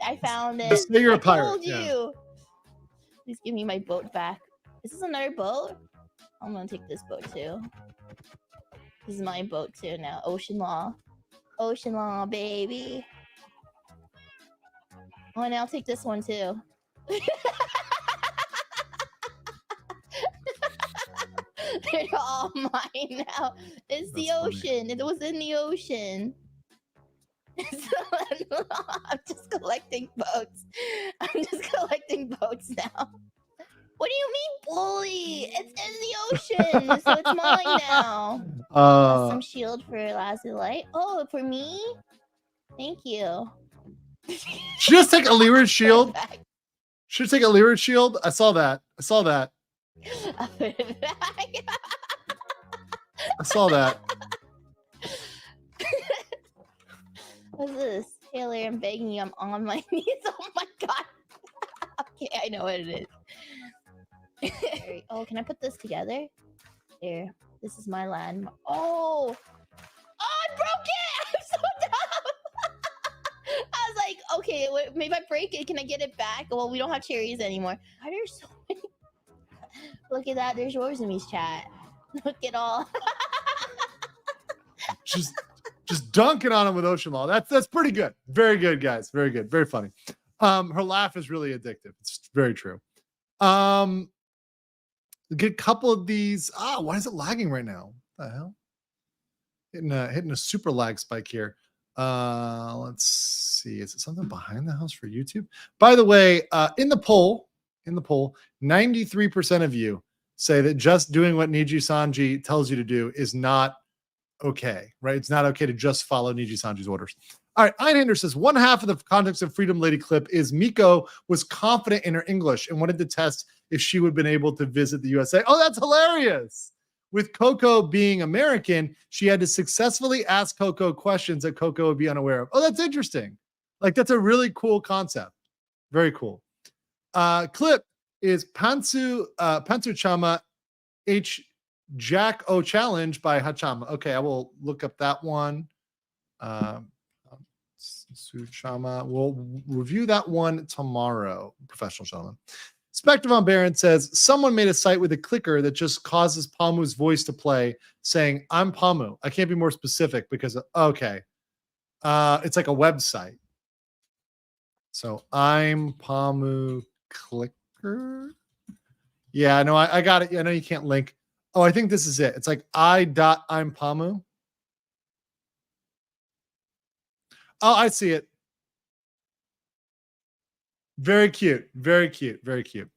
I found it. Just say you're a pirate. I told you. Please give me my boat back. Is this another boat? I'm gonna take this boat too. This is my boat too now. Ocean Law. Ocean Law, baby. Oh, and I'll take this one too. They're all mine now. It's the ocean. It was in the ocean. I'm just collecting boats. I'm just collecting boats now. What do you mean, bully? It's in the ocean, so it's mine now. Custom shield for Lassie Light. Oh, for me? Thank you. Should just take a leeward shield. Should take a leeward shield. I saw that. I saw that. I'll put it back. I saw that. What's this? Taylor, I'm begging you. I'm on my knees. Oh my god. Okay, I know what it is. Oh, can I put this together? There. This is my land. Oh! Oh, I broke it! I'm so dumb! I was like, okay, maybe I break it. Can I get it back? Well, we don't have cherries anymore. Why are there so many? Look at that. There's yours in me's chat. Look at all. Just dunking on him with Ocean Law. That's pretty good. Very good, guys. Very good. Very funny. Her laugh is really addictive. It's very true. Get a couple of these. Why is it lagging right now? What the hell? Hitting a super lag spike here. Let's see. Is it something behind the house for YouTube? By the way, in the poll, 93% of you say that just doing what Nijisanji tells you to do is not okay, right? It's not okay to just follow Nijisanji's orders. All right, Einhander says, one half of the context of Freedom Lady clip is Miko was confident in her English and wanted to test if she would have been able to visit the USA. Oh, that's hilarious. With Coco being American, she had to successfully ask Coco questions that Coco would be unaware of. Oh, that's interesting. Like, that's a really cool concept. Very cool. Clip is Pantsu Chama H Jack O Challenge by Hachama. Okay, I will look up that one. Suchama. We'll review that one tomorrow, professional gentlemen. Spectre Von Baron says, someone made a site with a clicker that just causes Pamu's voice to play saying, I'm Pamu. I can't be more specific because, okay. It's like a website. So I'm Pamu clicker. Yeah, no, I got it. I know you can't link. Oh, I think this is it. It's like I'm Pamu. Oh, I see it. Very cute. Very cute. Very cute.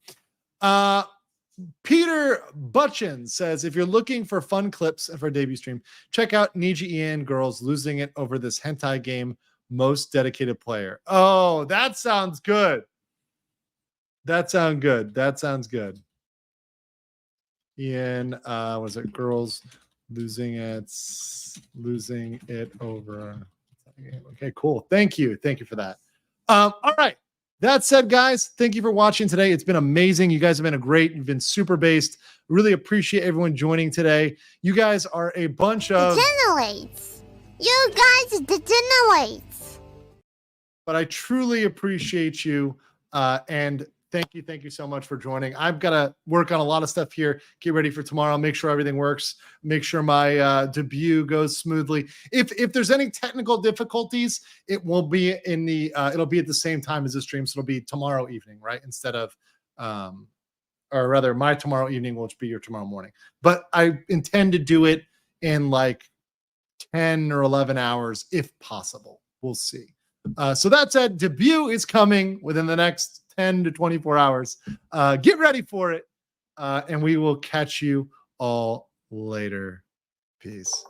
Peter Butchin says, if you're looking for fun clips for a debut stream, check out Niji Ian girls losing it over this hentai game, most dedicated player. Oh, that sounds good. That sounds good. That sounds good. Ian, was it girls losing it over? Okay, cool. Thank you. Thank you for that. All right. That said, guys, thank you for watching today. It's been amazing. You guys have been great. You've been super based. Really appreciate everyone joining today. You guys are a bunch of degenerates. You guys degenerates. But I truly appreciate you. And thank you so much for joining. I've got to work on a lot of stuff here. Get ready for tomorrow. Make sure everything works. Make sure my debut goes smoothly. If there's any technical difficulties, it won't be in the. It'll be at the same time as the stream, so it'll be tomorrow evening, right? Instead of, or rather, my tomorrow evening will be your tomorrow morning. But I intend to do it in like 10 or 11 hours, if possible. We'll see. So that said, debut is coming within the next 10 to 24 hours. Get ready for it. And we will catch you all later. Peace.